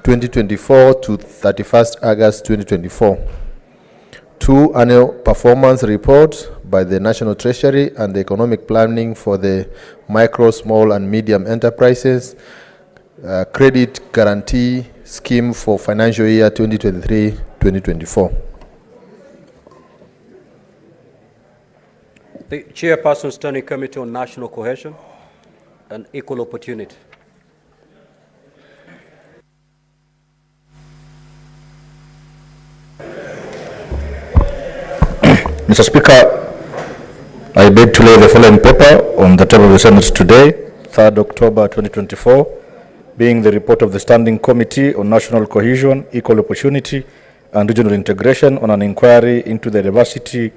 2024 to 31st August 2024. 2 annual performance reports by the National Treasury and the economic planning for the micro, small and medium enterprises credit guarantee scheme for financial year 2023-2024. The Chairperson Standing Committee on National Cohesion and Equal Opportunity. Mr. Speaker, I beg to lay the following paper on the table of the Senate today, 3rd October 2024, being the report of the Standing Committee on National Cohesion, Equal Opportunity and Regional Integration on an inquiry into the diversity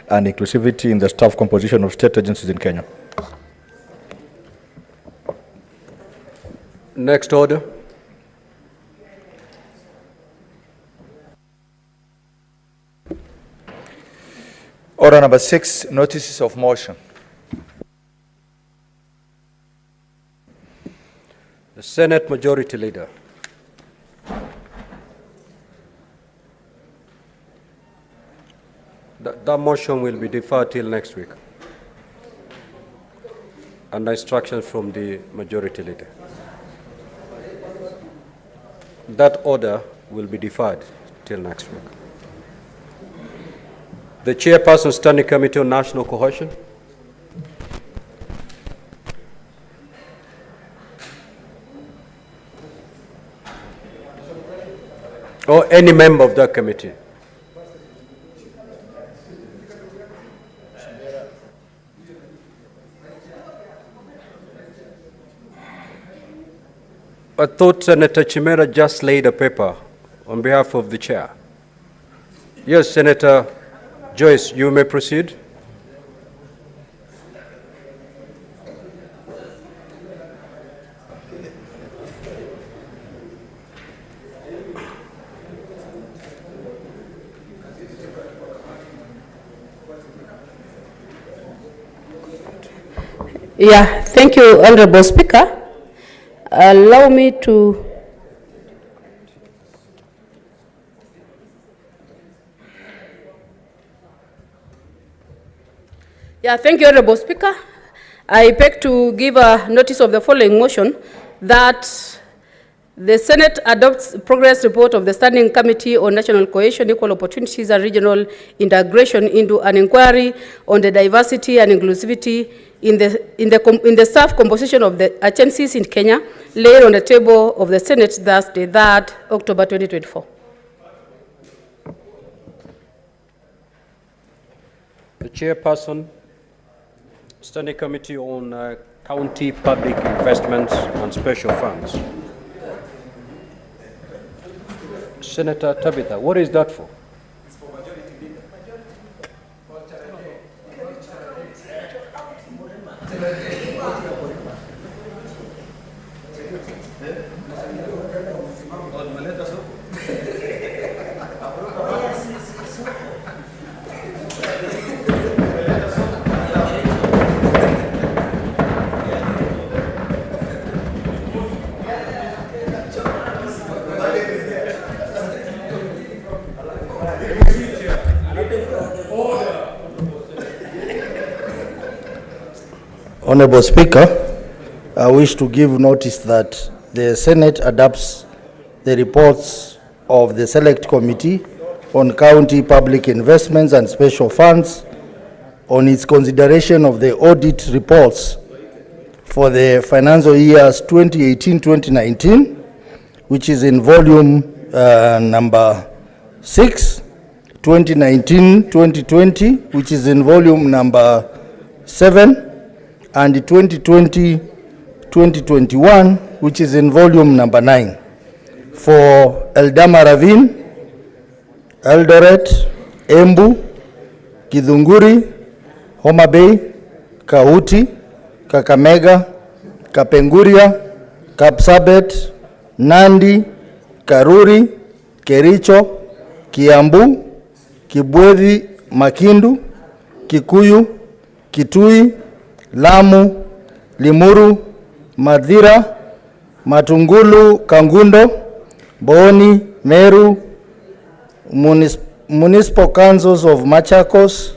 and inclusivity in the staff composition of state agencies in Kenya. Next order. Order number 6, notices of motion. The Senate Majority Leader. That motion will be deferred till next week, under instructions from the Majority Leader. That order will be deferred till next week. The Chairperson Standing Committee on National Cohesion. Or any member of that committee. I thought Senator Chimera just laid a paper on behalf of the chair. Yes, Senator Joyce, you may proceed. Yeah, thank you, Honorable Speaker. Allow me to thank you, Honorable Speaker. I beg to give a notice of the following motion that the Senate adopts progress report of the Standing Committee on National Cohesion, Equal Opportunities and Regional Integration into an inquiry on the diversity and inclusivity in the staff composition of the agencies in Kenya, laid on the table of the Senate Thursday, 3rd October 2024. The Chairperson, Standing Committee on County Public Investments and Special Funds. Senator Tabitha, what is that for? It's for Majority Leader. Honorable Speaker, I wish to give notice that the Senate adopts the reports of the Select Committee on County Public Investments and Special Funds on its consideration of the audit reports for the financial years 2018-2019, which is in volume number 6, 2019-2020, which is in volume number 7, and 2020-2021, which is in volume number 9. For Eldama Ravine, Eldoret, Embu, Githunguri, Homa Bay, Kahuti, Kakamega, Kapenguria, Kapsabet, Nandi, Karuri, Kericho, Kiambu, Kibwezi, Makindu, Kikuyu, Kitui, Lamu, Limuru, Madhira, Matungulu, Kangundo, Boni, Meru, municipal councils of Machakos,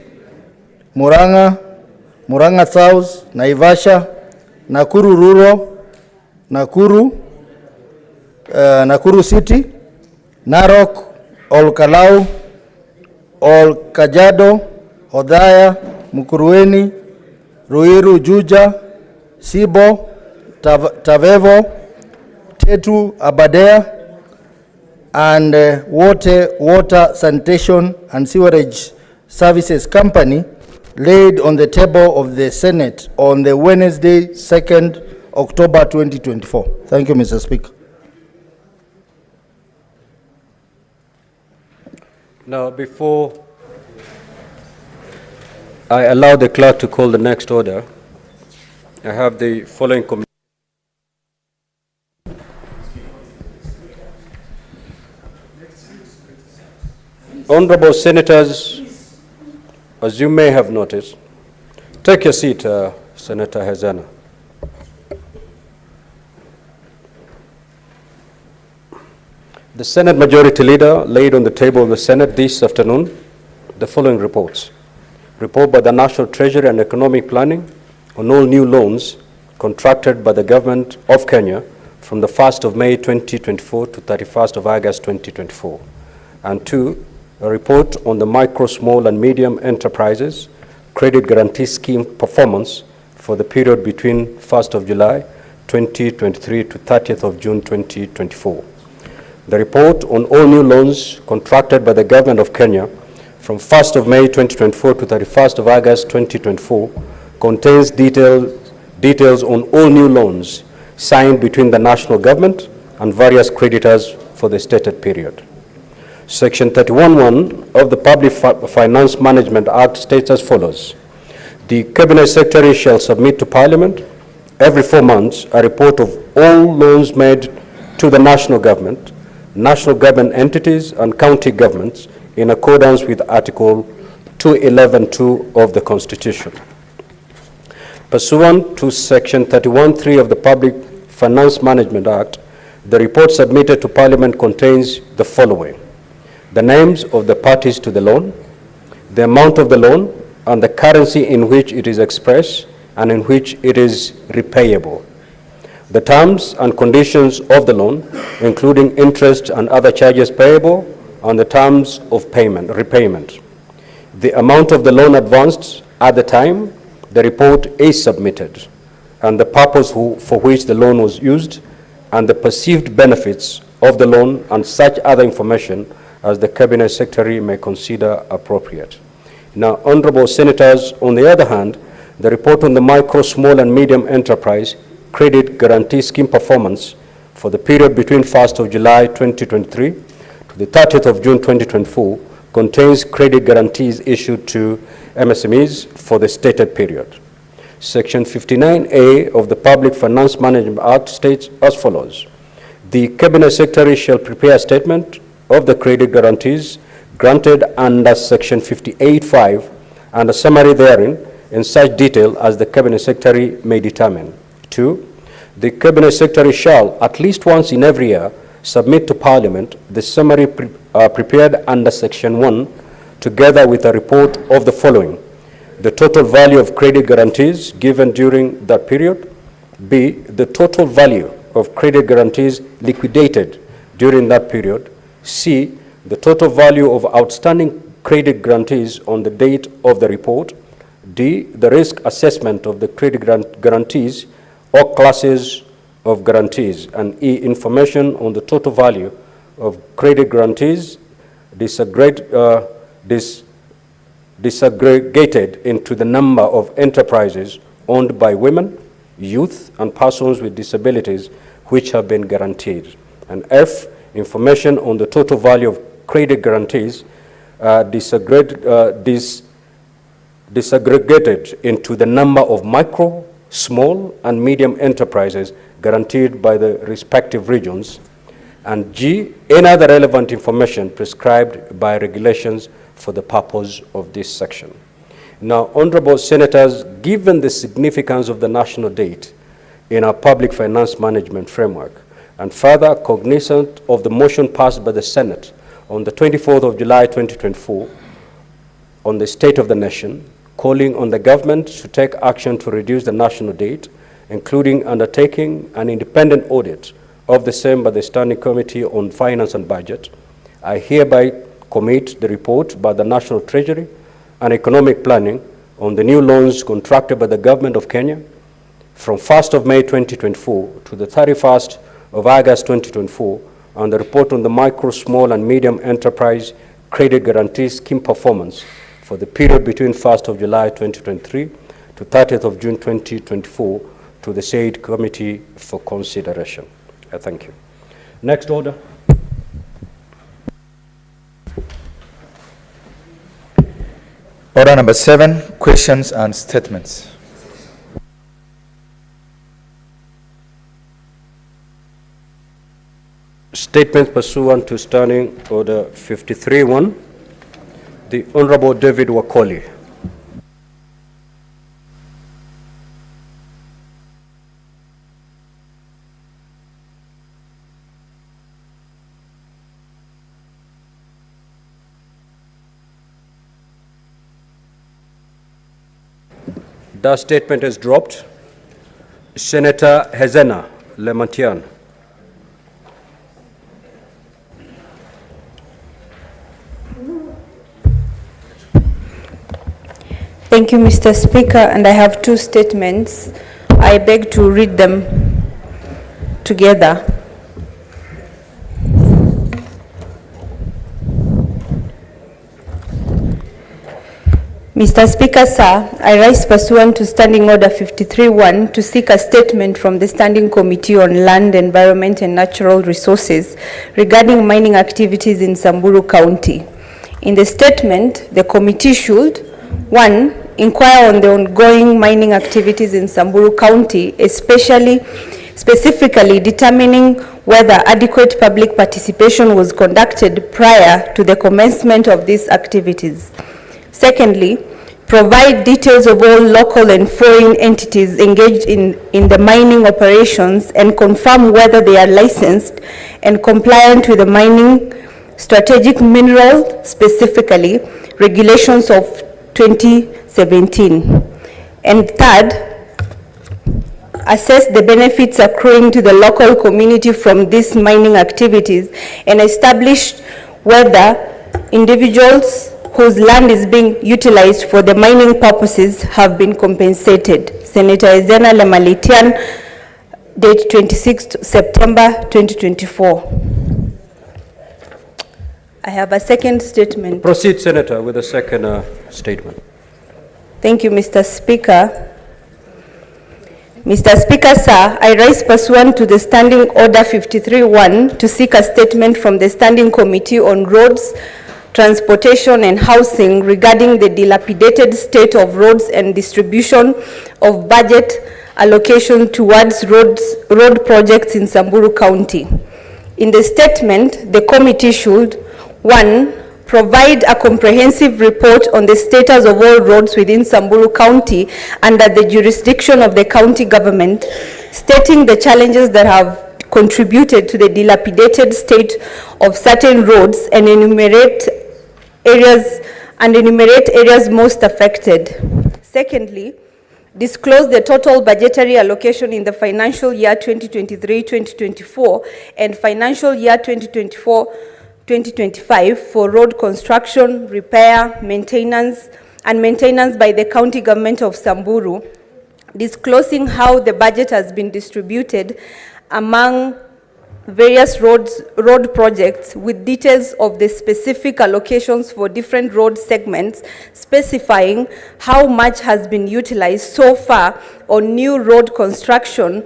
Murang'a, Murang'a South, Naivasha, Nakuru Rural, Nakuru City, Narok, Olkalau, Olkajado, Odhaya, Mukurweni, Ruiru, Juja, Sibo, Tavevo, Tetu, Aberdare, and Water, Sanitation and Sewerage Services Company laid on the table of the Senate on the Wednesday, 2nd October 2024. Thank you, Mr. Speaker. Now, before I allow the clerk to call the next order, I have the following communication. Honorable Senators, as you may have noticed, take your seat, Senator Hezana. The Senate Majority Leader laid on the table of the Senate this afternoon the following reports. Report by the National Treasury and Economic Planning on all new loans contracted by the Government of Kenya from the 1st of May 2024 to 31st of August 2024. And 2, a report on the micro, small, and medium enterprises credit guarantee scheme performance for the period between 1st of July 2023 to 30th of June 2024. The report on all new loans contracted by the Government of Kenya from 1st of May 2024 to 31st of August 2024 contains details on all new loans signed between the national government and various creditors for the stated period. Section 31(1) of the Public Finance Management Act states as follows. The Cabinet Secretary shall submit to Parliament every 4 months a report of all loans made to the national government entities and county governments in accordance with Article 211(2) of the Constitution. Pursuant to Section 31(3) of the Public Finance Management Act, the report submitted to Parliament contains the following: the names of the parties to the loan, the amount of the loan, and the currency in which it is expressed and in which it is repayable. The terms and conditions of the loan, including interest and other charges payable, and the terms of repayment. The amount of the loan advanced at the time the report is submitted, and the purpose for which the loan was used, and the perceived benefits of the loan, and such other information as the Cabinet Secretary may consider appropriate. Now, Honorable Senators, on the other hand, the report on the micro, small, and medium enterprise credit guarantee scheme performance for the period between 1st of July 2023 to the 30th of June 2024 contains credit guarantees issued to MSMEs for the stated period. Section 59A of the Public Finance Management Act states as follows. The Cabinet Secretary shall prepare a statement of the credit guarantees granted under Section 58(5) and a summary therein in such detail as the Cabinet Secretary may determine. 2, the Cabinet Secretary shall, at least once in every year, submit to Parliament the summary prepared under Section 1, together with a report of the following: the total value of credit guarantees given during that period, B, the total value of credit guarantees liquidated during that period, C, the total value of outstanding credit guarantees on the date of the report, D, the risk assessment of the credit guarantees or classes of guarantees, and E, information on the total value of credit guarantees disaggregated into the number of enterprises owned by women, youth, and persons with disabilities which have been guaranteed. And F, information on the total value of credit guarantees disaggregated into the number of micro, small, and medium enterprises guaranteed by the respective regions. And G, any other relevant information prescribed by regulations for the purpose of this section. Now, Honorable Senators, given the significance of the national date in our public finance management framework, and further cognizant of the motion passed by the Senate on the 24th of July 2024 on the state of the nation, calling on the government to take action to reduce the national debt, including undertaking an independent audit of the same by the Standing Committee on Finance and Budget, I hereby commit the report by the National Treasury and Economic Planning on the new loans contracted by the Government of Kenya from 1st of May 2024 to the 31st of August 2024, and the report on the micro, small, and medium enterprise credit guarantee scheme performance for the period between 1st of July 2023 to 30th of June 2024 to the said committee for consideration. I thank you. Next order. Order number 7, questions and statements. Statements pursuant to Standing Order 53-1. The Honorable David Wakoli. That statement is dropped. Senator Hezena Lemantian. Thank you, Mr. Speaker, and I have two statements. I beg to read them together. Mr. Speaker, sir, I rise pursuant to Standing Order 53-1 to seek a statement from the Standing Committee on Land, Environment and Natural Resources regarding mining activities in Samburu County. In the statement, the committee should, 1, inquire on the ongoing mining activities in Samburu County, specifically determining whether adequate public participation was conducted prior to the commencement of these activities. Secondly, provide details of all local and foreign entities engaged in the mining operations and confirm whether they are licensed and compliant with the mining strategic mineral, specifically regulations of 2017. And third, assess the benefits accruing to the local community from these mining activities and establish whether individuals whose land is being utilized for the mining purposes have been compensated. Senator Ezena Lemalitian, date 26th September 2024. I have a second statement. Proceed, Senator, with the second statement. Thank you, Mr. Speaker. Mr. Speaker, sir, I rise pursuant to the Standing Order 53-1 to seek a statement from the Standing Committee on Roads, Transportation and Housing regarding the dilapidated state of roads and distribution of budget allocation towards road projects in Samburu County. In the statement, the committee should, 1, provide a comprehensive report on the status of all roads within Samburu County under the jurisdiction of the county government, stating the challenges that have contributed to the dilapidated state of certain roads and enumerate areas most affected. Secondly, disclose the total budgetary allocation in the financial year 2023-2024 and financial year 2024-2025 for road construction, repair, maintenance by the county government of Samburu, disclosing how the budget has been distributed among various road projects with details of the specific allocations for different road segments, specifying how much has been utilized so far on new road construction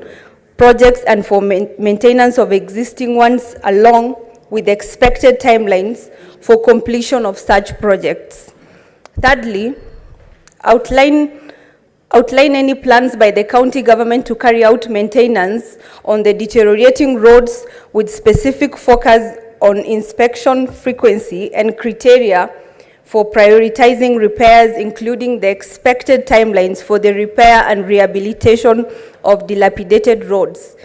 projects and for maintenance of existing ones, along with expected timelines for completion of such projects. Thirdly, outline any plans by the county government to carry out maintenance on the deteriorating roads with specific focus on inspection frequency and criteria for prioritizing repairs, including the expected timelines for the repair and rehabilitation of dilapidated roads.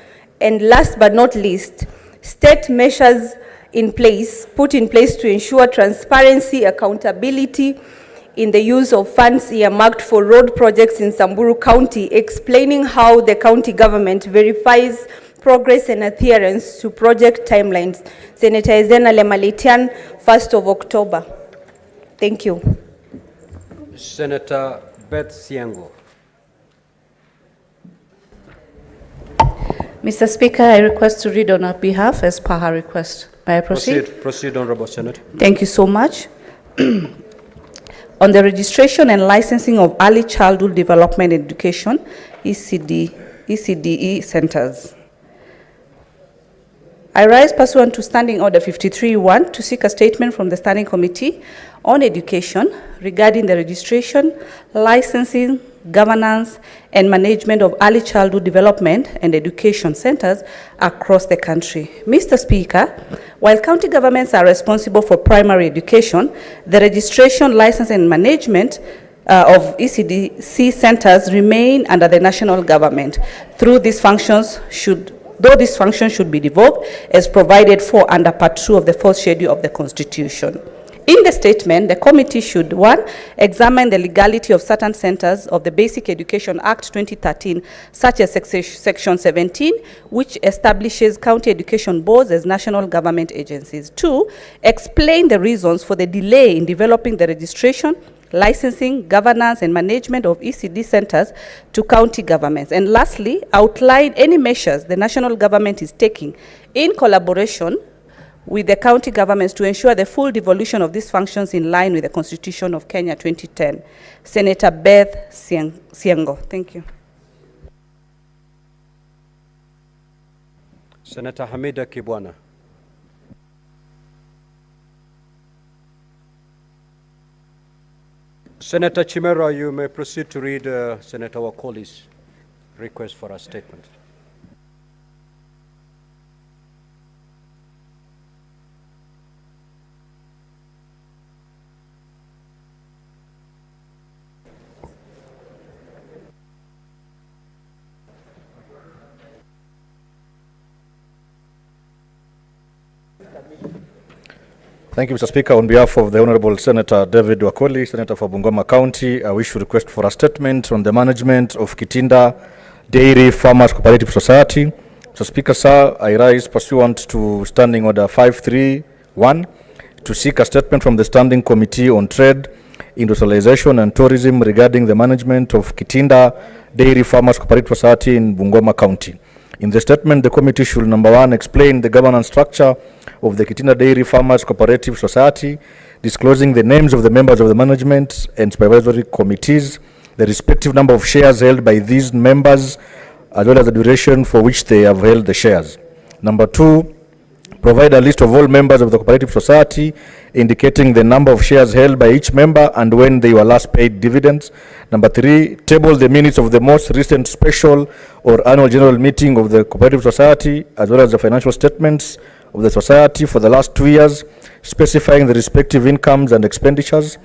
And last but not least, state measures put in place to ensure transparency, accountability in the use of funds earmarked for road projects in Samburu County, explaining how the county government verifies progress and adherence to project timelines. Senator Ezena Lemalitian, 1st of October. Thank you. Senator Beth Siango. Mr. Speaker, I request to read on our behalf as per her request. May I proceed? Proceed, Honorable Senator. Thank you so much. On the registration and licensing of early childhood development education, ECDE centers. I rise pursuant to Standing Order 53-1 to seek a statement from the Standing Committee on Education regarding the registration, licensing, governance, and management of early childhood development and education centers across the country. Mr. Speaker, while county governments are responsible for primary education, the registration, license, and management of ECDC centers remain under the national government. Though these functions should be devolved as provided for under Part 2 of the 4th Schedule of the Constitution. In the statement, the committee should, 1, examine the legality of certain centers of the Basic Education Act 2013, such as Section 17, which establishes county education boards as national government agencies. 2, explain the reasons for the delay in developing the registration, licensing, governance, and management of ECD centers to county governments. And lastly, outline any measures the national government is taking in collaboration with the county governments to ensure the full devolution of these functions in line with the Constitution of Kenya 2010. Senator Beth Siango. Thank you. Senator Hamida Kibwana. Senator Chimera, you may proceed to read Senator Wakoli's request for a statement. Thank you, Mr. Speaker. On behalf of the Honorable Senator David Wakoli, Senator for Bungoma County, I wish to request for a statement on the management of Kitinda Dairy Farmers Cooperative Society. Mr. Speaker, sir, I rise pursuant to Standing Order 531 to seek a statement from the Standing Committee on Trade, Industrialization and Tourism regarding the management of Kitinda Dairy Farmers Cooperative Society in Bungoma County. In the statement, the committee should, number 1, explain the governance structure of the Kitinda Dairy Farmers Cooperative Society, disclosing the names of the members of the management and supervisory committees, the respective number of shares held by these members, as well as the duration for which they have held the shares. Number 2, provide a list of all members of the cooperative society, indicating the number of shares held by each member and when they were last paid dividends. Number 3, table the minutes of the most recent special or annual general meeting of the cooperative society, as well as the financial statements of the society for the last 2 years, specifying the respective incomes and expenditures.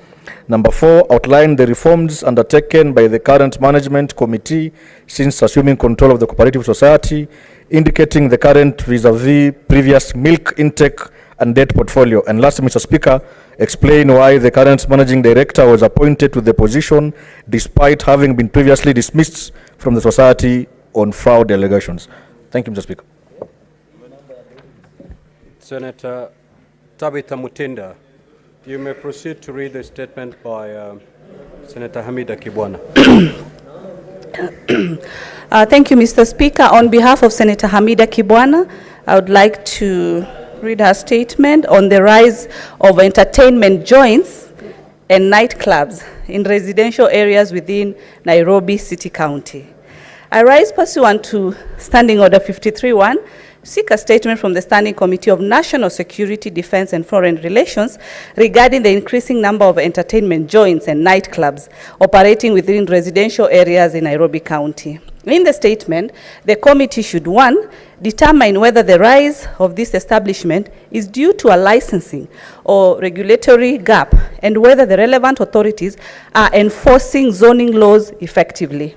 Number 4, outline the reforms undertaken by the current management committee since assuming control of the cooperative society, indicating the current vis-a-vis previous milk intake and debt portfolio. And lastly, Mr. Speaker, explain why the current managing director was appointed to the position despite having been previously dismissed from the society on fraud allegations. Thank you, Mr. Speaker. Senator Tabitha Mutinda, you may proceed to read the statement by Senator Hamida Kibwana. Thank you, Mr. Speaker. On behalf of Senator Hamida Kibwana, I would like to read her statement on the rise of entertainment joints and nightclubs in residential areas within Nairobi City County. I rise pursuant to Standing Order 53-1, seek a statement from the Standing Committee of National Security, Defense and Foreign Relations regarding the increasing number of entertainment joints and nightclubs operating within residential areas in Nairobi County. In the statement, the committee should, 1, determine whether the rise of this establishment is due to a licensing or regulatory gap and whether the relevant authorities are enforcing zoning laws effectively.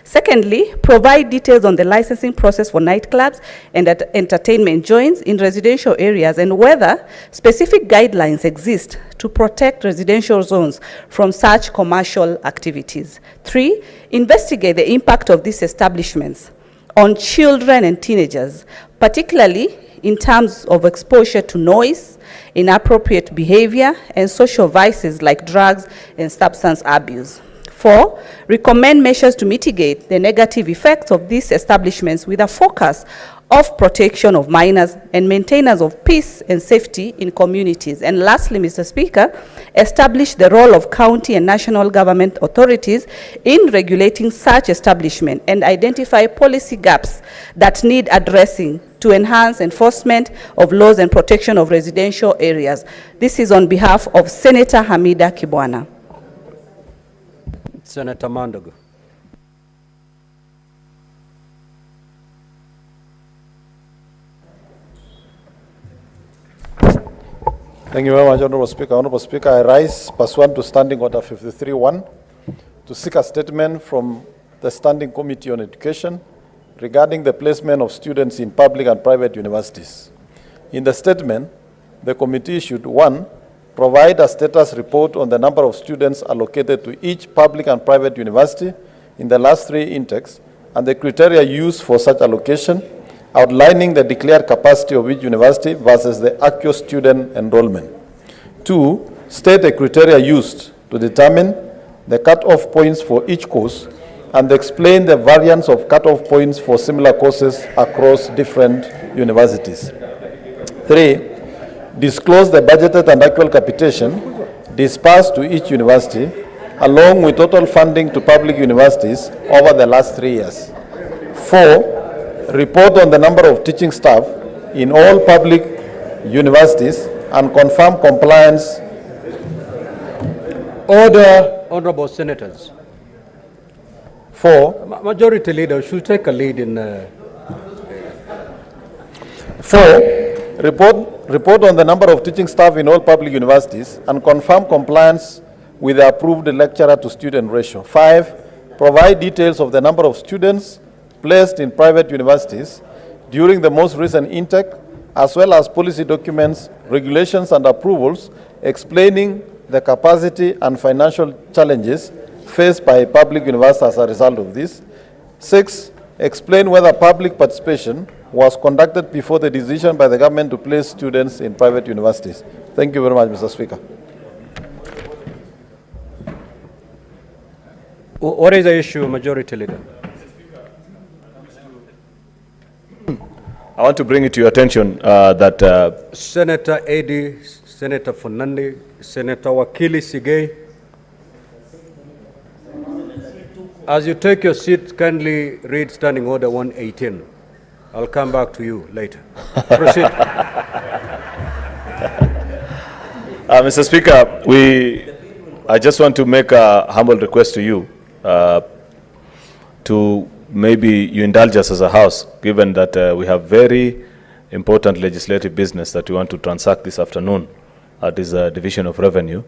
Secondly, provide details on the licensing process for nightclubs and entertainment joints in residential areas and whether specific guidelines exist to protect residential zones from such commercial activities. 3, investigate the impact of these establishments on children and teenagers, particularly in terms of exposure to noise, inappropriate behavior, and social vices like drugs and substance abuse. 4, recommend measures to mitigate the negative effects of these establishments with a focus of protection of minors and maintenance of peace and safety in communities. And lastly, Mr. Speaker, establish the role of county and national government authorities in regulating such establishment and identify policy gaps that need addressing to enhance enforcement of laws and protection of residential areas. This is on behalf of Senator Hamida Kibwana. Senator Mandogo. Thank you very much, Honorable Speaker. Honorable Speaker, I rise pursuant to Standing Order 53-1 to seek a statement from the Standing Committee on Education regarding the placement of students in public and private universities. In the statement, the committee should, 1, provide a status report on the number of students allocated to each public and private university in the last 3 intakes and the criteria used for such allocation, outlining the declared capacity of each university versus the actual student enrollment. 2, state the criteria used to determine the cut-off points for each course and explain the variance of cut-off points for similar courses across different universities. 3, disclose the budgeted and actual capitation dispersed to each university, along with total funding to public universities over the last 3 years. 4, report on the number of teaching staff in all public universities and confirm compliance. Order, honorable senators. 4, Majority Leader should take a lead in... 4, report on the number of teaching staff in all public universities and confirm compliance with the approved lecturer to student ratio. 5, provide details of the number of students placed in private universities during the most recent intake, as well as policy documents, regulations, and approvals explaining the capacity and financial challenges faced by public universities as a result of this. 6, explain whether public participation was conducted before the decision by the government to place students in private universities. Thank you very much, Mr. Speaker. What is the issue, Majority Leader? I want to bring it to your attention that... Senator Eddy, Senator Funandi, Senator Wakili Sigei. As you take your seat, kindly read Standing Order 118. I'll come back to you later. Proceed. Mr. Speaker, I just want to make a humble request to you to maybe you indulge us as a House, given that we have very important legislative business that we want to transact this afternoon at this Division of Revenue,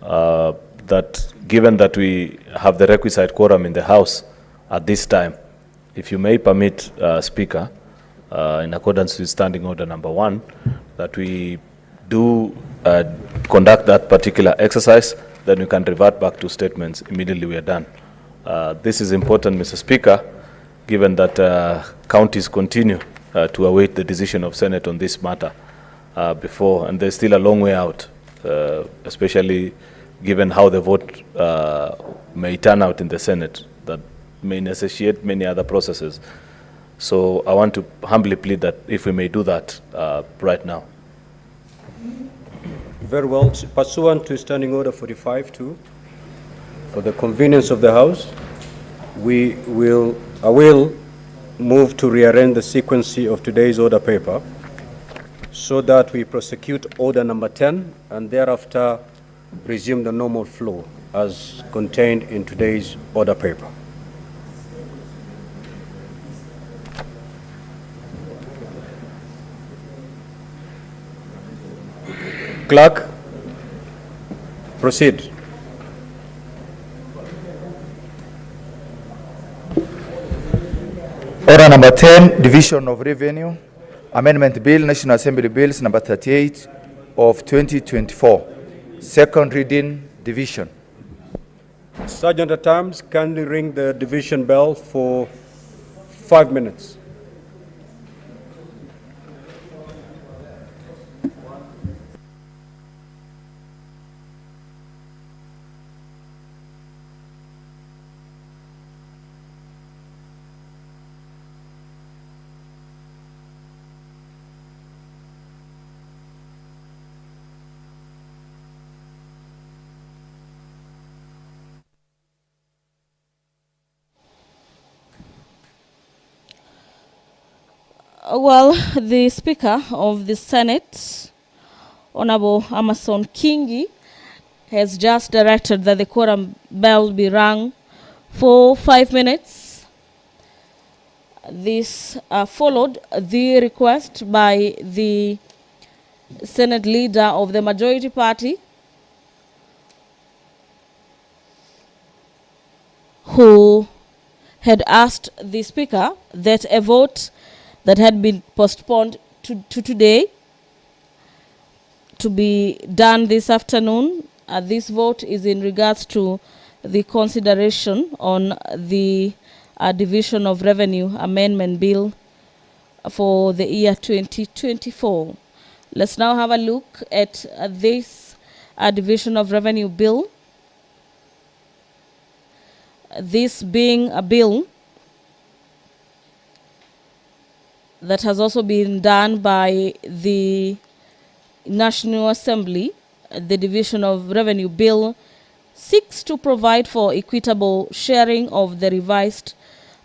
that given that we have the requisite quorum in the House at this time, if you may permit, Speaker, in accordance with Standing Order number 1, that we do conduct that particular exercise, then we can revert back to statements immediately we are done. This is important, Mr. Speaker, given that counties continue to await the decision of Senate on this matter before, and there's still a long way out, especially given how the vote may turn out in the Senate, that may necessitate many other processes. So I want to humbly plead that if we may do that right now. Very well. Pursuant to Standing Order 45-2, for the convenience of the House, I will move to rearrange the sequence of today's order paper so that we prosecute order number 10 and thereafter resume the normal flow as contained in today's order paper. Clerk, proceed. Order number 10, Division of Revenue, Amendment Bill, National Assembly Bills number 38 of 2024. Second reading, division. Sergeant at Arms, kindly ring the division bell for 5 minutes. Well, the Speaker of the Senate, Honorable Amason Kingi, has just directed that the quorum bell be rung for 5 minutes. This followed the request by the Senate leader of the majority party, who had asked the Speaker that a vote that had been postponed to today to be done this afternoon. This vote is in regards to the consideration on the Division of Revenue Amendment Bill for the year 2024. Let's now have a look at this Division of Revenue Bill. This being a bill that has also been done by the National Assembly. The Division of Revenue Bill seeks to provide for equitable sharing of the revised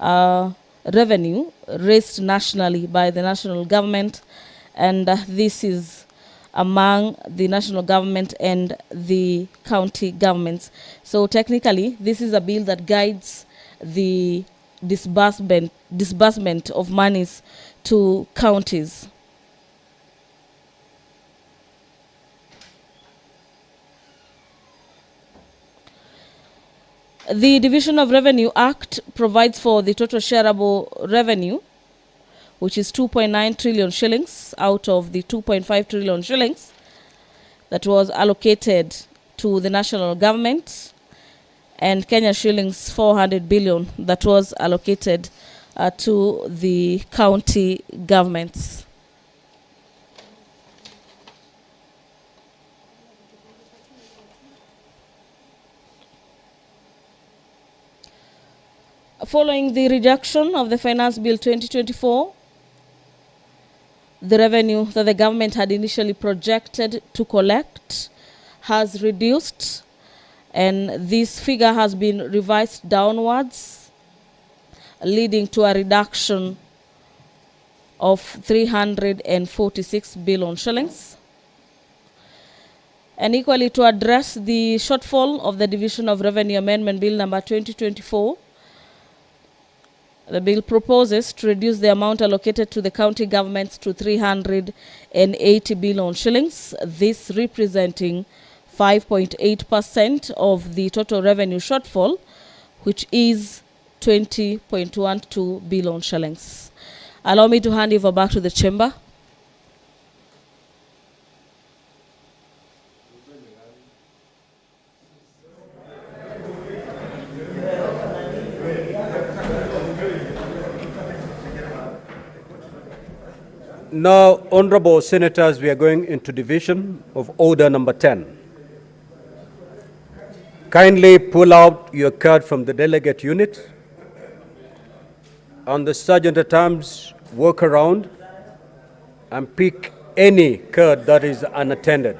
revenue raised nationally by the national government, and this is among the national government and the county governments. So technically, this is a bill that guides the disbursement of monies to counties. The Division of Revenue Act provides for the total shareable revenue, which is 2.9 trillion shillings out of the 2.5 trillion shillings that was allocated to the national government, and Kenya shillings 400 billion that was allocated to the county governments. Following the rejection of the Finance Bill 2024, the revenue that the government had initially projected to collect has reduced, and this figure has been revised downwards, leading to a reduction of 346 billion shillings. And equally, to address the shortfall of the Division of Revenue Amendment Bill number 2024, the bill proposes to reduce the amount allocated to the county governments to 380 billion shillings, this representing 5.8% of the total revenue shortfall, which is 20.12 billion shillings. Allow me to hand over back to the chamber. Now, honorable senators, we are going into division of order number 10. Kindly pull out your card from the delegate unit, and the sergeant at arms walk around and pick any card that is unattended.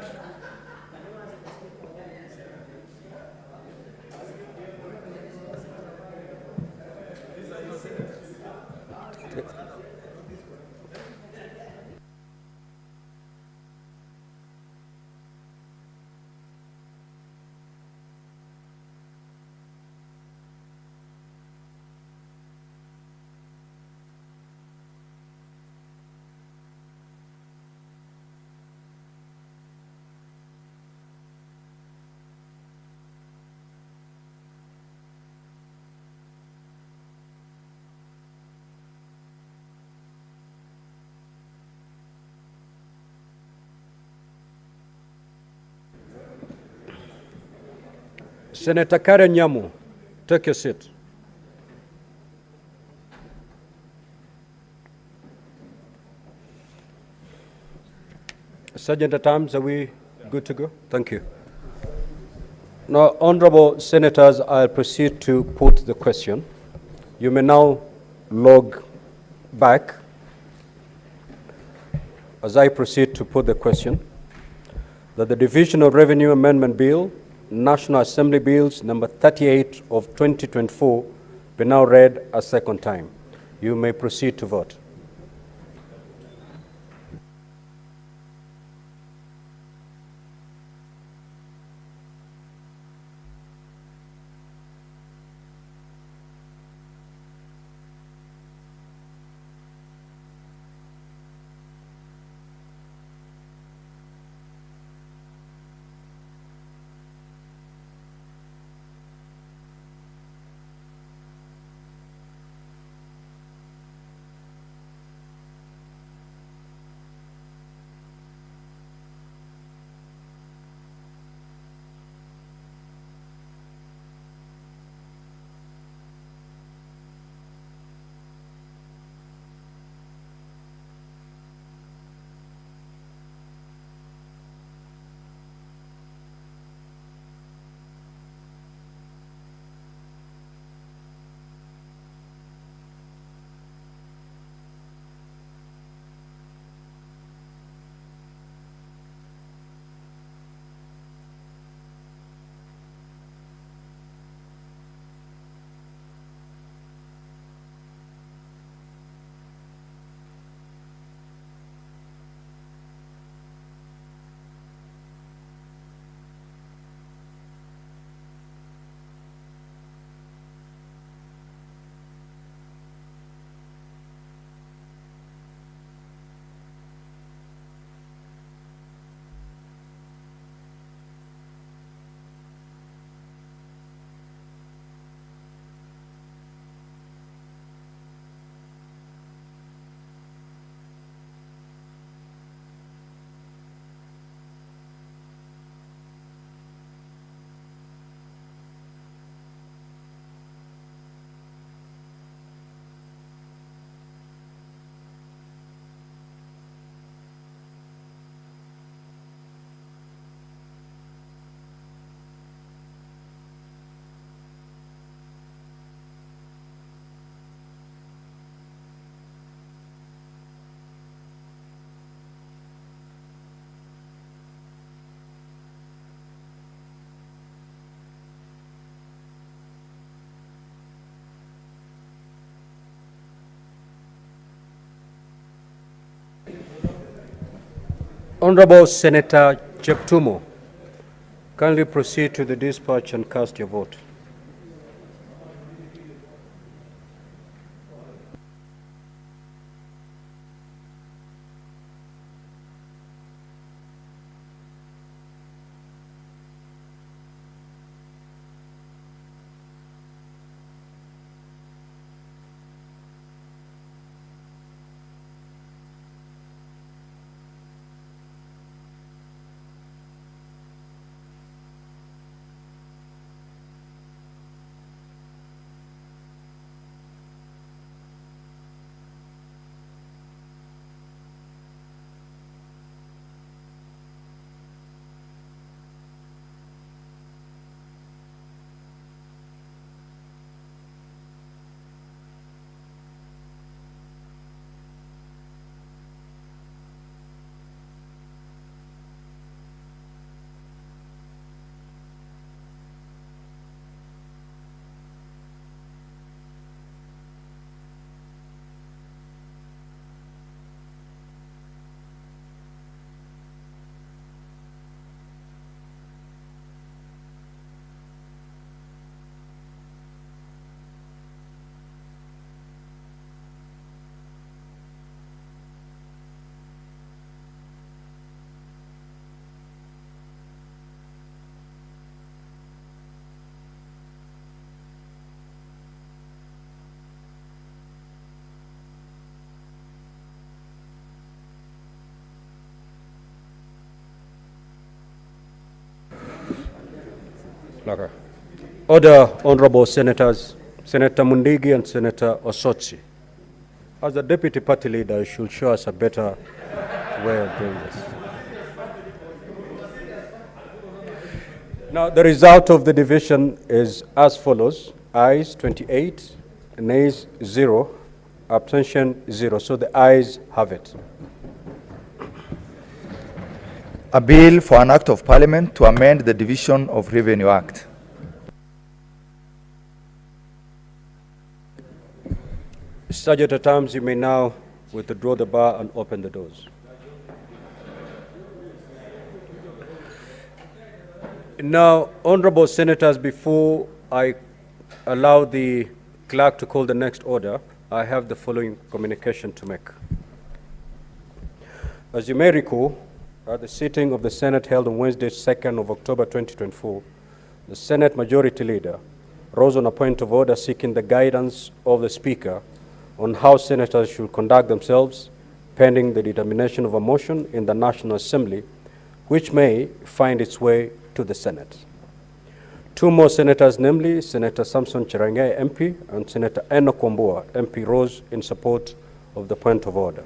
Senator Karen Nyamu, take your seat. Sergeant at Arms, are we good to go? Thank you. Now, honorable senators, I'll proceed to put the question. You may now log back as I proceed to put the question that the Division of Revenue Amendment Bill, National Assembly Bills number 38 of 2024, be now read a second time. You may proceed to vote. Honorable Senator Cheptumo, kindly proceed to the dispatch and cast your vote. Order, Honorable Senators, Senator Mundigi and Senator Osotsi. As the Deputy Party Leader, you should show us a better way of doing this. Now, the result of the division is as follows. Ayes 28, nays 0, abstention 0. So the ayes have it. A bill for an act of parliament to amend the Division of Revenue Act. Sergeant at Arms, you may now withdraw the bar and open the doors. Now, honorable senators, before I allow the clerk to call the next order, I have the following communication to make. As you may recall, at the sitting of the Senate held on Wednesday, 2nd of October 2024, the Senate Majority Leader rose on a point of order seeking the guidance of the Speaker on how senators should conduct themselves pending the determination of a motion in the National Assembly, which may find its way to the Senate. Two more senators, namely Senator Samson Cherangei, MP, and Senator Enoch Wambua, MP, rose in support of the point of order.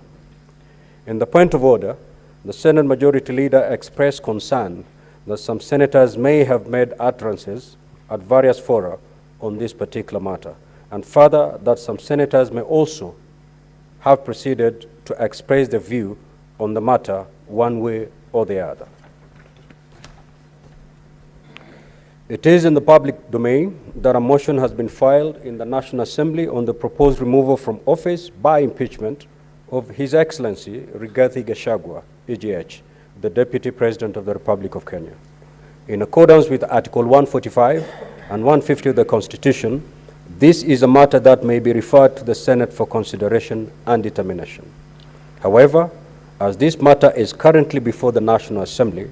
In the point of order, the Senate Majority Leader expressed concern that some senators may have made utterances at various fora on this particular matter, and further that some senators may also have proceeded to express their view on the matter one way or the other. It is in the public domain that a motion has been filed in the National Assembly on the proposed removal from office by impeachment of His Excellency Rigathi Gachagua, EGH, the Deputy President of the Republic of Kenya. In accordance with Article 145 and 150 of the Constitution, this is a matter that may be referred to the Senate for consideration and determination. However, as this matter is currently before the National Assembly,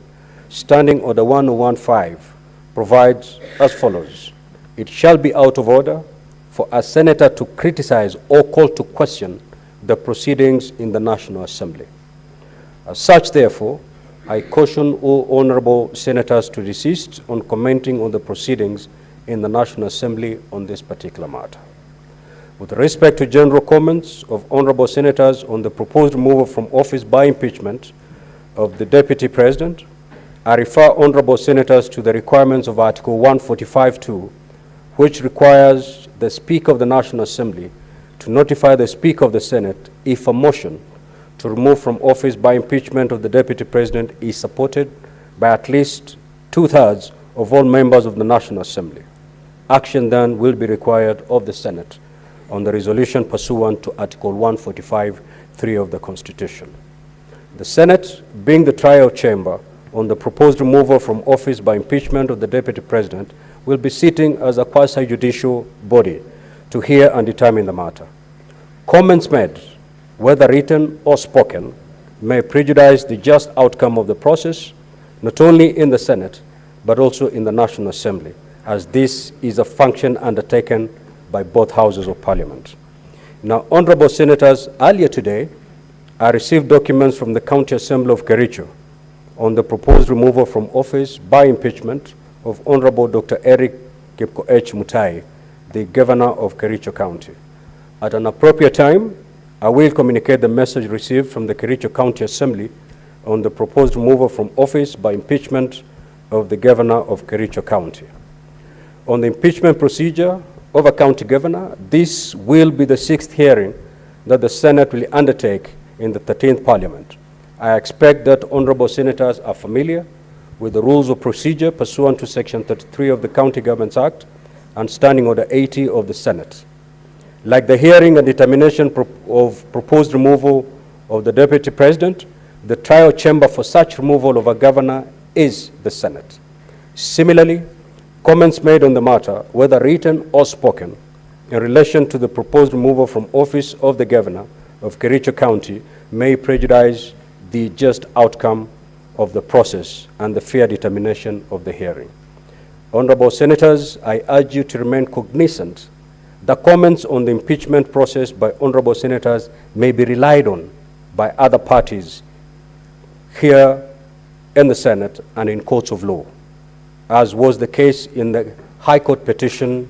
Standing Order 1015 provides as follows. It shall be out of order for a senator to criticize or call to question the proceedings in the National Assembly. As such, therefore, I caution all honorable senators to desist on commenting on the proceedings in the National Assembly on this particular matter. With respect to general comments of honorable senators on the proposed removal from office by impeachment of the Deputy President, I refer honorable senators to the requirements of Article 145(2), which requires the Speaker of the National Assembly to notify the Speaker of the Senate if a motion to remove from office by impeachment of the Deputy President is supported by at least 2/3 of all members of the National Assembly. Action then will be required of the Senate on the resolution pursuant to Article 145(3) of the Constitution. The Senate, being the trial chamber on the proposed removal from office by impeachment of the Deputy President, will be sitting as a quasi-judicial body to hear and determine the matter. Comments made, whether written or spoken, may prejudice the just outcome of the process, not only in the Senate, but also in the National Assembly, as this is a function undertaken by both houses of Parliament. Now, honorable senators, earlier today, I received documents from the County Assembly of Kericho on the proposed removal from office by impeachment of Honorable Dr. Eric Kipkoech Mutahi, the Governor of Kericho County. At an appropriate time, I will communicate the message received from the Kericho County Assembly on the proposed removal from office by impeachment of the Governor of Kericho County. On the impeachment procedure of a county governor, this will be the 6th hearing that the Senate will undertake in the 13th Parliament. I expect that honorable senators are familiar with the rules of procedure pursuant to Section 33 of the County Governments Act and Standing Order 80 of the Senate. Like the hearing and determination of proposed removal of the Deputy President, the trial chamber for such removal of a governor is the Senate. Similarly, comments made on the matter, whether written or spoken, in relation to the proposed removal from office of the Governor of Kericho County may prejudice the just outcome of the process and the fair determination of the hearing. Honorable senators, I urge you to remain cognizant that comments on the impeachment process by honorable senators may be relied on by other parties here in the Senate and in courts of law, as was the case in the High Court Petition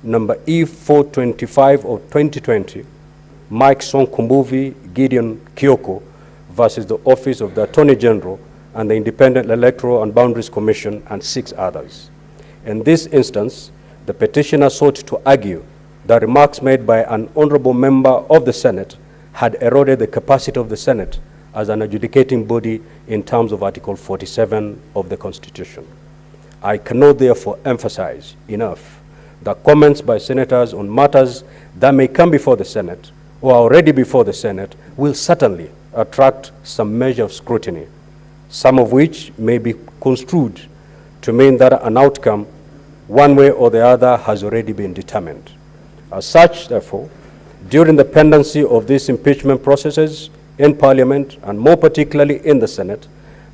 number E425 of 2020, Mike Sonkumbuvi Gideon Kioko versus the Office of the Attorney General and the Independent Electoral and Boundaries Commission and 6 others. In this instance, the petitioner sought to argue that remarks made by an honorable member of the Senate had eroded the capacity of the Senate as an adjudicating body in terms of Article 47 of the Constitution. I cannot therefore emphasize enough that comments by senators on matters that may come before the Senate or are already before the Senate will certainly attract some measure of scrutiny, some of which may be construed to mean that an outcome, one way or the other, has already been determined. As such, therefore, during the pendency of these impeachment processes in Parliament, and more particularly in the Senate,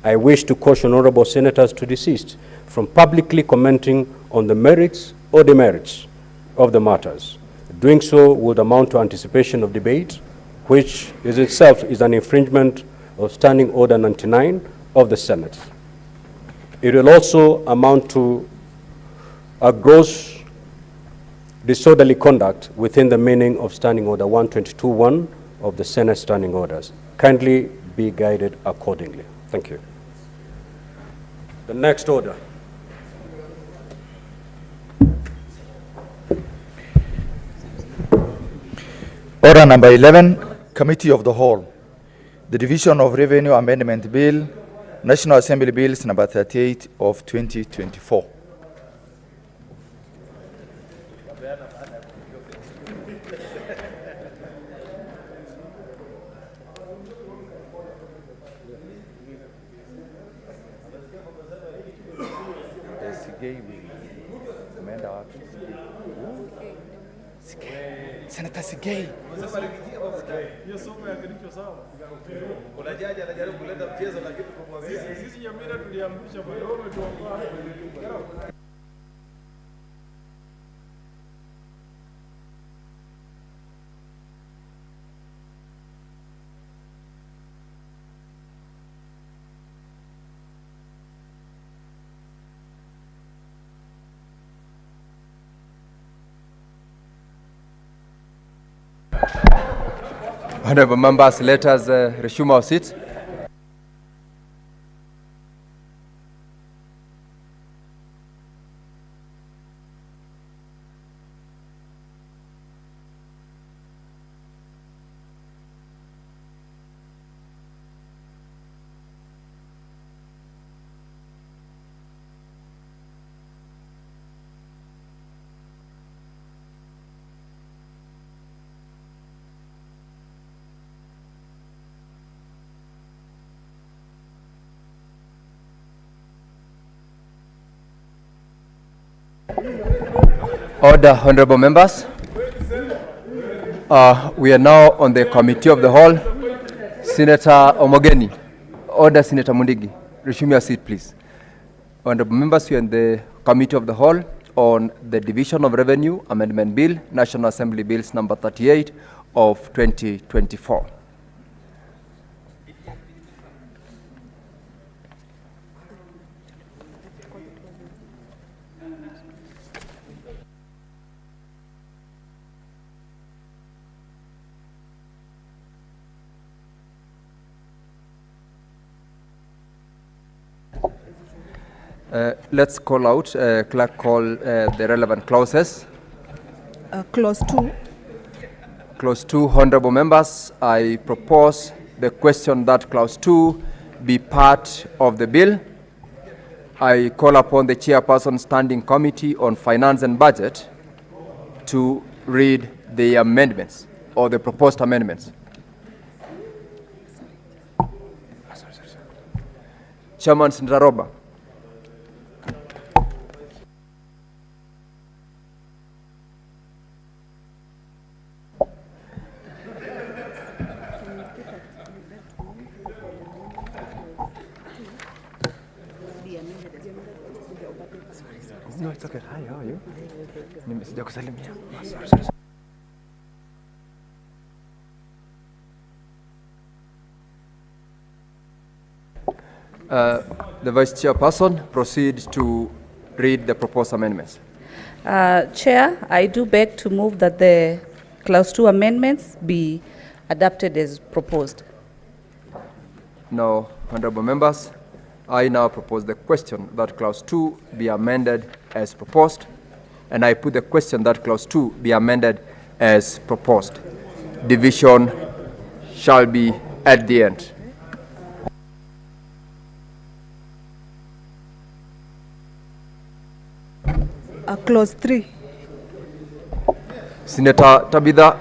I wish to caution honorable senators to desist from publicly commenting on the merits or demerits of the matters. Doing so would amount to anticipation of debate, which is itself is an infringement of Standing Order 99 of the Senate. It will also amount to a gross disorderly conduct within the meaning of Standing Order 122.1 of the Senate Standing Orders. Kindly be guided accordingly. Thank you. The next order. Order number 11, Committee of the Whole. The Division of Revenue Amendment Bill, National Assembly Bills number 38 of 2024. Senator Sigei. Honorable members, let us resume our seats. Order, honorable members. We are now on the Committee of the Whole. Senator Omogeni. Order, Senator Mundigi. Resume your seat, please. Honorable members, we are in the Committee of the Whole on the Division of Revenue Amendment Bill, National Assembly Bills number 38 of 2024. Let's call out, clerk call the relevant clauses. Clause 2. Clause 2, honorable members, I propose the question that clause 2 be part of the bill. I call upon the chairperson Standing Committee on Finance and Budget to read the amendments or the proposed amendments. Chairman Sindaroba. No, it's okay. Hi, how are you? The Vice Chairperson proceeds to read the proposed amendments. Chair, I do beg to move that the Clause 2 amendments be adopted as proposed. Now, honorable members, I now propose the question that Clause 2 be amended as proposed, and I put the question that Clause 2 be amended as proposed. Division shall be at the end. Clause 3. Senator Tabitha,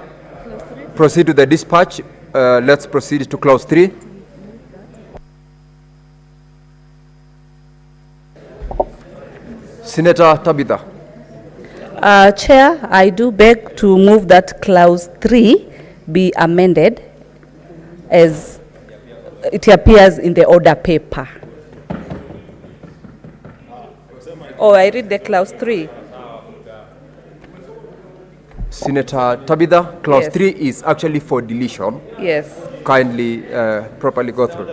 proceed to the dispatch. Let's proceed to Clause 3. Senator Tabitha. Chair, I do beg to move that Clause 3 be amended as it appears in the order paper. Oh, I read the Clause 3. Senator Tabitha, Clause Yes. 3 is actually for deletion. Yes. Kindly properly go through.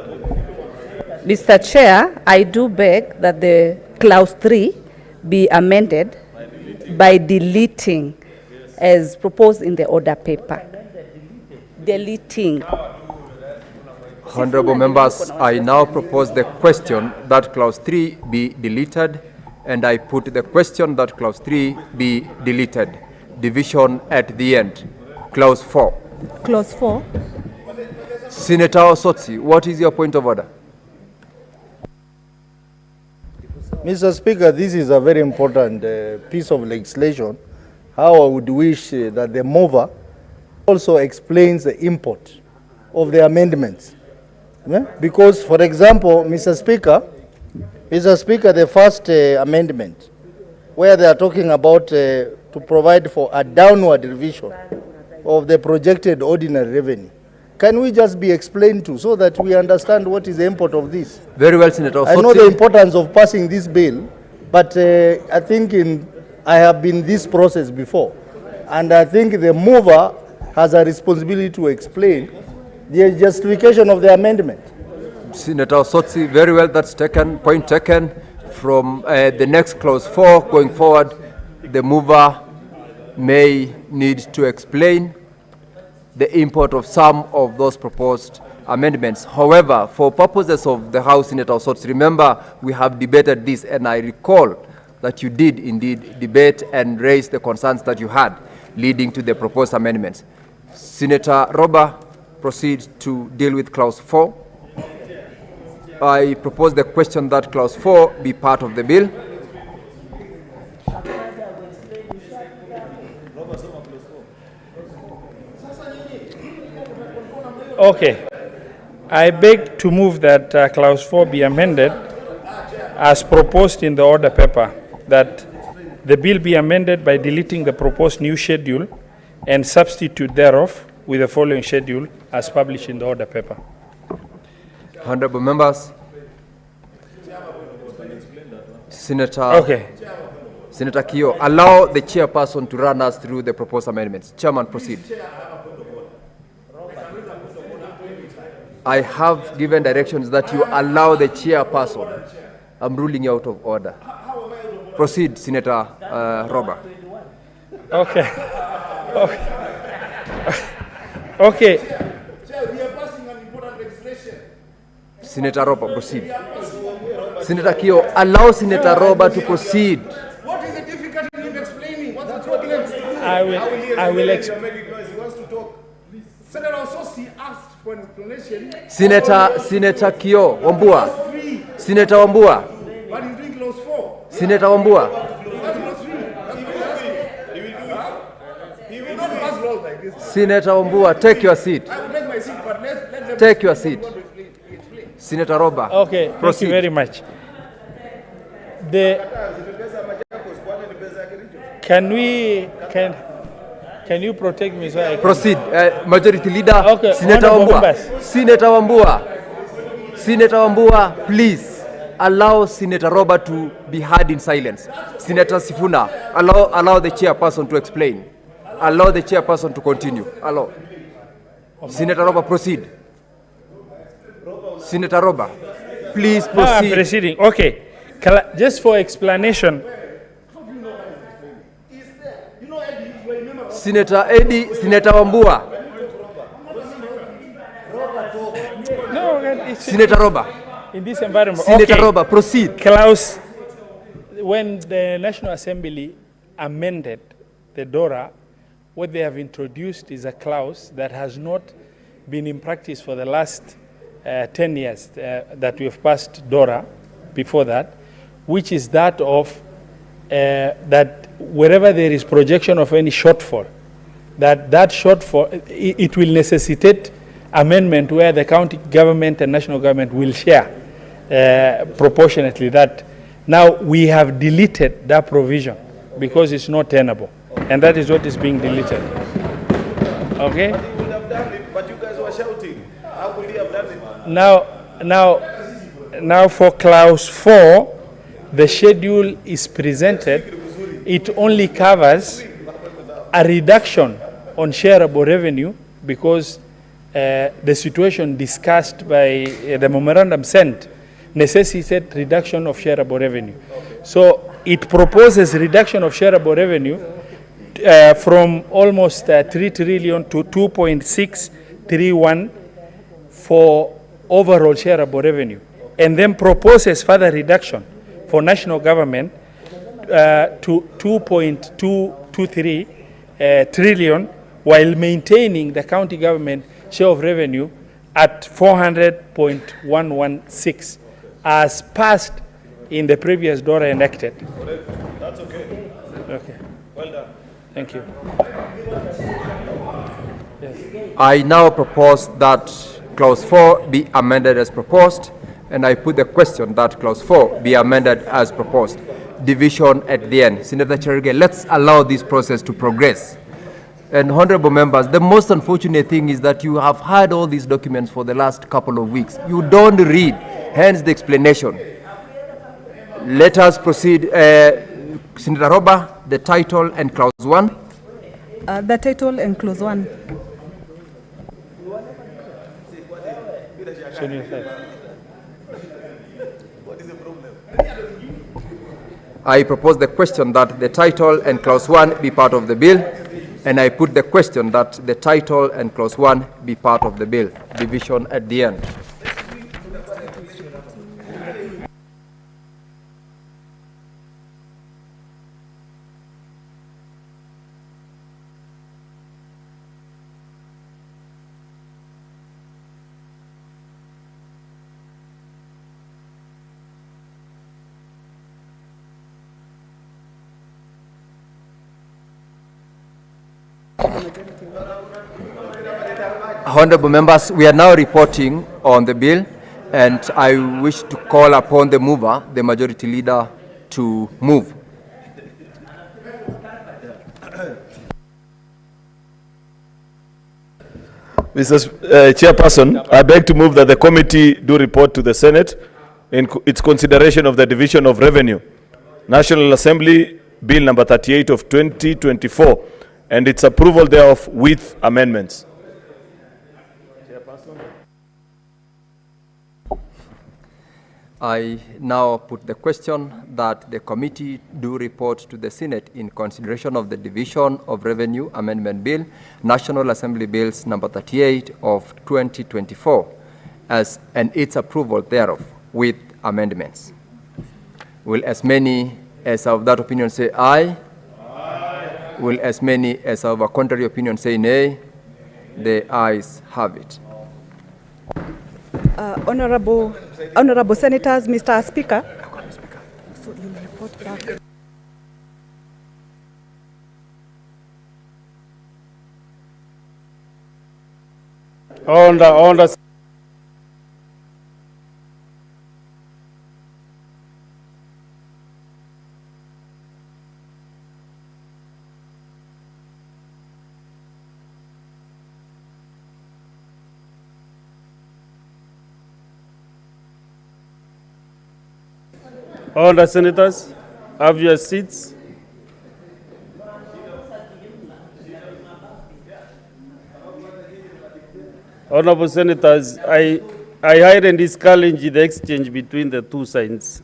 Mr. Chair, I do beg that the Clause 3 be amended by deleting as proposed in the order paper. Deleting. Honorable members, I now propose the question that Clause 3 be deleted, and I put the question that Clause 3 be deleted. Division at the end. Clause 4. Clause 4. Senator Osotsi, what is your point of order? Mr. Speaker, this is a very important piece of legislation. How I would wish that the mover also explains the import of the amendments. Yeah? Because, for example, Mr. Speaker, the first amendment, where they are talking about to provide for a downward revision of the projected ordinary revenue. Can we just be explained to so that we understand what is the import of this? Very well, Senator Osotsi. I know the importance of passing this bill, but I think I have been in this process before, and I think the mover has a responsibility to explain the justification of the amendment. Senator Osotsi, very well, that's taken, point taken. From the next Clause 4 going forward, the mover may need to explain the import of some of those proposed amendments. However, for purposes of the House, Senator Osotsi, remember we have debated this, and I recall that you did indeed debate and raise the concerns that you had leading to the proposed amendments. Senator Roba, proceed to deal with Clause 4. I propose the question that Clause 4 be part of the bill. Okay. I beg to move that Clause 4 be amended as proposed in the order paper, that the bill be amended by deleting the proposed new schedule and substitute thereof with the following schedule as published in the order paper. Honorable members, Senator Kio, allow the chairperson to run us through the proposed amendments. Chairman, proceed. I have given directions that you allow the chairperson. I'm ruling you out of order. Proceed, Senator Roba. Okay. Okay. Senator Roba, proceed. Senator Kio, allow Senator Roba to proceed. What is the difficulty in explaining? What's the problem? I will explain. Senator Osotsi asked for an explanation. Senator Kio, Wambua. Senator Wambua. But he's doing Clause 4. Senator Wambua. That's Clause 3. That's what he's asking. He will not pass laws like this. Senator Wambua, take your seat. I will take my seat, but let them take your seat. Senator Roba. Okay, proceed. Thank you very much. Can you protect me so I can proceed? Majority Leader, okay, Senator Wambua. Senator Wambua. Senator Wambua, please allow Senator Roba to be heard in silence. Senator Sifuna, allow the chairperson to explain. Allow the chairperson to continue. Allow. Senator Roba, proceed. Senator Roba, please proceed. Proceeding. Okay. Just for explanation. Senator Eddie, Senator Wambua. No, it's Senator Roba. in this environment. Senator Roba, proceed. Klaus, when the National Assembly amended the DORA, what they have introduced is a clause that has not been in practice for the last 10 years that we have passed DORA before that, which is that of that wherever there is projection of any shortfall, that shortfall, it will necessitate amendment where the county government and national government will share proportionately that. Now we have deleted that provision because it's not tenable, and that is what is being deleted. Okay? But he would have done it, but you guys were shouting. How could he have done it? Now for clause 4, the schedule is presented. It only covers a reduction on shareable revenue because the situation discussed by the memorandum sent necessitated reduction of shareable revenue. So it proposes reduction of shareable revenue from almost 3 trillion to 2.631 for overall shareable revenue, and then proposes further reduction for national government to 2.223 trillion, while maintaining the county government share of revenue at 400.116 as passed in the previous DORA enacted. That's okay. Okay. Well done. Thank you. Yes. I now propose that clause 4 be amended as proposed, and I put the question that clause 4 be amended as proposed. Division at the end. Senator Cherige, let's allow this process to progress. And honorable members, the most unfortunate thing is that you have had all these documents for the last couple of weeks. You don't read, hence the explanation. Let us proceed. Senator Roba, the title and clause 1. The title and clause 1. What is the problem? I propose the question that the title and clause 1 be part of the bill, and I put the question that the title and clause 1 be part of the bill. Division at the end. Honorable members, we are now reporting on the bill, and I wish to call upon the mover, the majority leader, to move. Mr. Chairperson, I beg to move that the committee do report to the Senate in its consideration of the division of revenue, National Assembly Bill number 38 of 2024, and its approval thereof with amendments. I now put the question that the committee do report to the Senate in consideration of the Division of Revenue Amendment Bill, National Assembly Bills number 38 of 2024, and its approval thereof with amendments. Will as many as of that opinion say aye? Aye. Will as many as of a contrary opinion say nay? The ayes have it. Honorable Senators, Mr. Speaker. So you report back. On Honourable Senators, have your seats. Honourable Senators, I highly challenge the exchange between the two sides.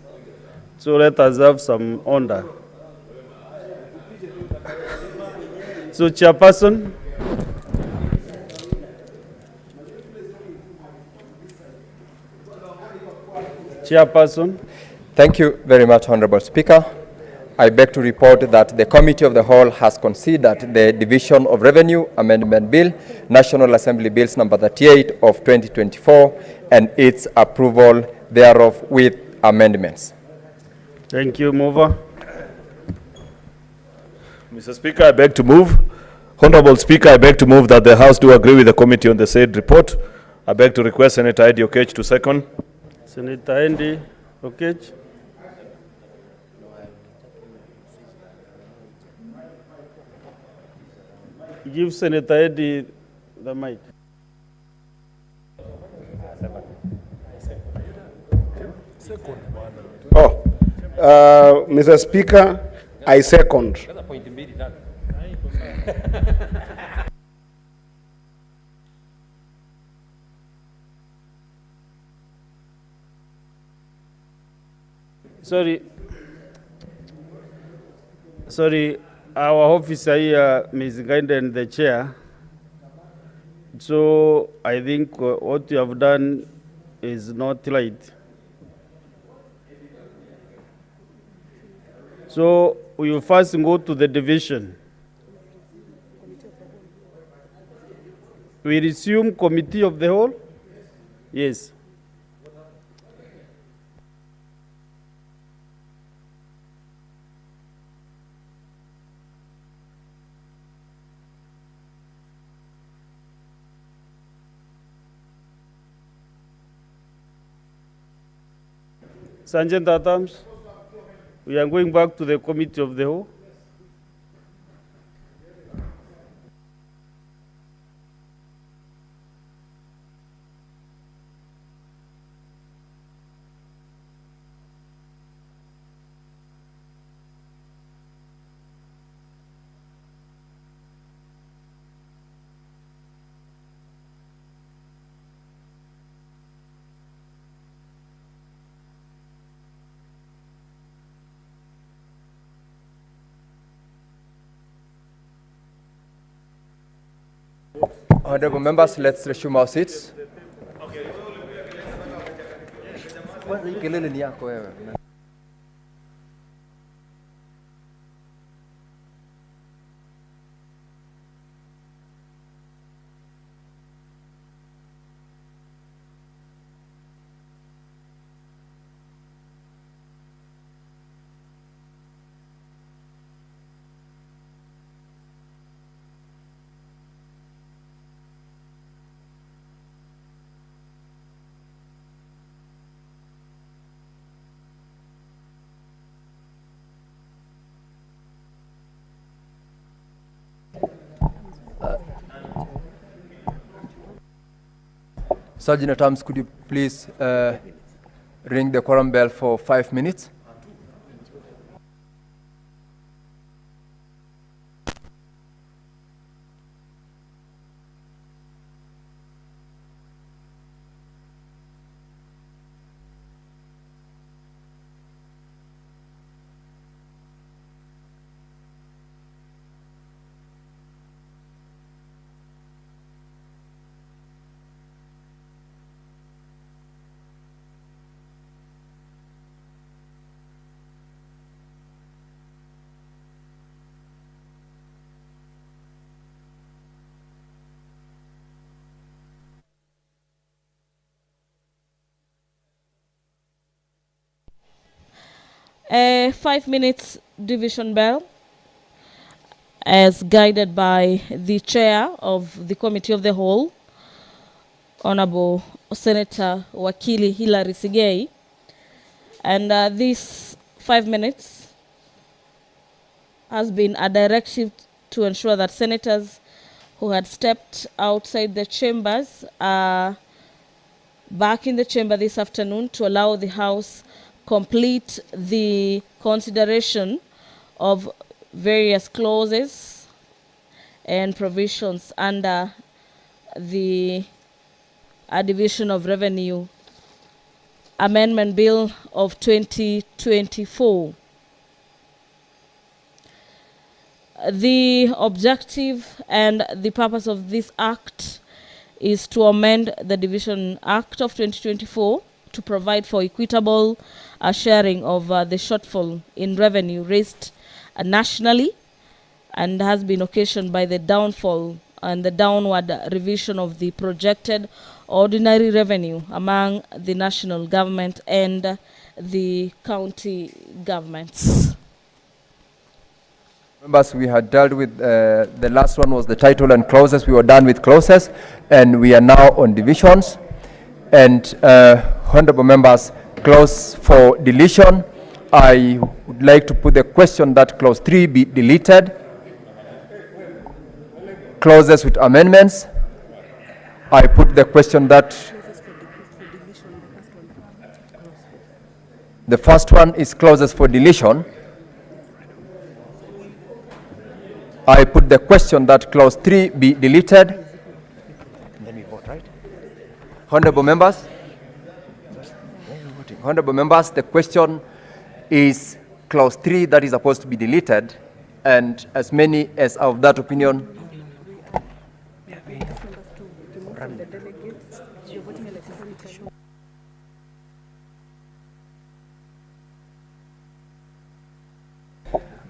So let us have some order. So, Chairperson. Chairperson. Thank you very much, Honorable Speaker. I beg to report that the Committee of the Whole has considered the Division of Revenue Amendment Bill, National Assembly Bills number 38 of 2024, and its approval thereof with amendments. Thank you, Mover. Mr. Speaker, I beg to move. Honorable Speaker, I beg to move that the House do agree with the committee on the said report. I beg to request Senator Eddie Okech to second. Senator Eddie Okech. Give Senator Eddie the mic. Mr. Speaker, I second. Sorry, our officer here, Ms. Gaiden, the chair. So I think what you have done is not right. So we will first go to the division. We resume committee of the whole? Yes. Sergeant Adams, we are going back to the committee of the whole. Honorable members, let's resume our seats. Sergeant at Arms, could you please ring the quorum bell for 5 minutes? A 5 minutes division bell, as guided by the chair of the Committee of the Whole, Honorable Senator Wakili Hilary Sigei. And this 5 minutes has been a directive to ensure that senators who had stepped outside the chambers are back in the chamber this afternoon to allow the House complete the consideration of various clauses and provisions under the Division of Revenue Amendment Bill of 2024. The objective and the purpose of this act is to amend the Division Act of 2024 to provide for equitable sharing of the shortfall in revenue raised nationally, and has been occasioned by the downfall and the downward revision of the projected ordinary revenue among the national government and the county governments. Members, we had dealt with, the last one was the title and clauses. We were done with clauses, and we are now on divisions. And honorable members, clause for deletion, I would like to put the question that clause 3 be deleted. Clauses with amendments, I put the question that the first one is clauses for deletion. I put the question that clause 3 be deleted. And then we vote, right? Honorable members, the question is clause 3 that is supposed to be deleted, and as many as are of that opinion,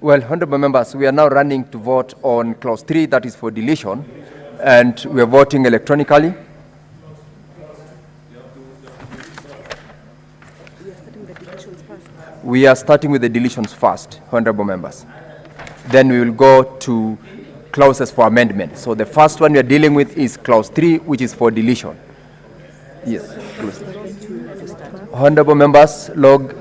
well, honorable members, we are now running to vote on clause 3 that is for deletion, and we are voting electronically. We are starting with the deletions first, honorable members. Then we will go to clauses for amendment. So the first one we are dealing with is clause 3, which is for deletion. Yes, please. Honorable members, log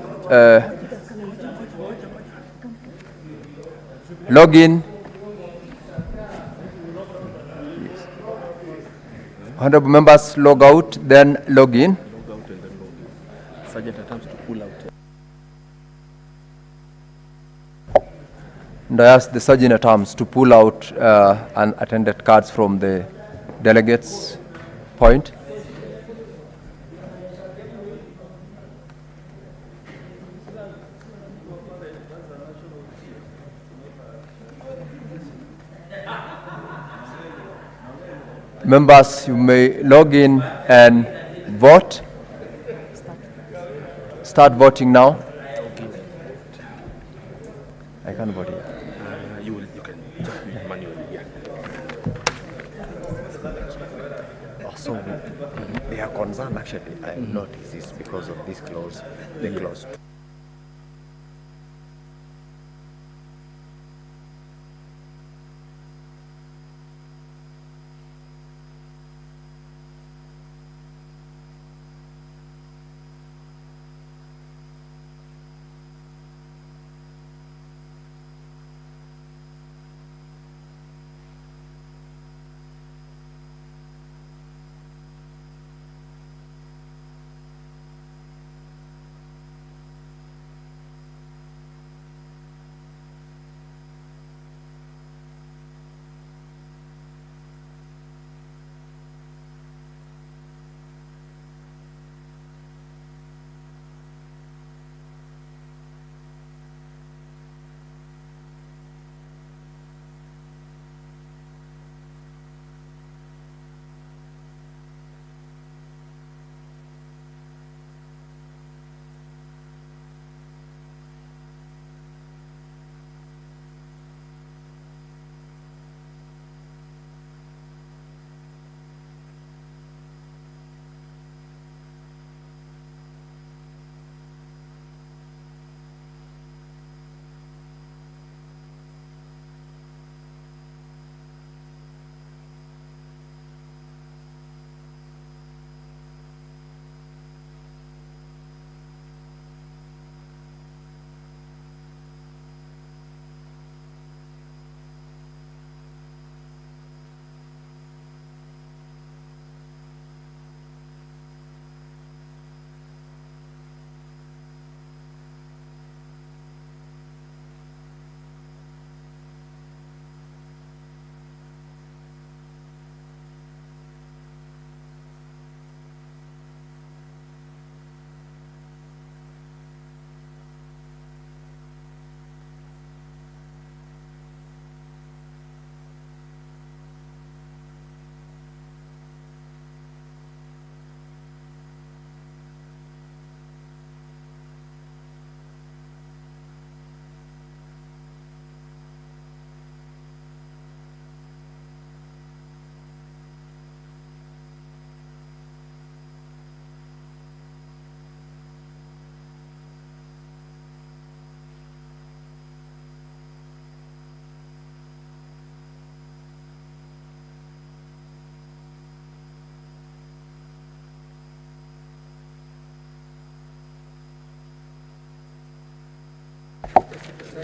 in. Yes. Honorable members, log out, then log in. Sergeant attempts to pull out. And I ask the Sergeant at Arms to pull out unattended cards from the delegates' point. Members, you may log in and vote. Start voting now. I can't vote here. You can just be manually, yeah. So they are concerned, actually, I noticed this because of this clause, the clause 2.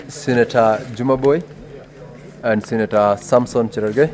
Senator Jumaboy and Senator Samson Cherargei.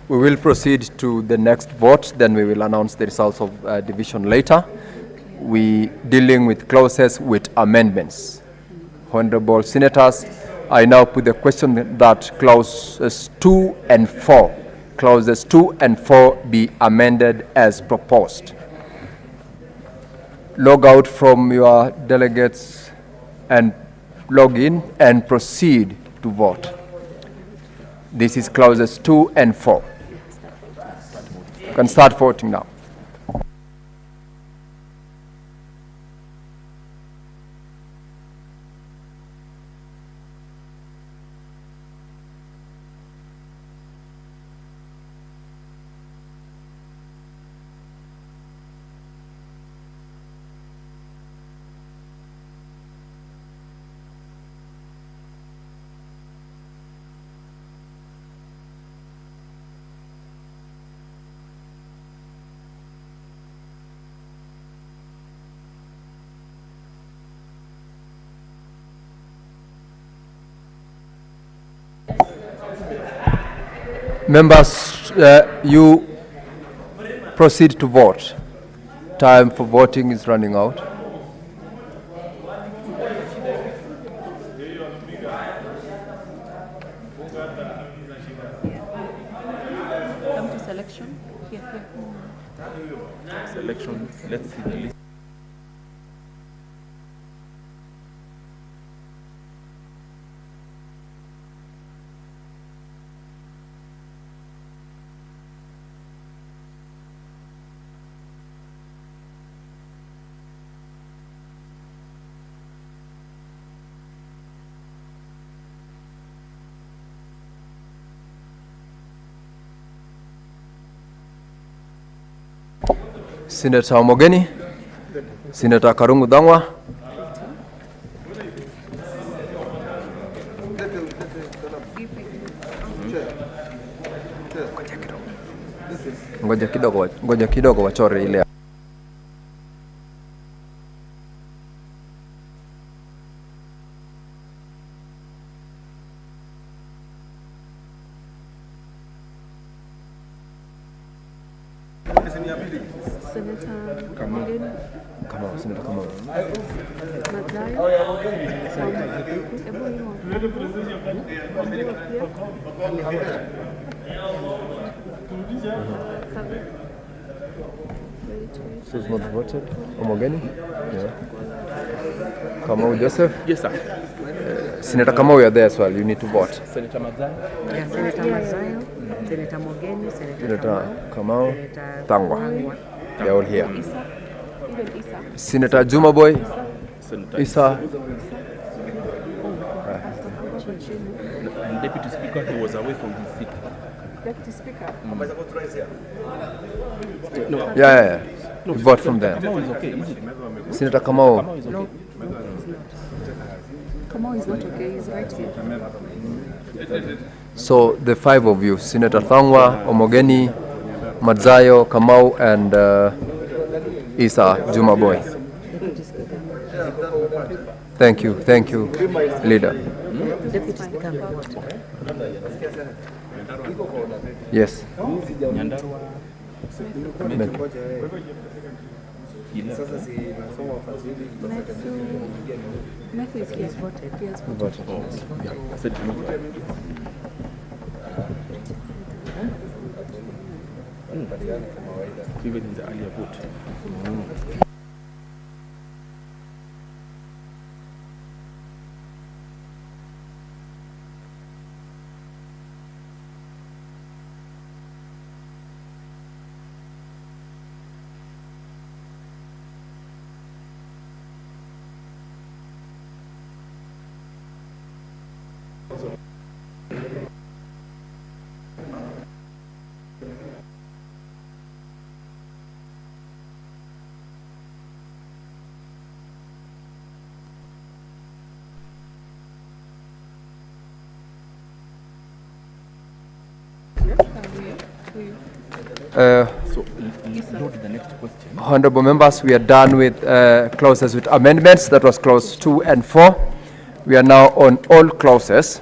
We will proceed to the next vote, then we will announce the results of division later. We dealing with clauses with amendments. Honorable Senators, I now put the question that clauses 2 and 4 be amended as proposed. Log out from your delegates and log in and proceed to vote. This is clauses 2 and 4. You can start voting now. Members, you proceed to vote. Time for voting is running out. Come to selection. Here. Selection. Let's see the list. Senator Omogeni, Senator Karungu Dangwa, ngoja kidogo wachore ile. Who's not voted? Omogeni? Yeah. Kamau Joseph? Yes, sir. Senator Kamau, you are there as well. You need to vote. Senator Mazayo? Yeah, Senator Mazayo, Senator Mogeni, Senator Kamau, Tangwa. They are all here. Senator Jumaboy, Isa. And Deputy Speaker, he was away from his seat. Deputy Speaker. No. Yeah. No, vote from there. Kamau is okay, is it? Senator Kamau. Kamau is okay. No. Kamau is not okay, he's right here. So the 5 of you, Senator Thangwa, Omogeni, Mazayo, Kamau, and Isa Jumaboy. Thank you, leader. Deputy Speaker. Yes. Matthew he has voted. He has voted. Yeah, I said no. Even in the earlier vote. So, note the next question. Honorable members, we are done with clauses with amendments. That was clause 2 and 4. We are now on all clauses.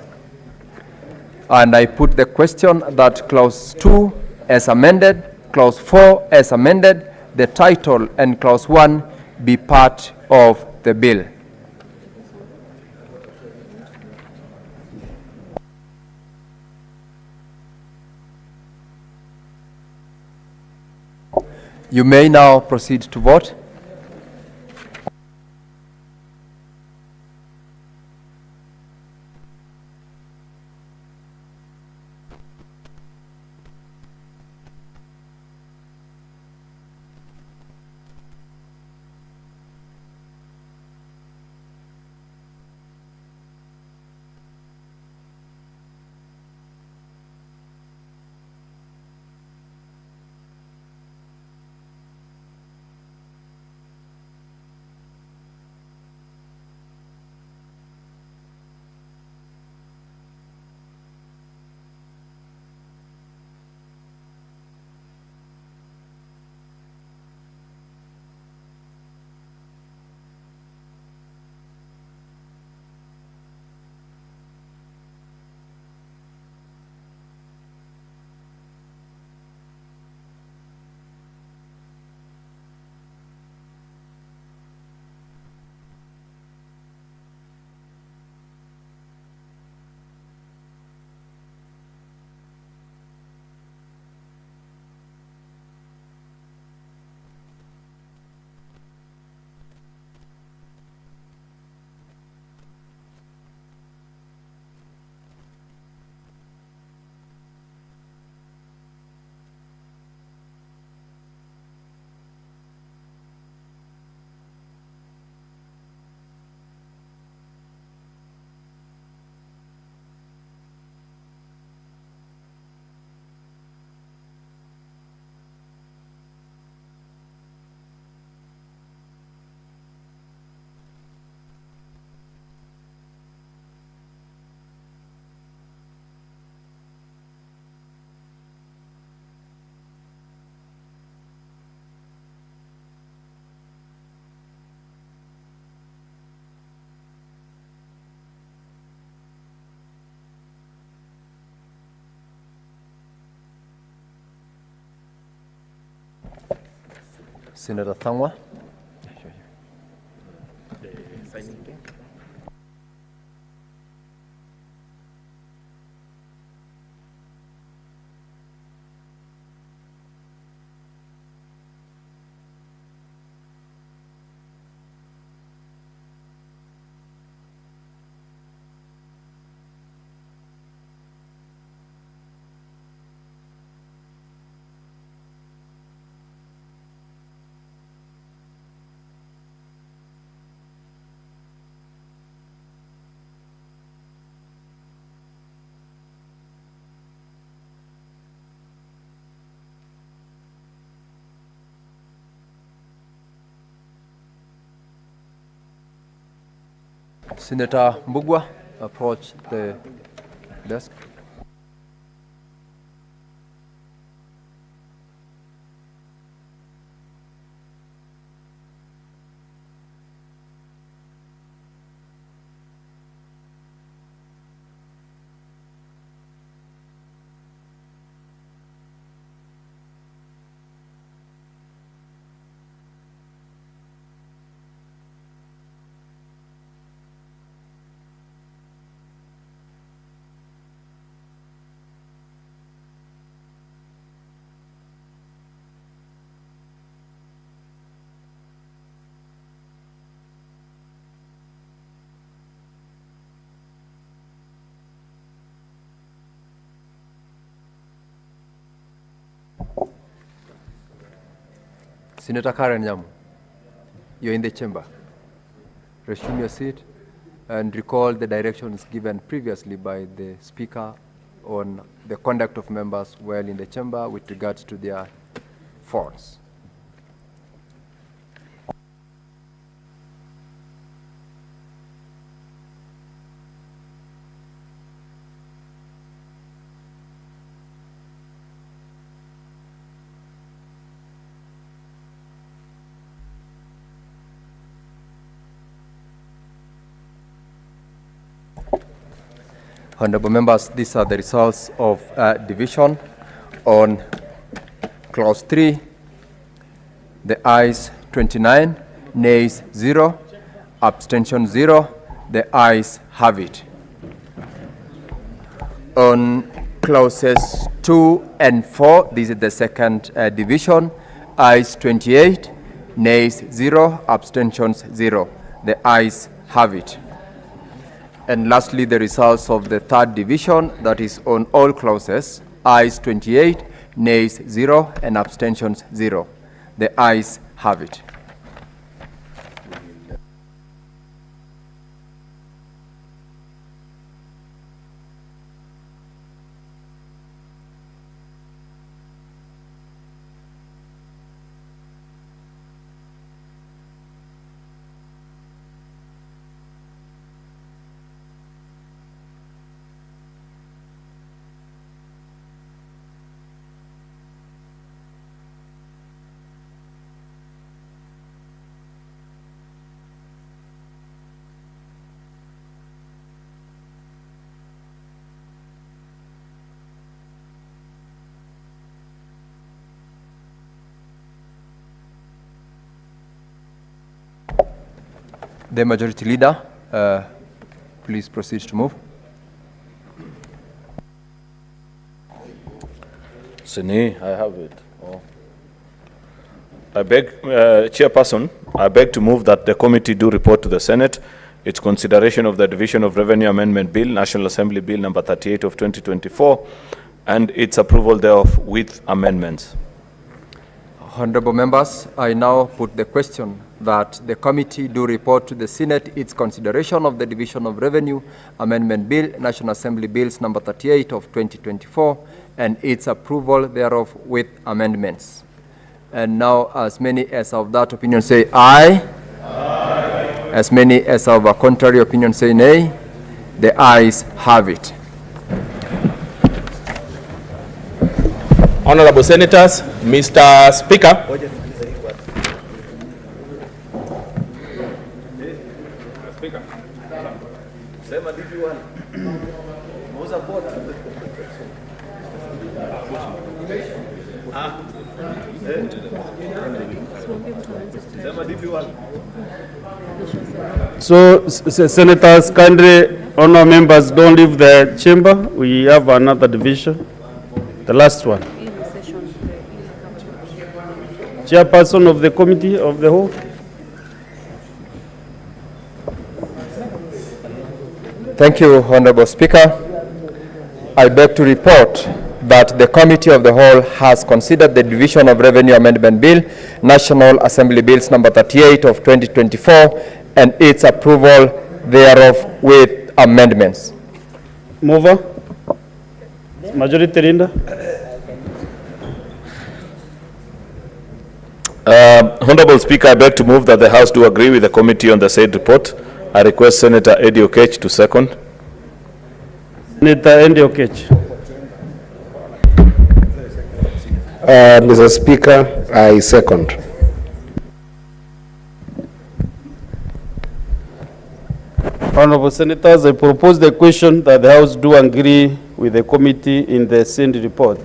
And I put the question that clause 2 as amended, clause 4 as amended, the title and clause 1 be part of the bill. You may now proceed to vote. Senator Thangwa. Senator Mbugwa, approach the desk. Senator Karen Nyamu, you're in the chamber. Resume your seat and recall the directions given previously by the Speaker on the conduct of members while in the chamber with regards to their phones. Honorable members, these are the results of division on clause 3. The ayes 29, nays 0, abstention 0. The ayes have it. On clauses 2 and 4, this is the second division. Ayes 28, nays 0, abstentions 0. The ayes have it. And lastly, the results of the third division, that is on all clauses. Ayes 28, nays 0, and abstentions 0. The ayes have it. The Majority Leader, please proceed to move. Sini, I have it. Oh. I beg, Chairperson, I beg to move that the committee do report to the Senate its consideration of the Division of Revenue Amendment Bill, National Assembly Bill number 38 of 2024, and its approval thereof with amendments. Honorable members, I now put the question that the committee do report to the Senate its consideration of the Division of Revenue Amendment Bill, National Assembly Bills number 38 of 2024, and its approval thereof with amendments. And now, as many as of that opinion say aye. Aye. As many as of a contrary opinion say nay. The ayes have it. Honorable Senators, Mr. Speaker, so Senators, kindly, honour members, don't leave the chamber. We have another division, the last one. Chairperson of the Committee of the Whole. Thank you, Honorable Speaker. I beg to report that the Committee of the Whole has considered the Division of Revenue Amendment Bill, National Assembly Bills number 38 of 2024, and its approval thereof with amendments. Mover. Majority Leader. Honorable Speaker, I beg to move that the House do agree with the committee on the said report. I request Senator Eddie Okech to second. Senator Eddie Okech. Mr. Speaker, I second. Honorable Senators, I propose the question that the House do agree with the committee in the said report.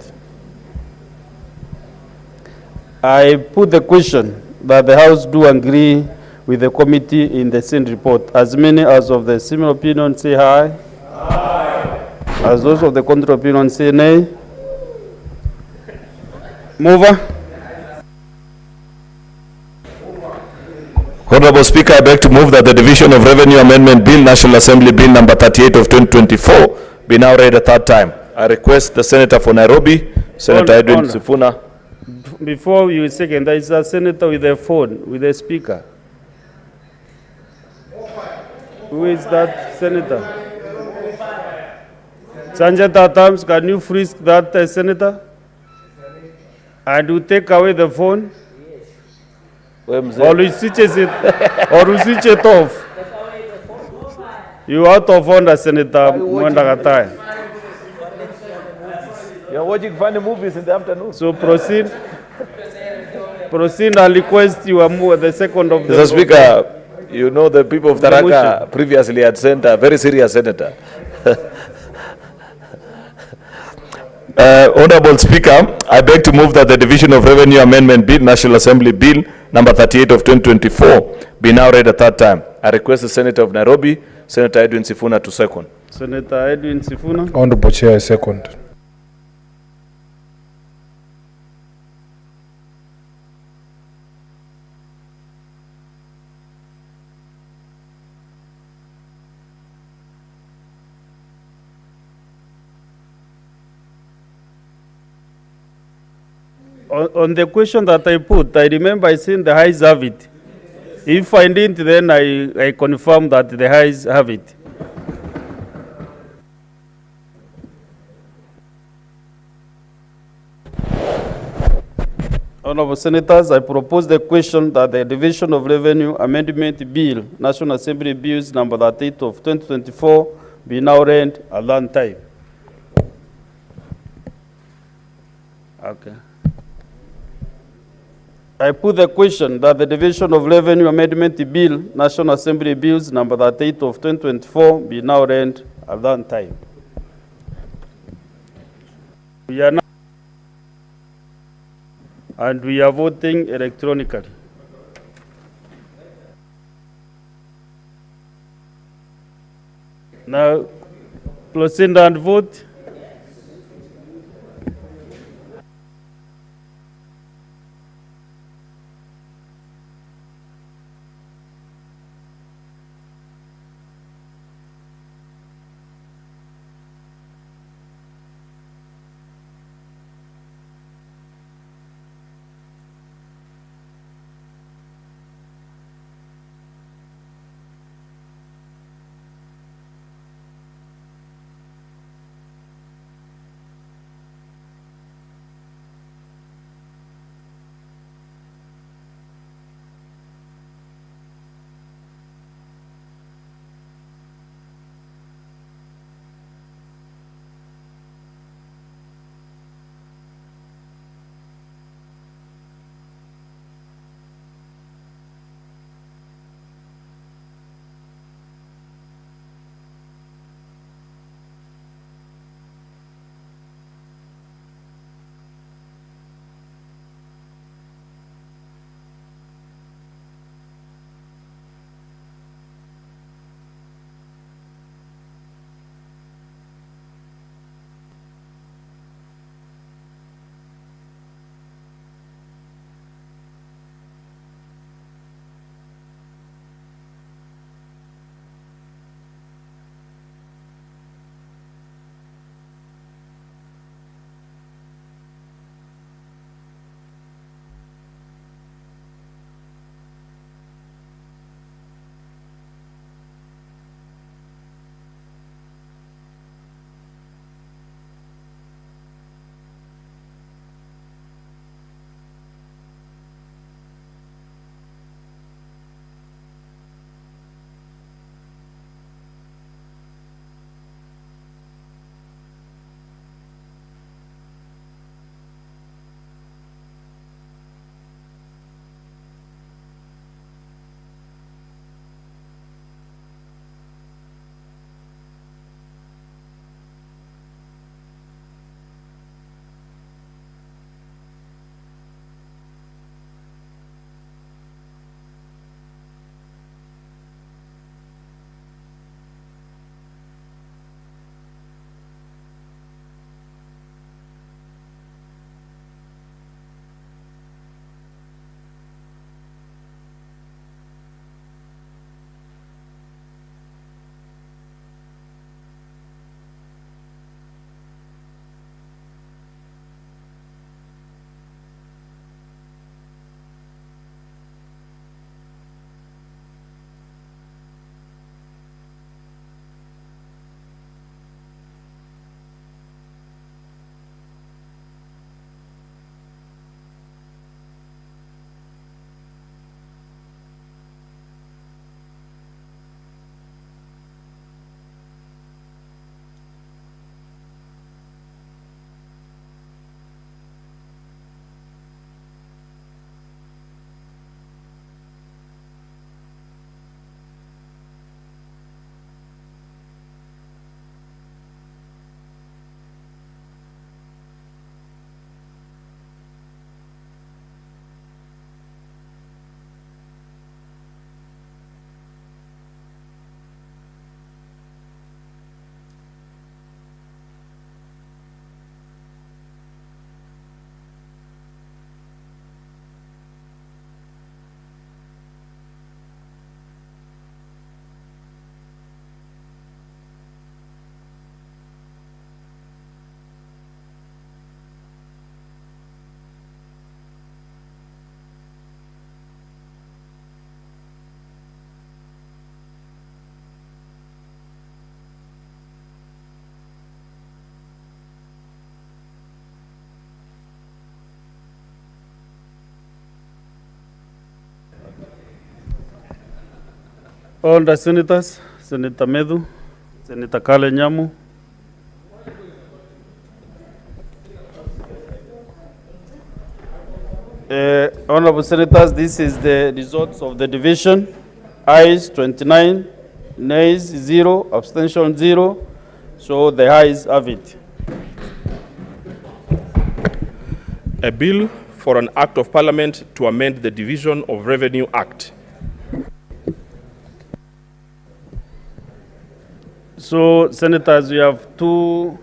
I put the question that the House do agree with the committee in the said report. As many as of the similar opinion say aye. Aye. As those of the contrary opinion say nay. Mover. Honorable Speaker, I beg to move that the Division of Revenue Amendment Bill, National Assembly Bill number 38 of 2024 be now read a third time. I request the Senator for Nairobi, Senator Edwin Sifuna. Before you second, there is a senator with a phone, with a speaker. Who is that senator? Sanjay Tams, can you frisk that senator? And you take away the phone? Or you switch it off? You out of order, Senator Mwenda Gatai. You're watching funny movies in the afternoon. So proceed. Proceed and request you are more the second of the... Mr. Speaker, you know the people of Tharaka previously had sent a very serious senator. Honorable Speaker, I beg to move that the Division of Revenue Amendment Bill, National Assembly Bill number 38 of 2024 be now read a third time. I request the Senator of Nairobi, Senator Edwin Sifuna, to second. Senator Edwin Sifuna. Honorable Chair, second. On the question that I put, I remember I said the Highs have it. If I didn't, then I confirm that the Highs have it. Honorable Senators, I propose the question that the Division of Revenue Amendment Bill, National Assembly Bills number 38 of 2024, be now read at one time. Okay. I put the question that the Division of Revenue Amendment Bill, National Assembly Bills number 38 of 2024 be now read at that time. We are now and we are voting electronically. Now proceed and vote. All the senators, Senator Medu, Senator Kale Nyamu, Honorable Senators, this is the results of the division. Ayes 29, nays 0, abstention 0. So the ayes have it. A bill for an act of parliament to amend the Division of Revenue Act. So, Senators, we have two.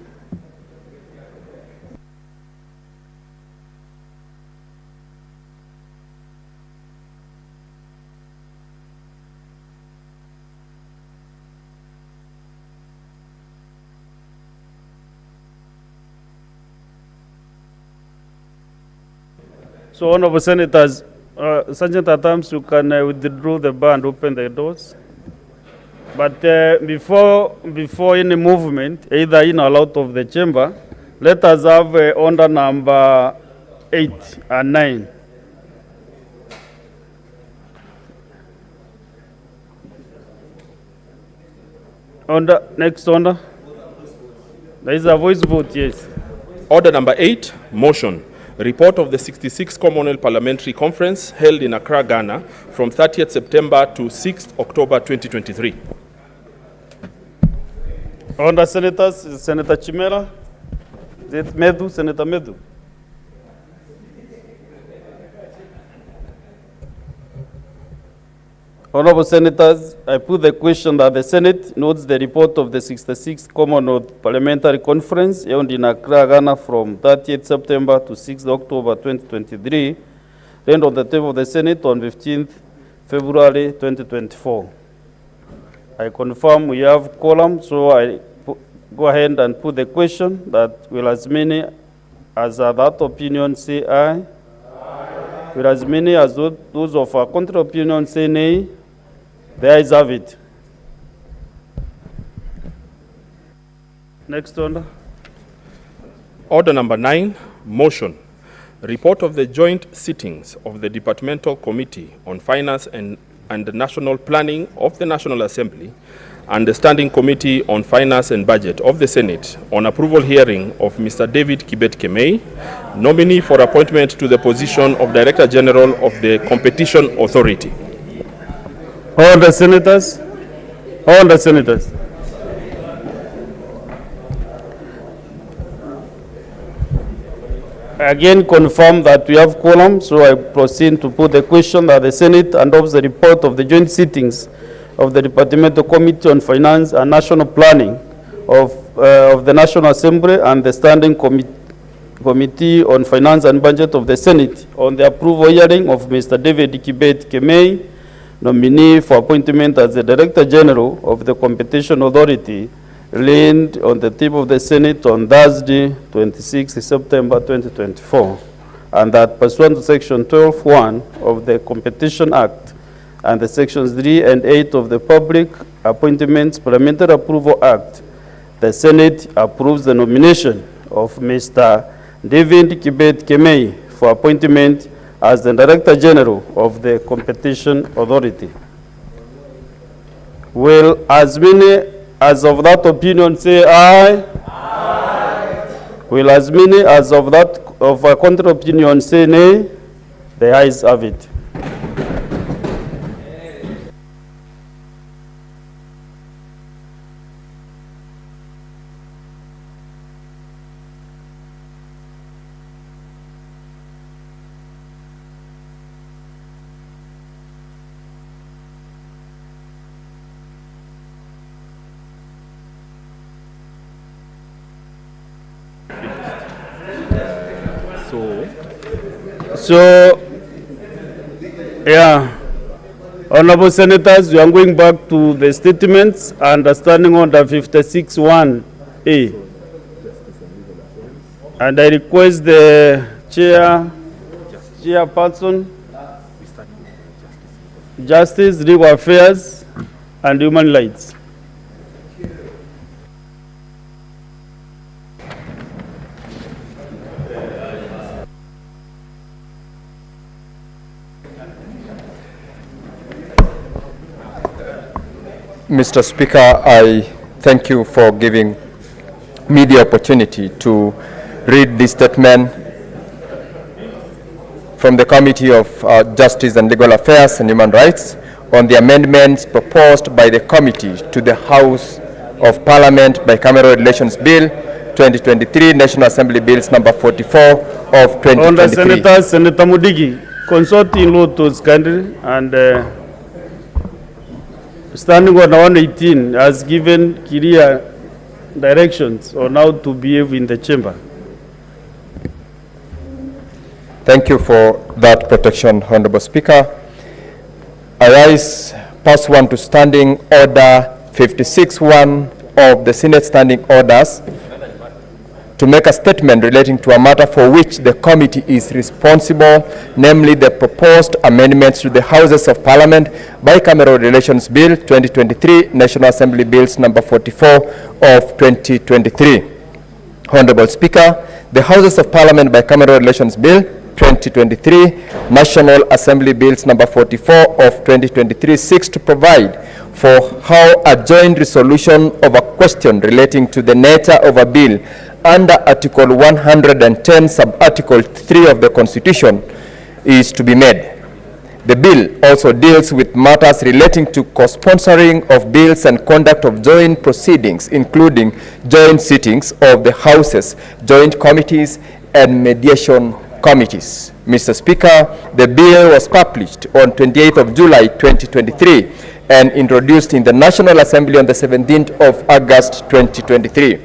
So, Honorable Senators, Sergeant at Arms, you can withdraw the bar and open the doors. But before any movement, either in or out of the chamber, let us have order number 8 and 9. Next order. There is a voice vote, yes. Order number 8, motion. Report of the 66th Commonwealth Parliamentary Conference held in Accra, Ghana from 30th September to 6th October 2023. Order, Senators, Senator Chimera, Senator Medu. Honorable Senators, I put the question that the Senate notes the report of the 66th Commonwealth Parliamentary Conference held in Accra, Ghana from 30th September to 6th October 2023, laid on the table of the Senate on 15th February 2024. I confirm we have quorum, so I go ahead and put the question that will as many as are that opinion say aye. Aye. Will as many as those of a contrary opinion say nay. The ayes have it. Next order. Order number 9, motion. Report of the joint sittings of the Departmental Committee on Finance and National Planning of the National Assembly and the Standing Committee on Finance and Budget of the Senate on approval hearing of Mr. David Kibet Kemei, nominee for appointment to the position of Director General of the Competition Authority. All the Senators. All the Senators. I again confirm that we have quorum, so I proceed to put the question that the Senate adopts the report of the joint sittings of the Departmental Committee on Finance and National Planning of the National Assembly and the Standing Committee on Finance and Budget of the Senate on the approval hearing of Mr. David Kibet Kemei, nominee for appointment as the Director General of the Competition Authority, laid on the table of the Senate on Thursday, 26 September 2024, and that pursuant to Section 12(1) of the Competition Act and the Sections 3 and 8 of the Public Appointments Parliamentary Approval Act, the Senate approves the nomination of Mr. David Kibet Kemei for appointment as the Director General of the Competition Authority. Will as many as of that opinion say aye? Aye. Will as many as of that of a contrary opinion say nay? The ayes have it. So, yeah, Honorable Senators, we are going back to the statements under Standing Order 56(1)A. And I request the chairperson, Justice, Legal Affairs, and Human Rights. Mr. Speaker, I thank you for giving me the opportunity to read this statement from the Committee of Justice and Legal Affairs and Human Rights on the amendments proposed by the committee to the House of Parliament Bicameral Relations Bill 2023, National Assembly Bills number 44 of 2023. Senator Mudigi, consulting Ruto's country and standing on 118 has given clear directions on how to behave in the chamber. Thank you for that protection, Honorable Speaker. I rise pursuant to Standing Order 56-1 of the Senate Standing Orders to make a statement relating to a matter for which the committee is responsible, namely the proposed amendments to the Houses of Parliament Bicameral Relations Bill 2023, National Assembly Bills number 44 of 2023. Honorable Speaker, the Houses of Parliament Bicameral Relations Bill 2023, National Assembly Bills number 44 of 2023 seeks to provide for how a joint resolution of a question relating to the nature of a bill under Article 110, Sub-Article 3 of the Constitution is to be made. The bill also deals with matters relating to co-sponsoring of bills and conduct of joint proceedings, including joint sittings of the Houses, joint committees, and mediation committees. Mr. Speaker, the bill was published on 28th of July 2023 and introduced in the National Assembly on the 17th of August 2023.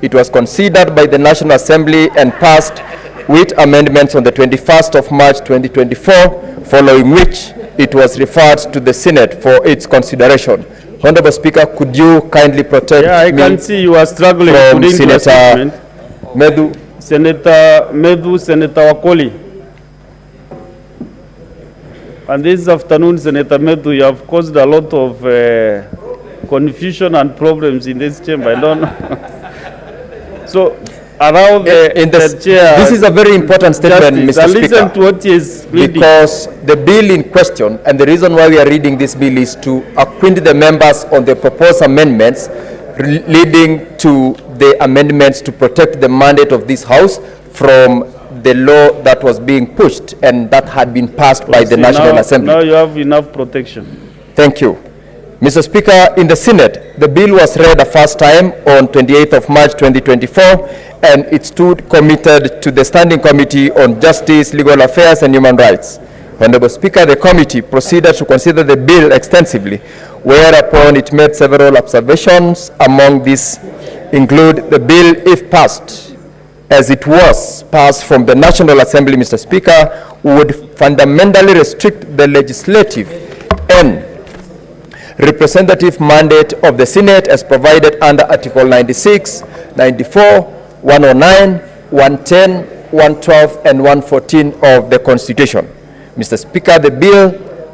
It was considered by the National Assembly and passed with amendments on the 21st of March 2024, following which it was referred to the Senate for its consideration. Honorable Speaker, could you kindly protect I me can see you are struggling from putting to a Senator statement. Medu? Senator Medu, Senator Wakoli. And this afternoon, Senator Medu, you have caused a lot of confusion and problems in this chamber. I don't know. So, around the chair, this is a very important statement, Justice, Mr. Speaker. listen to what he is reading. Because the bill in question, and the reason why we are reading this bill is to acquaint the members on the proposed amendments leading to the amendments to protect the mandate of this House from the law that was being pushed and that had been passed by the National Assembly. Now you have enough protection. Thank you. Mr. Speaker, in the Senate, the bill was read the first time on 28th of March 2024, and it stood committed to the Standing Committee on Justice, Legal Affairs, and Human Rights. Honorable Speaker, the committee proceeded to consider the bill extensively, whereupon it made several observations. Among these include the bill, if passed, as it was passed from the National Assembly, Mr. Speaker, would fundamentally restrict the legislative and representative mandate of the Senate as provided under Article 96, 94, 109, 110, 112, and 114 of the Constitution. Mr. Speaker, the bill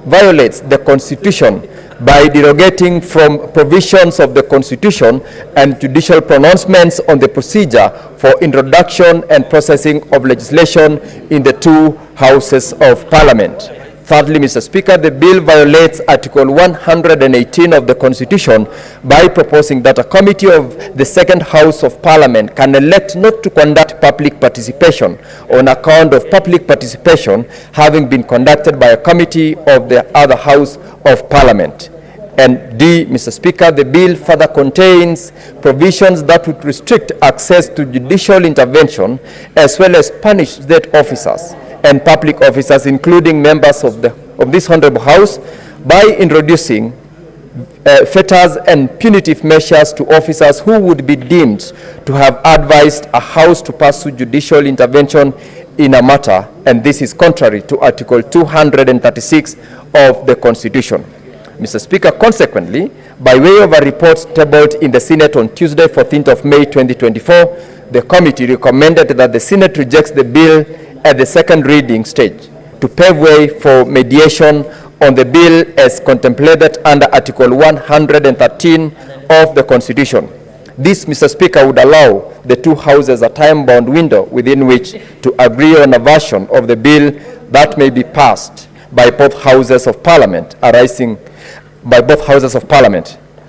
violates the Constitution by derogating from provisions of the Constitution and judicial pronouncements on the procedure for introduction and processing of legislation in the two Houses of Parliament. Thirdly, Mr. Speaker, the bill violates Article 118 of the Constitution by proposing that a committee of the Second House of Parliament can elect not to conduct public participation on account of public participation having been conducted by a committee of the other House of Parliament. And D, Mr. Speaker, the bill further contains provisions that would restrict access to judicial intervention as well as punish state officers and public officers, including members of this Honorable House, by introducing fetters and punitive measures to officers who would be deemed to have advised a House to pursue judicial intervention in a matter, and this is contrary to Article 236 of the Constitution. Mr. Speaker, consequently, by way of a report tabled in the Senate on Tuesday, 14th of May 2024, the committee recommended that the Senate rejects the bill at the second reading stage to pave way for mediation on the bill as contemplated under Article 113 of the Constitution. This, Mr. Speaker, would allow the two houses a time-bound window within which to agree on a version of the bill that may be passed by both Houses of Parliament,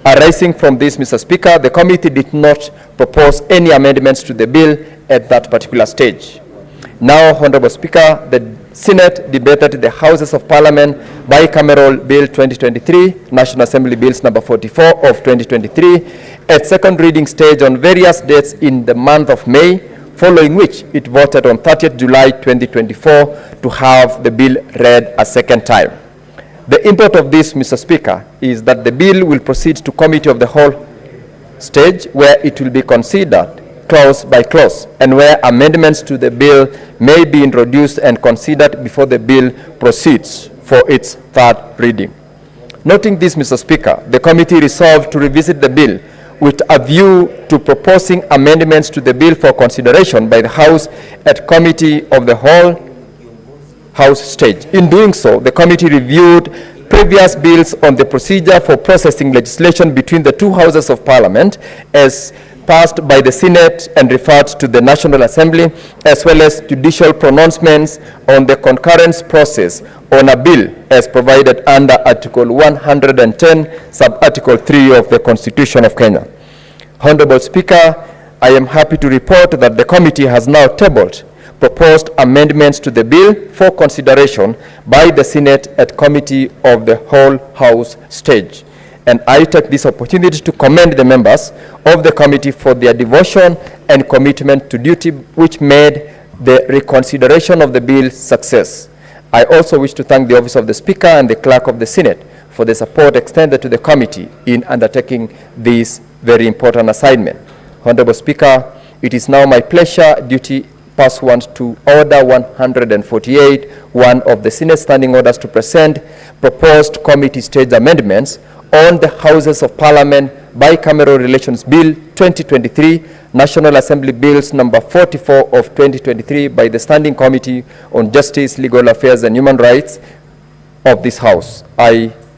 Arising from this, Mr. Speaker, the committee did not propose any amendments to the bill at that particular stage. Now, Honorable Speaker, the Senate debated the Houses of Parliament bicameral Bill 2023, National Assembly Bills number 44 of 2023, at second reading stage on various dates in the month of May, following which it voted on 30th July 2024 to have the bill read a second time. The import of this, Mr. Speaker, is that the bill will proceed to committee of the whole stage, where it will be considered clause by clause, and where amendments to the bill may be introduced and considered before the bill proceeds for its third reading. Noting this, Mr. Speaker, the committee resolved to revisit the bill with a view to proposing amendments to the bill for consideration by the House at committee of the whole House stage. In doing so, the committee reviewed previous bills on the procedure for processing legislation between the two houses of Parliament as passed by the Senate and referred to the National Assembly, as well as judicial pronouncements on the concurrence process on a bill as provided under Article 110, Sub-Article 3 of the Constitution of Kenya. Honorable Speaker, I am happy to report that the committee has now tabled proposed amendments to the bill for consideration by the Senate at committee of the whole House stage. And I take this opportunity to commend the members of the committee for their devotion and commitment to duty, which made the reconsideration of the bill success. I also wish to thank the Office of the Speaker and the Clerk of the Senate for the support extended to the committee in undertaking this very important assignment. Honorable Speaker, it is now my pleasure, duty pursuant to Order 148, one of the Senate Standing Orders, to present proposed committee stage amendments on the Houses of Parliament Bicameral Relations Bill 2023, National Assembly Bills number 44 of 2023 by the Standing Committee on Justice, Legal Affairs and Human Rights of this House.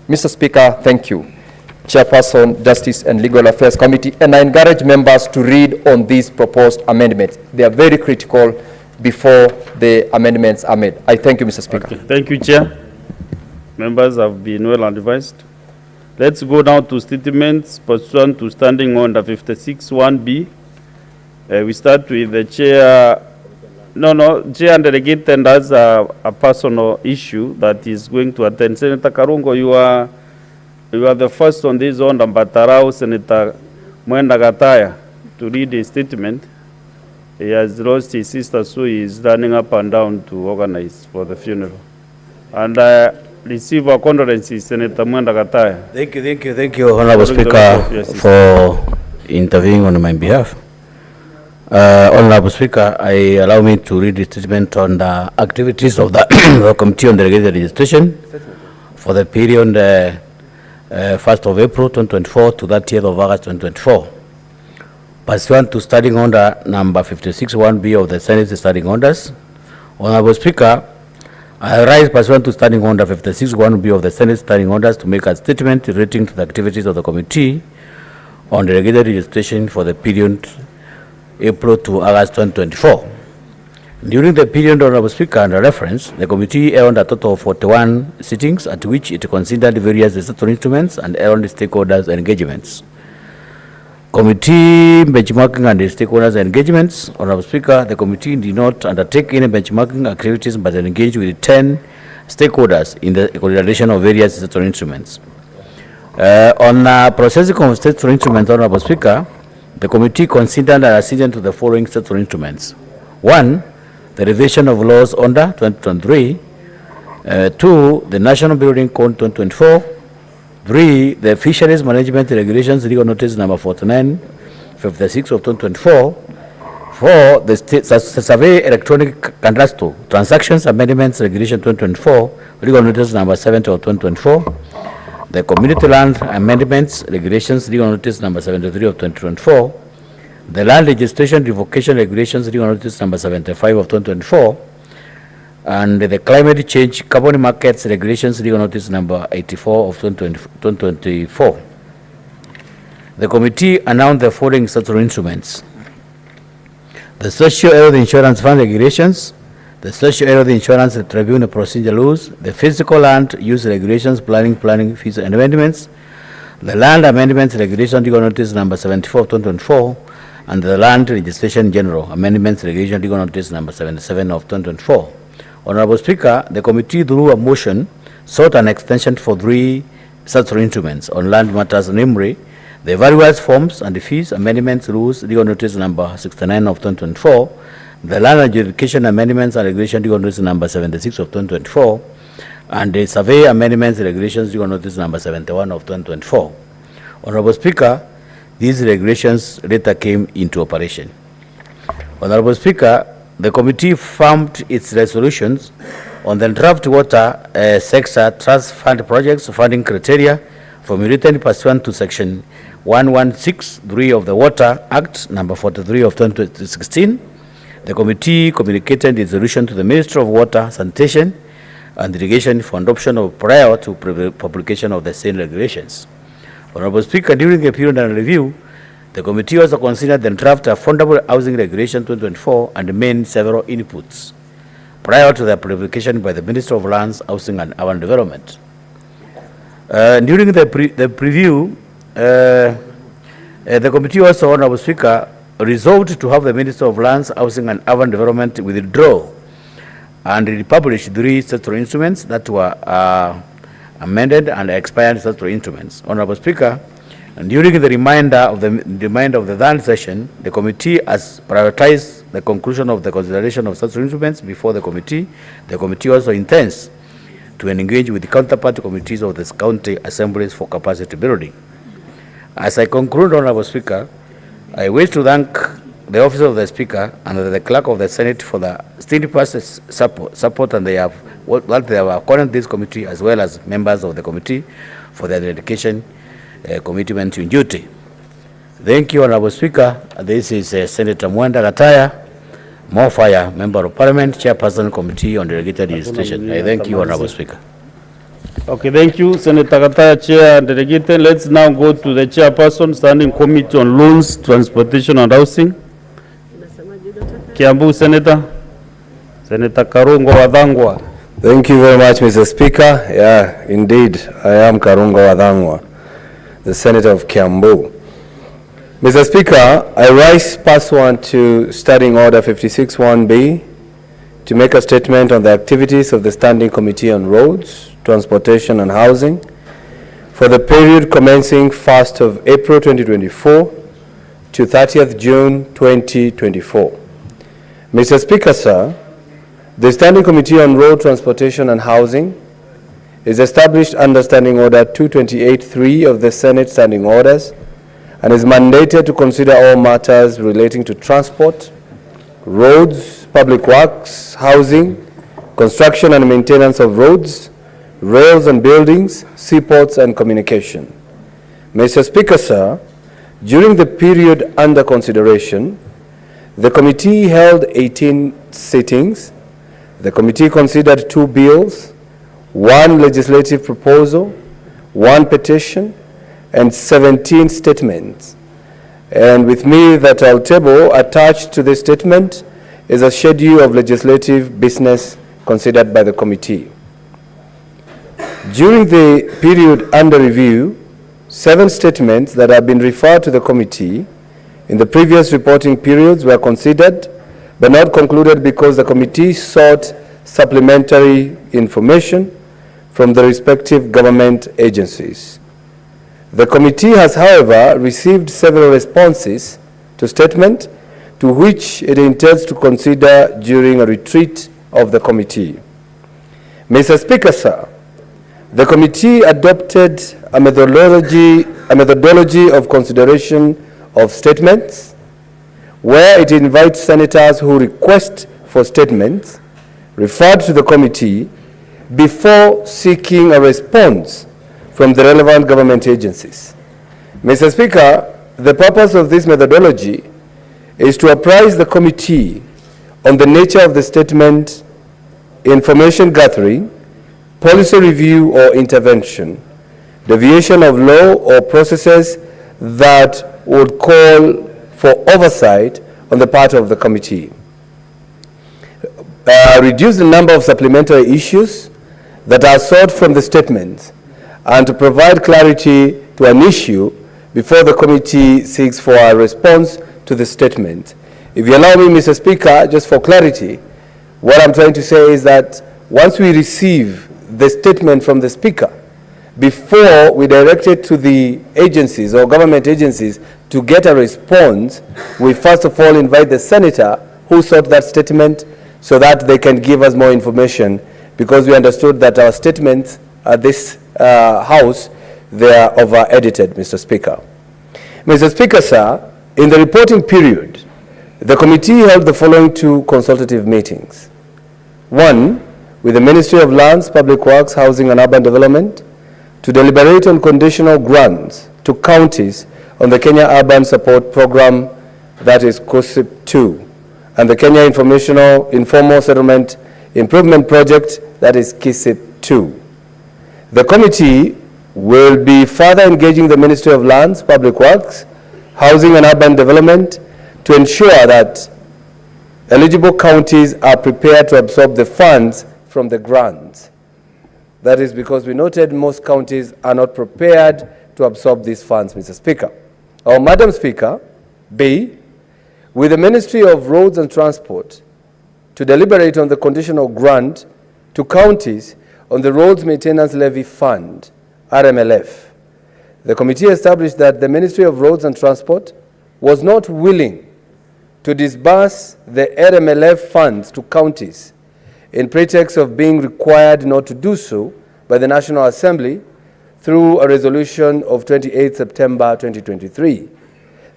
Mr. Speaker, thank you. Chairperson, Justice and Legal Affairs Committee, and I encourage members to read on these proposed amendments. They are very critical before the amendments are made. I thank you, Mr. Speaker. Okay. Thank you, Chair. Members have been well advised. Let's go now to statements pursuant to Standing Order 56(1)B. We start with the Chair. Chair and Delegate has a personal issue that is going to attend. Senator Karungo, you are the first on this order, but allow Senator Mwenda Gataya to read a statement. He has lost his sister, so he is running up and down to organize for the funeral. And receive our condolences, Senator Mwenda Gataya. Thank you, Honorable Speaker, for intervening on my behalf. Honorable Speaker, allow me to read the statement on the activities of the Committee on Delegated Legislation for the period 1st of April 2024 to 30th of August 2024. Pursuant to Standing Order number 56(1)B of the Senate Standing Orders, Honorable Speaker, I rise pursuant to Standing Order 56(1)B of the Senate Standing Orders to make a statement relating to the activities of the Committee on Delegated Legislation for the period April to August 2024. During the period, Honorable Speaker, under reference, the committee held a total of 41 sittings at which it considered various legislative instruments and held stakeholders' engagements. Committee benchmarking and stakeholders' engagements. Honorable Speaker, the committee did not undertake any benchmarking activities but engaged with 10 stakeholders in the consideration of various legislative instruments. On processing of statutory instruments, Honorable Speaker, the committee considered and acceded to the following statutory instruments. 1, the revision of laws under 2023. 2, the National Building Code 2024. 3, the Fisheries Management Regulations Legal Notice number 4956 of 2024. 4, the Survey Electronic Cadastral Transactions Amendments Regulation 2024, Legal Notice number 70 of 2024. The Community Land Amendments Regulations Legal Notice number 73 of 2024. The Land Registration Revocation Regulations Legal Notice number 75 of 2024, and the Climate Change Carbon Markets Regulations Legal Notice number 84 of 2024. The committee announced the following statutory instruments: the Social Health Insurance Fund Regulations, the Social Health Insurance Tribunal Procedure Laws, the Physical Land Use Regulations, Planning Fees and Amendments, the Land Amendments Regulation Legal Notice number 74 of 2024, and the Land Registration General Amendments Regulation Legal Notice number 77 of 2024. Honorable Speaker, the committee, through a motion, sought an extension for 3 statutory instruments on land matters, namely the various forms and the fees amendments rules legal notice number 69 of 2024, the Land Adjudication Amendments and Regulation legal notice number 76 of 2024, and the Survey Amendments Regulations legal notice number 71 of 2024. Honorable Speaker, these regulations later came into operation. Honorable Speaker, the committee formed its resolutions on the draft water sector trust fund projects funding criteria formulated pursuant to section 116(3) of the Water Act number 43 of 2016. The committee communicated its resolution to the Ministry of Water, Sanitation and Irrigation for adoption of prior to publication of the same regulations. Honorable Speaker, during the period under review, the committee also considered the draft Affordable Housing Regulation 2024 and made several inputs prior to the publication by the Minister of Lands, Housing and Urban Development. During the preview, the committee also, Honorable Speaker, resolved to have the Minister of Lands, Housing and Urban Development withdraw and republish 3 statutory instruments that were amended and expired statutory instruments. Honorable Speaker, and during the remainder of the third session, the committee has prioritized the conclusion of the consideration of such instruments before the committee. The committee also intends to engage with the counterpart committees of the county assemblies for capacity building. As I conclude, Honorable Speaker, I wish to thank the Office of the Speaker and the Clerk of the Senate for the steadfast support and they have accorded this committee, as well as members of the committee for their dedication, commitment to duty. Thank you, Honorable Speaker. This is Senator Mwenda Gataya, More Fire, Member of Parliament, Chairperson Committee on Delegated Legislation. I thank you, Honorable Speaker. Okay, thank you, Senator Gataya, Chair and Delegated. Let's now go to the Chairperson, Standing Committee on Loans, Transportation and Housing. Kiambu, Senator. Senator Karungo Wadhangwa. Thank you very much, Mr. Speaker. Yeah, indeed, I am Karungo Wadhangwa, the Senator of Kiambu. Mr. Speaker, I rise pursuant to Standing Order 56(1)B to make a statement on the activities of the Standing Committee on Roads, Transportation and Housing for the period commencing 1st of April 2024 to 30th June 2024. Mr. Speaker, sir, the Standing Committee on Road, Transportation and Housing is established under Standing Order 228(3) of the Senate Standing Orders and is mandated to consider all matters relating to transport, roads, public works, housing, construction and maintenance of roads, rails and buildings, seaports and communication. Mr. Speaker, sir, during the period under consideration, the committee held 18 sittings. The committee considered 2 bills, 1 legislative proposal, 1 petition, and 17 statements. And with me that I'll table attached to this statement is a schedule of legislative business considered by the committee. During the period under review, 7 statements that have been referred to the committee in the previous reporting periods were considered but not concluded because the committee sought supplementary information from the respective government agencies. The committee has, however, received several responses to statement to which it intends to consider during a retreat of the committee. Mr. Speaker, sir, the committee adopted a methodology of consideration of statements where it invites senators who request for statements referred to the committee before seeking a response from the relevant government agencies. Mr. Speaker, the purpose of this methodology is to apprise the committee on the nature of the statement, information gathering, policy review or intervention, deviation of law or processes that would call for oversight on the part of the committee. Reduce the number of supplementary issues that are sought from the statements and to provide clarity to an issue before the committee seeks for a response to the statement. If you allow me, Mr. Speaker, just for clarity, what I'm trying to say is that once we receive the statement from the Speaker, before we direct it to the agencies or government agencies to get a response, we first of all invite the senator who sought that statement so that they can give us more information, because we understood that our statements at this House, they are over-edited, Mr. Speaker. Mr. Speaker, sir, in the reporting period, the committee held the following two consultative meetings. One, with the Ministry of Lands, Public Works, Housing and Urban Development, to deliberate on conditional grants to counties on the Kenya Urban Support Program, that is KUSIP 2, and the Kenya Informal Settlement Improvement Project, that is KISIP 2. The committee will be further engaging the Ministry of Lands, Public Works, Housing and Urban Development to ensure that eligible counties are prepared to absorb the funds from the grants. That is because we noted most counties are not prepared to absorb these funds, Mr. Speaker. Or Madam Speaker, B, with the Ministry of Roads and Transport to deliberate on the conditional grant to counties on the Roads Maintenance Levy Fund, RMLF. The committee established that the Ministry of Roads and Transport was not willing to disburse the RMLF funds to counties in pretext of being required not to do so by the National Assembly through a resolution of 28 September 2023.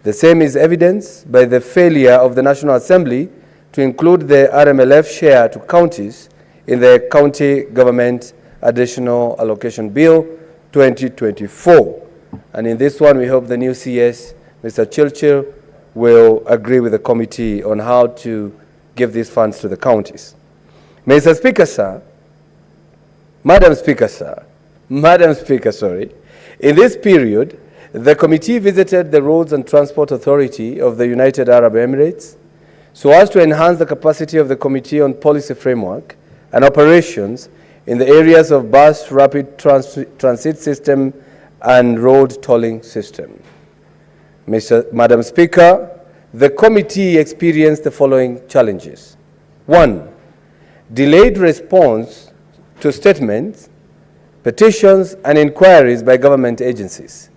The same is evidenced by the failure of the National Assembly to include the RMLF share to counties in the County Government Additional Allocation Bill 2024. And in this one, we hope the new CS, Mr. Chilchil, will agree with the committee on how to give these funds to the counties. Mr. Speaker, sir, Madam Speaker, sorry. In this period, the committee visited the Roads and Transport Authority of the United Arab Emirates so as to enhance the capacity of the Committee on Policy Framework and Operations in the areas of bus rapid transit system and road tolling system. Madam Speaker, the committee experienced the following challenges. One, delayed response to statements, petitions, and inquiries by government agencies.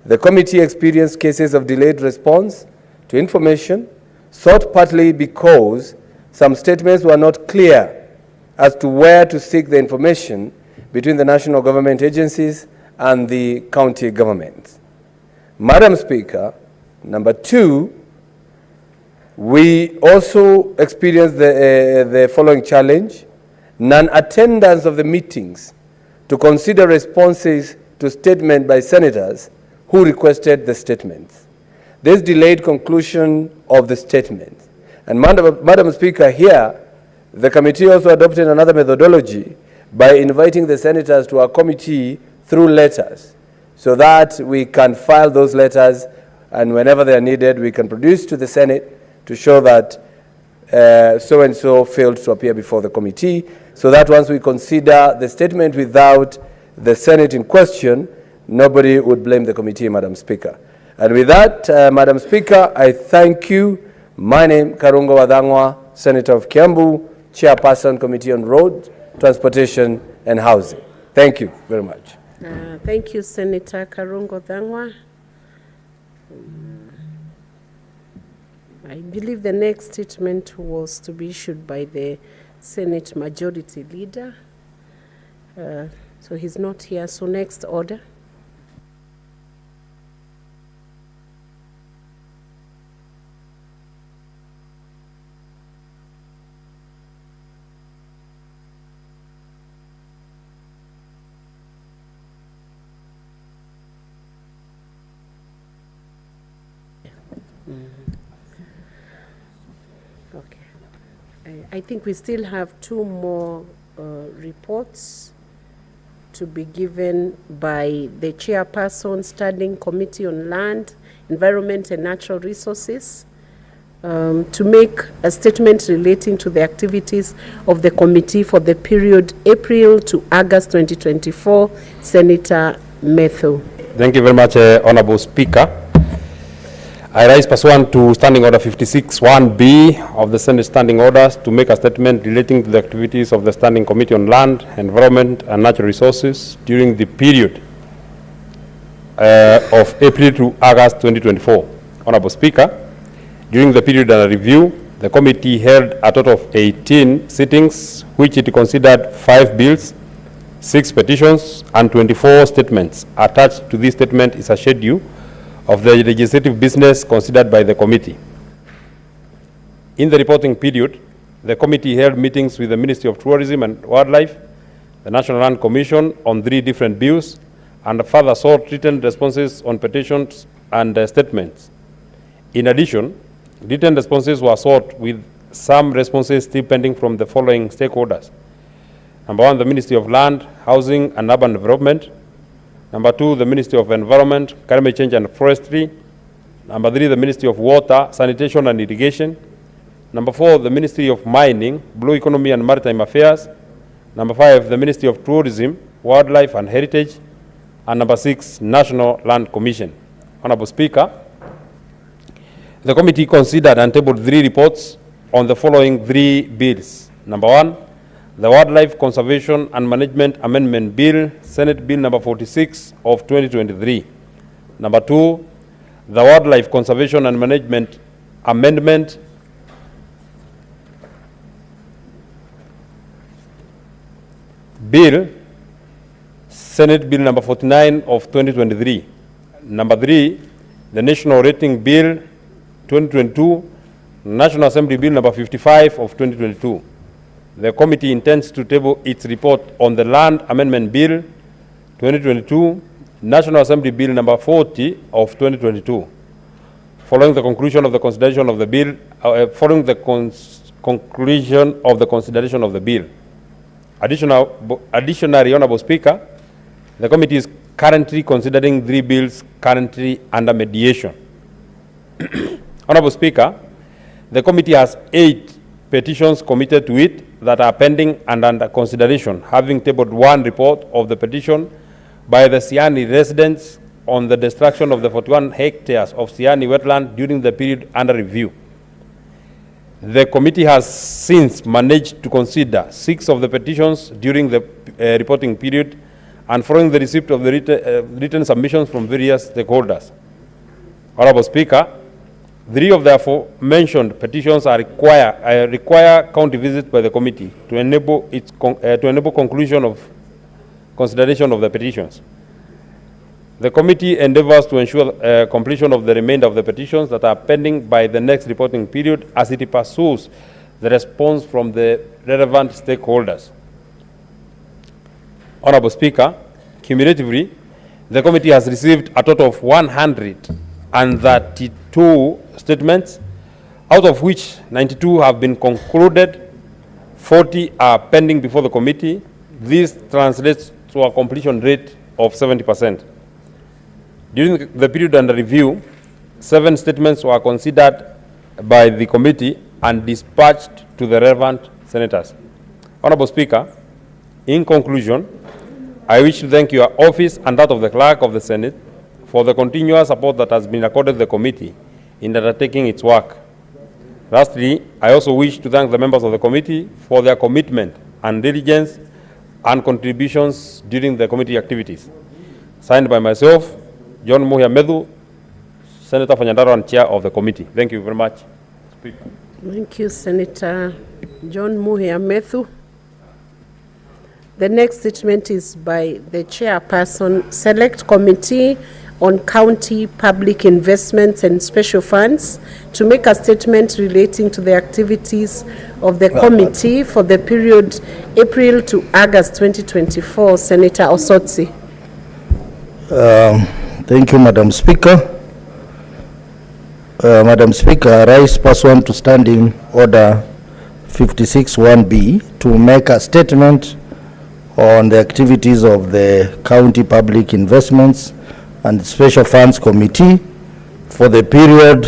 The committee experienced cases of delayed response to information, sought partly because some statements were not clear as to where to seek the information between the national government agencies and the county governments. Madam Speaker, number two, we also experienced the following challenge: non-attendance of the meetings to consider responses to statements by senators who requested the statements. This delayed conclusion of the statements. And Madam Speaker, here, the committee also adopted another methodology by inviting the senators to our committee through letters, so that we can file those letters, and whenever they are needed, we can produce to the Senate to show that so-and-so failed to appear before the committee, so that once we consider the statement without the Senate in question, nobody would blame the committee, Madam Speaker. And with that, Madam Speaker, I thank you. My name, Karungo Wadhangwa, Senator of Kiambu, Chairperson, Committee on Road, Transportation and Housing. Thank you very much. Thank you, Senator Karungo Wadhangwa. I believe the next statement was to be issued by the Senate Majority Leader. So he's not here. So next order. I think we still have two more reports to be given by the Chairperson, Standing Committee on Land, Environment and Natural Resources, to make a statement relating to the activities of the committee for the period April to August 2024. Senator Methu. Thank you very much, Honorable Speaker. I rise pursuant to Standing Order 56(1)B of the Senate Standing Orders to make a statement relating to the activities of the Standing Committee on Land, Environment and Natural Resources during the period of April to August 2024. Honorable Speaker, during the period under review, the committee held a total of 18 sittings, which it considered 5 bills, 6 petitions, and 24 statements. Attached to this statement is a schedule of the legislative business considered by the committee. In the reporting period, the committee held meetings with the Ministry of Tourism and Wildlife, the National Land Commission on 3 different bills, and further sought written responses on petitions and statements. In addition, written responses were sought with some responses still pending from the following stakeholders. Number 1, the Ministry of Land, Housing and Urban Development. Number 2, the Ministry of Environment, Climate Change and Forestry. Number 3, the Ministry of Water, Sanitation and Irrigation. Number 4, the Ministry of Mining, Blue Economy and Maritime Affairs. Number 5, the Ministry of Tourism, Wildlife and Heritage. And number 6, National Land Commission. Honorable Speaker, the committee considered and tabled 3 reports on the following 3 bills. Number 1, the Wildlife Conservation and Management Amendment Bill, Senate Bill number 46 of 2023. Number 2, the Wildlife Conservation and Management Amendment Bill, Senate Bill number 49 of 2023. Number 3, the National Rating Bill 2022, National Assembly Bill number 55 of 2022. The committee intends to table its report on the Land Amendment Bill 2022, National Assembly Bill number 40 of 2022. Following the conclusion of the consideration of the bill, conclusion of the consideration of the bill. Additionally, Honorable Speaker, the committee is currently considering 3 bills currently under mediation. Honorable Speaker, the committee has 8 petitions committed to it that are pending and under consideration, having tabled 1 report of the petition by the Siani residents on the destruction of the 41 hectares of Siani wetland during the period under review. The committee has since managed to consider 6 of the petitions during the reporting period and following the receipt of the written submissions from various stakeholders. Honorable Speaker, 3 of the aforementioned petitions require county visits by the committee to enable conclusion of consideration of the petitions. The committee endeavors to ensure completion of the remainder of the petitions that are pending by the next reporting period as it pursues the response from the relevant stakeholders. Honorable Speaker, cumulatively, the committee has received a total of 132 statements, out of which 92 have been concluded, 40 are pending before the committee. This translates to a completion rate of 70%. During the period under review, 7 statements were considered by the committee and dispatched to the relevant senators. Honorable Speaker, in conclusion, I wish to thank your office and that of the Clerk of the Senate for the continuous support that has been accorded the committee in undertaking its work. Lastly, I also wish to thank the members of the committee for their commitment and diligence and contributions during the committee activities. Signed by myself, John Muhia Medhu, Senator for Nyandarua and Chair of the committee. Thank you very much, Speaker. Thank you, Senator John Muhia Medhu. The next statement is by the Chairperson, Select Committee on County Public Investments and Special Funds, to make a statement relating to the activities of the committee for the period April to August 2024. Senator Osotsi. Thank you, Madam Speaker. Madam Speaker, I rise pursuant to Standing Order 56(1)B to make a statement on the activities of the County Public Investments and Special Funds Committee for the period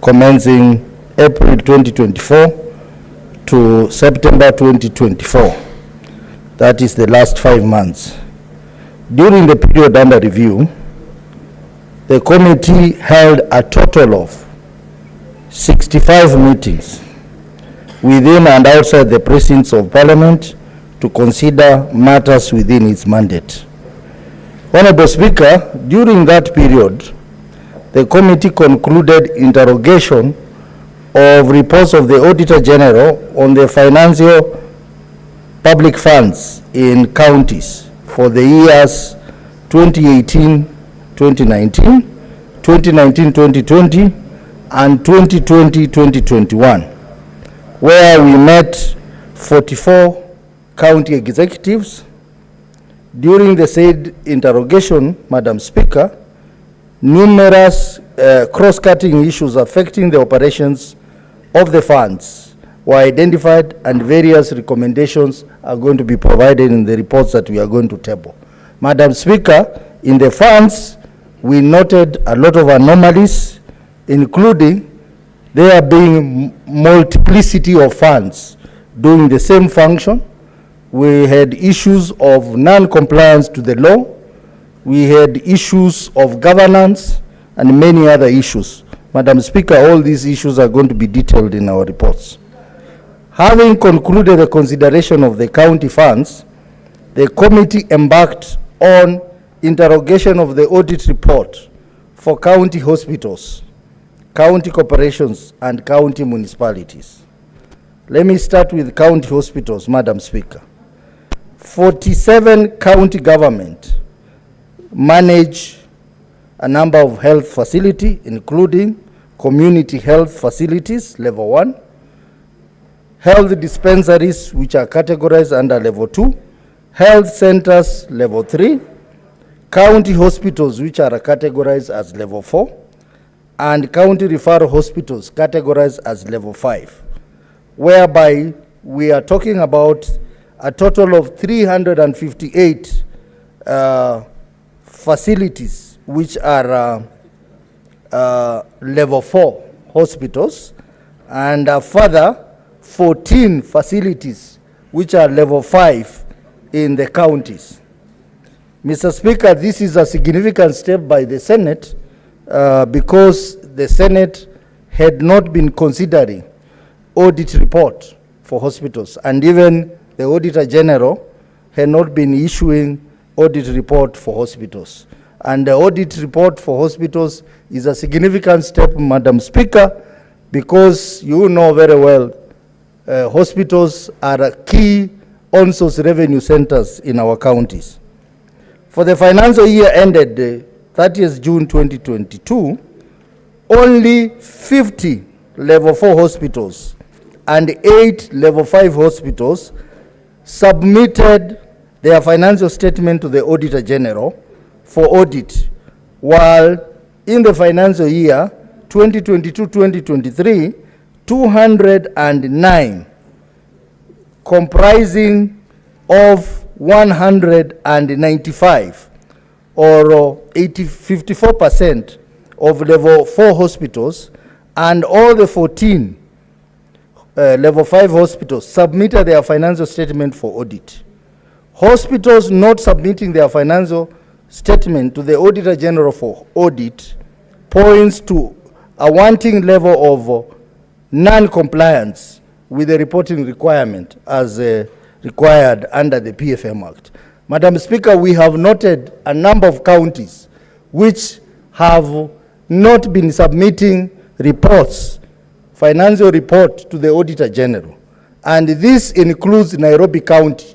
commencing April 2024 to September 2024. That is the last 5 months. During the period under review, the committee held a total of 65 meetings within and outside the precincts of Parliament to consider matters within its mandate. Honorable Speaker, during that period, the committee concluded interrogation of reports of the Auditor General on the financial public funds in counties for the years 2018-2019, 2019-2020, and 2020-2021, where we met 44 county executives. During the said interrogation, Madam Speaker, numerous cross-cutting issues affecting the operations of the funds were identified, and various recommendations are going to be provided in the reports that we are going to table. Madam Speaker, in the funds, we noted a lot of anomalies, including there being multiplicity of funds doing the same function. We had issues of non-compliance to the law. We had issues of governance and many other issues. Madam Speaker, all these issues are going to be detailed in our reports. Having concluded the consideration of the county funds, the committee embarked on interrogation of the audit report for county hospitals, county corporations, and county municipalities. Let me start with county hospitals, Madam Speaker. 47 county government manage a number of health facilities, including community health facilities, level 1, health dispensaries, which are categorized under level 2, health centers, level 3, county hospitals, which are categorized as level 4, and county referral hospitals, categorized as level 5, whereby we are talking about a total of 358 facilities, which are level 4 hospitals, and further 14 facilities, which are level 5 in the counties. Mr. Speaker, this is a significant step by the Senate because the Senate had not been considering audit report for hospitals, and even the Auditor General had not been issuing audit report for hospitals. And the audit report for hospitals is a significant step, Madam Speaker, because you know very well hospitals are key on-source revenue centers in our counties. For the financial year ended 30th June 2022, only 50 level 4 hospitals and 8 level 5 hospitals submitted their financial statement to the Auditor General for audit, while in the financial year 2022-2023, 209, comprising of 195 or 54% of level 4 hospitals, and all the 14 level 5 hospitals submitted their financial statement for audit. Hospitals not submitting their financial statement to the Auditor General for audit points to a wanting level of non-compliance with the reporting requirement as required under the PFM Act. Madam Speaker, we have noted a number of counties which have not been submitting reports, financial report to the Auditor General. And this includes Nairobi County,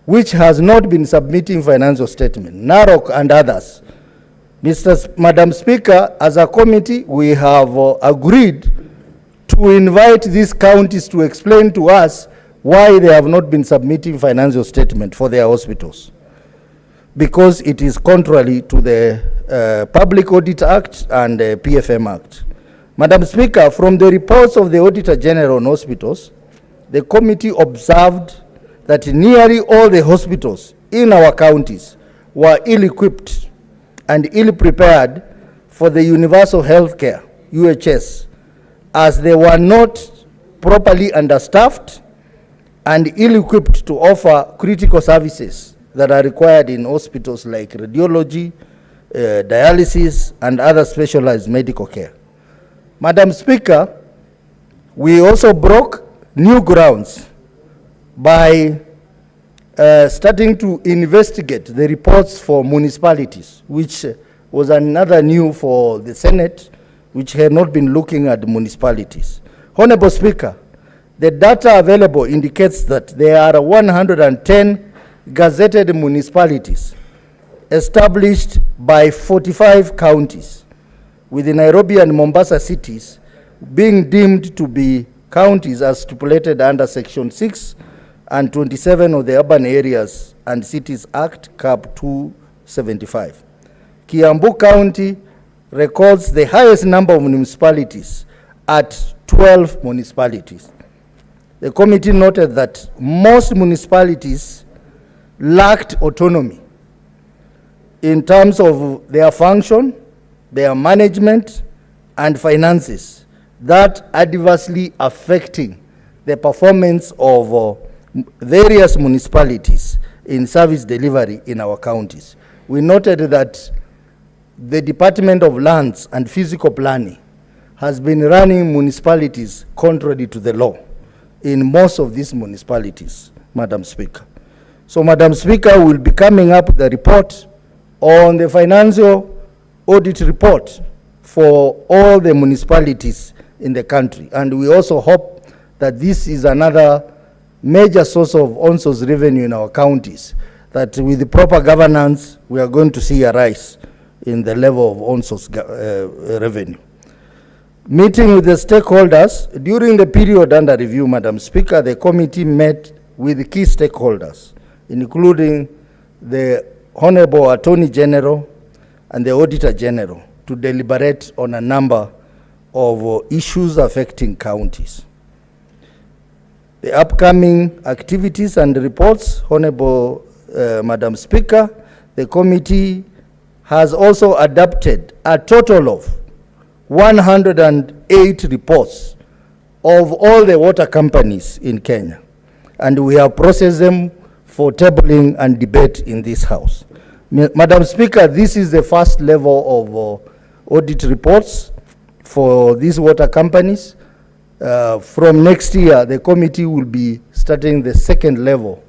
which has not been submitting financial statement, Narok and others. Madam Speaker, as a committee, we have agreed to invite these counties to explain to us why they have not been submitting financial statement for their hospitals, because it is contrary to the Public Audit Act and the PFM Act. Madam Speaker, from the reports of the Auditor General on hospitals, the committee observed that nearly all the hospitals in our counties were ill-equipped and ill-prepared for the universal health care, UHS, as they were not properly understaffed and ill-equipped to offer critical services that are required in hospitals like radiology, dialysis, and other specialized medical care. Madam Speaker, we also broke new grounds by starting to investigate the reports for municipalities, which was another new for the Senate, which had not been looking at municipalities. Honorable Speaker, the data available indicates that there are 110 gazetted municipalities established by 45 counties, with the Nairobi and Mombasa cities being deemed to be counties as stipulated under Section 6 and 27 of the Urban Areas and Cities Act, Cap 275. Kiambu County records the highest number of municipalities at 12 municipalities. The committee noted that most municipalities lacked autonomy in terms of their function, their management, and finances, that adversely affecting the performance of various municipalities in service delivery in our counties. We noted that the Department of Lands and Physical Planning has been running municipalities contrary to the law in most of these municipalities, Madam Speaker. So, Madam Speaker, we'll be coming up with a report on the financial audit report for all the municipalities in the country. And we also hope that this is another major source of on-source revenue in our counties, that with the proper governance, we are going to see a rise in the level of on-source revenue. Meeting with the stakeholders, during the period under review, Madam Speaker, the committee met with key stakeholders, including the Honorable Attorney General and the Auditor General, to deliberate on a number of issues affecting counties. The upcoming activities and reports, Honorable Madam Speaker, the committee has also adopted a total of 108 reports of all the water companies in Kenya, and we have processed them for tabling and debate in this House. Madam Speaker, this is the first level of audit reports for these water companies. From next year, the committee will be starting the second level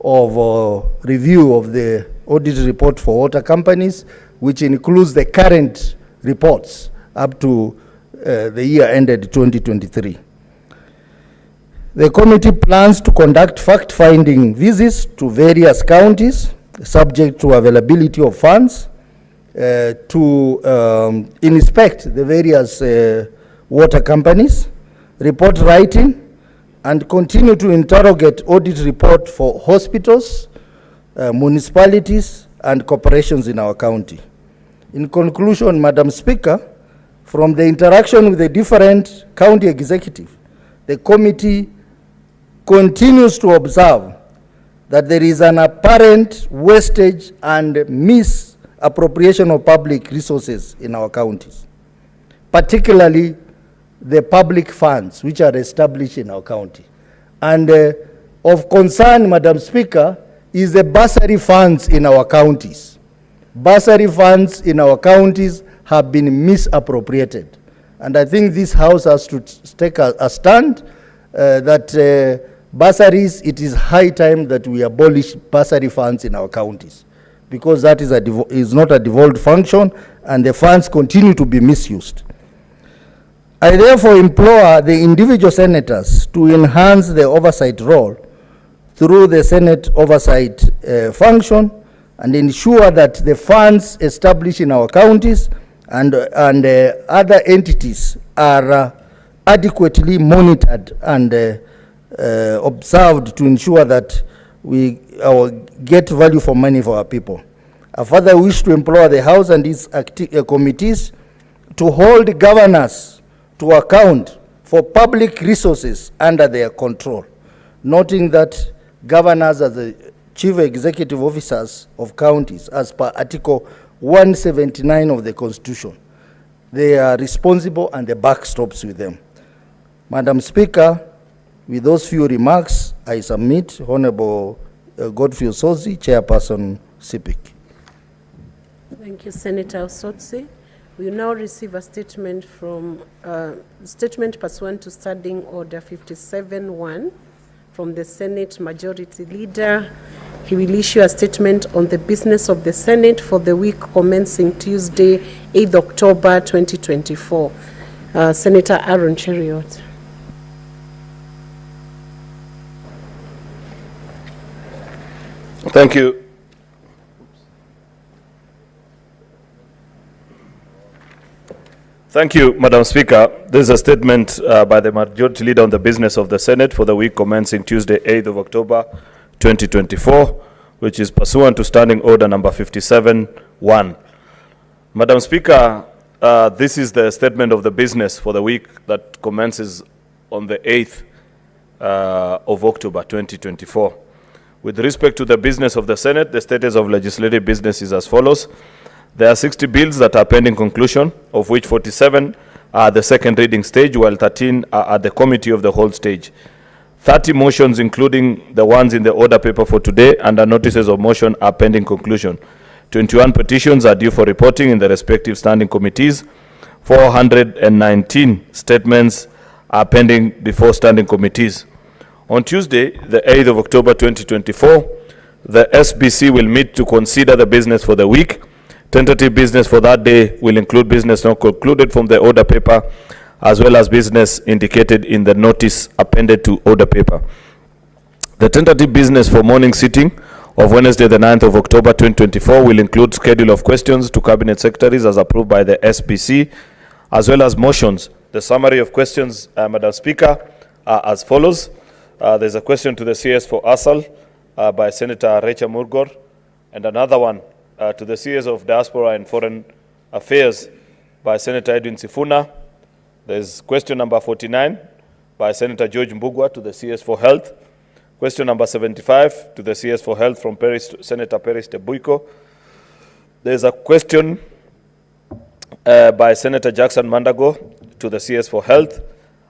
of review of the audit report for water companies, which includes the current reports up to the year ended 2023. The committee plans to conduct fact-finding visits to various counties, subject to availability of funds, to inspect the various water companies, report writing, and continue to interrogate audit report for hospitals, municipalities, and corporations in our county. In conclusion, Madam Speaker, from the interaction with the different county executive, the committee continues to observe that there is an apparent wastage and misappropriation of public resources in our counties, particularly the public funds which are established in our county. And of concern, Madam Speaker, is the bursary funds in our counties. Bursary funds in our counties have been misappropriated. And I think this House has to take a stand that bursaries, it is high time that we abolish bursary funds in our counties, because that is not a devolved function and the funds continue to be misused. I therefore implore the individual senators to enhance the oversight role through the Senate oversight function and ensure that the funds established in our counties and other entities are adequately monitored and observed to ensure that we get value for money for our people. I further wish to implore the House and its committees to hold governors to account for public resources under their control, noting that governors are the chief executive officers of counties as per Article 179 of the Constitution. They are responsible and the buck stops with them. Madam Speaker, with those few remarks, I submit. Honorable Godfrey Osozi, Chairperson, CPIC. Thank you, Senator Osotsi. We now receive a statement pursuant to Standing Order 57-1 from the Senate Majority Leader. He will issue a statement on the business of the Senate for the week commencing Tuesday, 8th October 2024. Senator Aaron Cheriot. Thank you. Thank you, Madam Speaker. This is a statement by the Majority Leader on the business of the Senate for the week commencing Tuesday, 8th of October, 2024, which is pursuant to Standing Order number 57-1. Madam Speaker, this is the statement of the business for the week that commences on the 8th of October, 2024. With respect to the business of the Senate, the status of legislative business is as follows. There are 60 bills that are pending conclusion, of which 47 are at the second reading stage, while 13 are at the committee of the whole stage. 30 motions, including the ones in the order paper for today, under notices of motion are pending conclusion. 21 petitions are due for reporting in the respective standing committees. 419 statements are pending before standing committees. On Tuesday, the 8th of October 2024, the SBC will meet to consider the business for the week. Tentative business for that day will include business not concluded from the order paper, as well as business indicated in the notice appended to order paper. The tentative business for morning sitting of Wednesday, the 9th of October 2024 will include schedule of questions to cabinet secretaries as approved by the SBC, as well as motions. The summary of questions, Madam Speaker, are as follows. There's a question to the CS for ASAL by Senator Rachel Murgor, and another one to the CS of Diaspora and Foreign Affairs by Senator Edwin Sifuna. There's question number 49 by Senator George Mbugwa to the CS for Health. Question number 75 to the CS for Health from Senator Peris Tebuiko. There's a question by Senator Jackson Mandago to the CS for Health.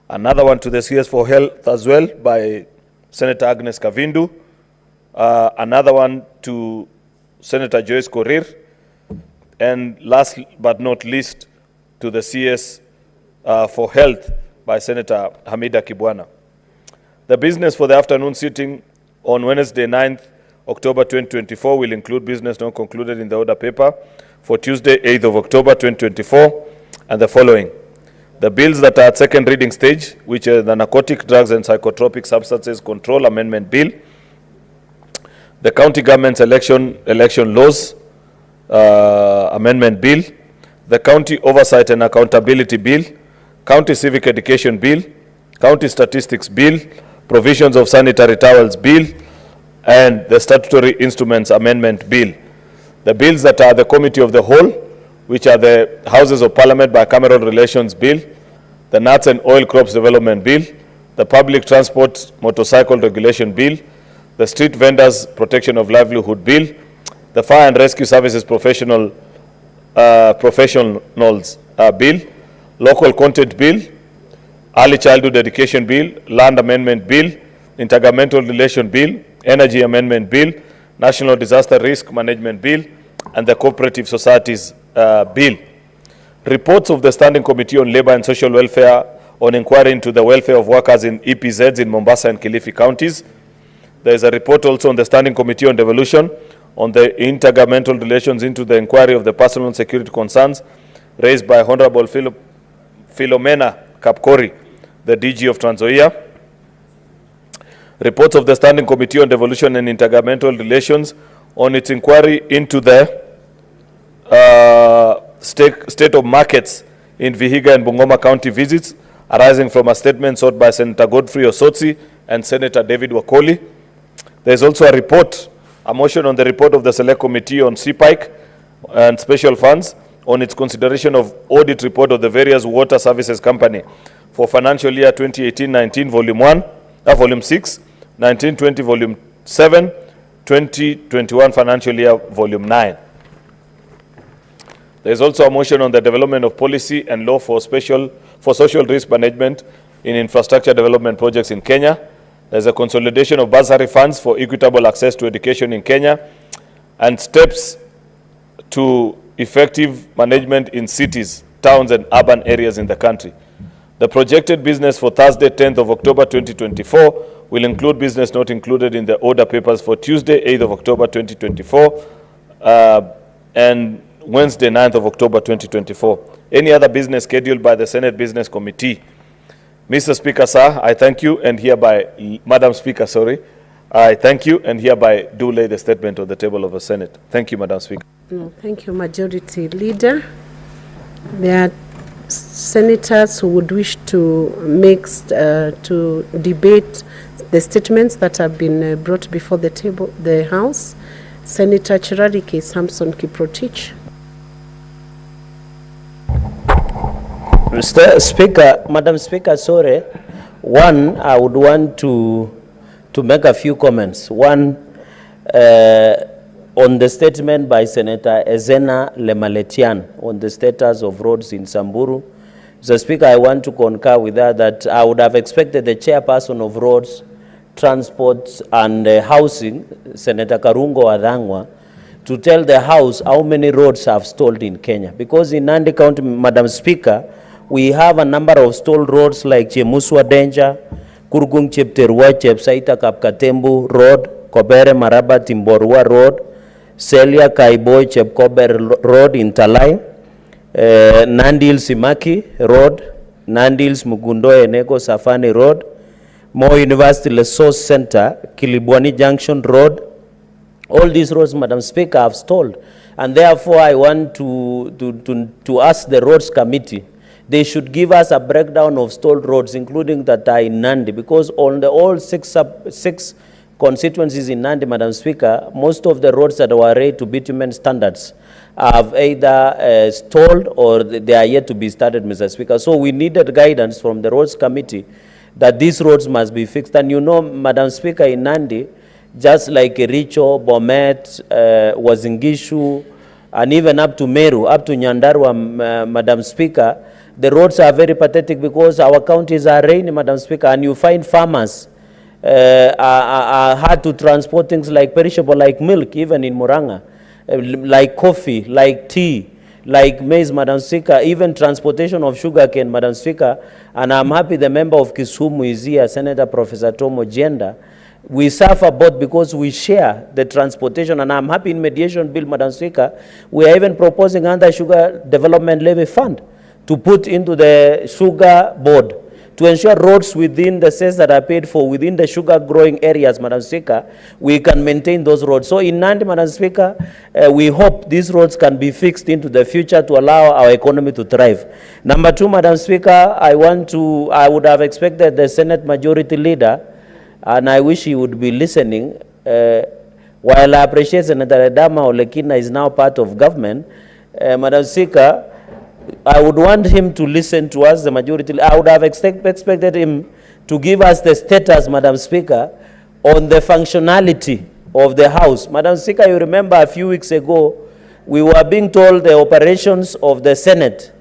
Another one to the CS for Health as well by Senator Agnes Kavindu. Another one to Senator Joyce Korir. And last but not least, to the CS for Health by Senator Hamida Kibwana. The business for the afternoon sitting on Wednesday, 9th October 2024 will include business not concluded in the order paper for Tuesday, 8th of October 2024 and the following. The bills that are at second reading stage, which are the Narcotic Drugs and Psychotropic Substances Control Amendment Bill, the County Government's Election Laws Amendment Bill, the County Oversight and Accountability Bill, County Civic Education Bill, County Statistics Bill, Provisions of Sanitary Towels Bill, and the Statutory Instruments Amendment Bill. The bills that are the Committee of the Whole, which are the Houses of Parliament Bicameral Relations Bill, the Nuts and Oil Crops Development Bill, the Public Transport Motorcycle Regulation Bill, the Street Vendors Protection of Livelihood Bill, the Fire and Rescue Services Professionals Bill, Local Content Bill, Early Childhood Education Bill, Land Amendment Bill, Intergovernmental Relation Bill, Energy Amendment Bill, National Disaster Risk Management Bill, and the Cooperative Societies Bill. Reports of the Standing Committee on Labor and Social Welfare on inquiry into the welfare of workers in EPZs in Mombasa and Kilifi counties. There is a report also on the Standing Committee on Devolution on the intergovernmental relations into the inquiry of the personal security concerns raised by Honorable Philomena Kapkori, the DG of Trans Nzoia. Reports of the Standing Committee on Devolution and Intergovernmental Relations on its inquiry into the state of markets in Vihiga and Bungoma County visits arising from a statement sought by Senator Godfrey Osotsi and Senator David Wakoli. There is also a motion on the report of the Select Committee on CPIC and Special Funds on its consideration of audit report of the various water services company for financial year 2018-19, Volume 6, 19-20, Volume 7, 2021 financial year, Volume 9. There is also a motion on the development of policy and law for social risk management in infrastructure development projects in Kenya. There is a consolidation of bursary funds for equitable access to education in Kenya and steps to effective management in cities, towns, and urban areas in the country. The projected business for Thursday, 10th of October 2024 will include business not included in the order papers for Tuesday, 8th of October 2024 and Wednesday, 9th of October 2024. Any other business scheduled by the Senate Business Committee? Mr. Speaker, sir, I thank you and hereby, Madam Speaker, sorry, I thank you and hereby do lay the statement on the table of the Senate. Thank you, Madam Speaker. No, thank you, Majority Leader. There are senators who would wish to to debate the statements that have been brought before the table, the House. Senator Chirarike Samson Kiprotich. Mr. Speaker, Madam Speaker, sorry. One, I would want to make a few comments. One, on the statement by Senator Ezena Lemaletian on the status of roads in Samburu. Mr. Speaker, I want to concur with her that I would have expected the chairperson of roads, transport and housing, Senator Karungo Wadhangwa, to tell the House how many roads have stalled in Kenya. Because in Nandi County, Madam Speaker, we have a number of stalled roads like Chemuswa Danger, Kurgung Chepterua, Chepsaita Kapkatembu Road, Kobere Maraba Timborua Road, Celia Kaiboi Chepkober Road in Talai, Nandil Simaki Road, Nandils Mugundo Enego Safani Road, Moi University Resource Center, Kilibwani Junction Road. All these roads, Madam Speaker, have stalled. And therefore, I want to ask the Roads Committee, they should give us a breakdown of stalled roads, including that are in Nandi, because on the all six constituencies in Nandi, Madam Speaker, most of the roads that were rated to bitumen standards have either stalled or they are yet to be started, Mr. Speaker. So we needed guidance from the Roads Committee that these roads must be fixed. And you know, Madam Speaker, in Nandi, just like Richo, Bomet, Wazingishu, and even up to Meru, up to Nyandarua, Madam Speaker, the roads are very pathetic because our counties are rainy, Madam Speaker, and you find farmers are hard to transport things like perishable, like milk, even in Muranga, like coffee, like tea, like maize, Madam Speaker, even transportation of sugarcane, Madam Speaker. And I'm happy the member of Kisumu is here, Senator Professor Tomo Jenda. We suffer both because we share the transportation, and I'm happy in mediation bill, Madam Speaker, we are even proposing under sugar development levy fund to put into the sugar board to ensure roads within the cess that are paid for within the sugar growing areas, Madam Speaker, we can maintain those roads. So in Nandi, Madam Speaker, we hope these roads can be fixed into the future to allow our economy to thrive. Number two, Madam Speaker, I would have expected the Senate Majority Leader, and I wish he would be listening, while I appreciate Senator Adama Olekina is now part of government, Madam Speaker, I would want him to listen to us, the majority. I would have expected him to give us the status, Madam Speaker, on the functionality of the House. Madam Speaker, you remember a few weeks ago, we were being told the operations of the Senate,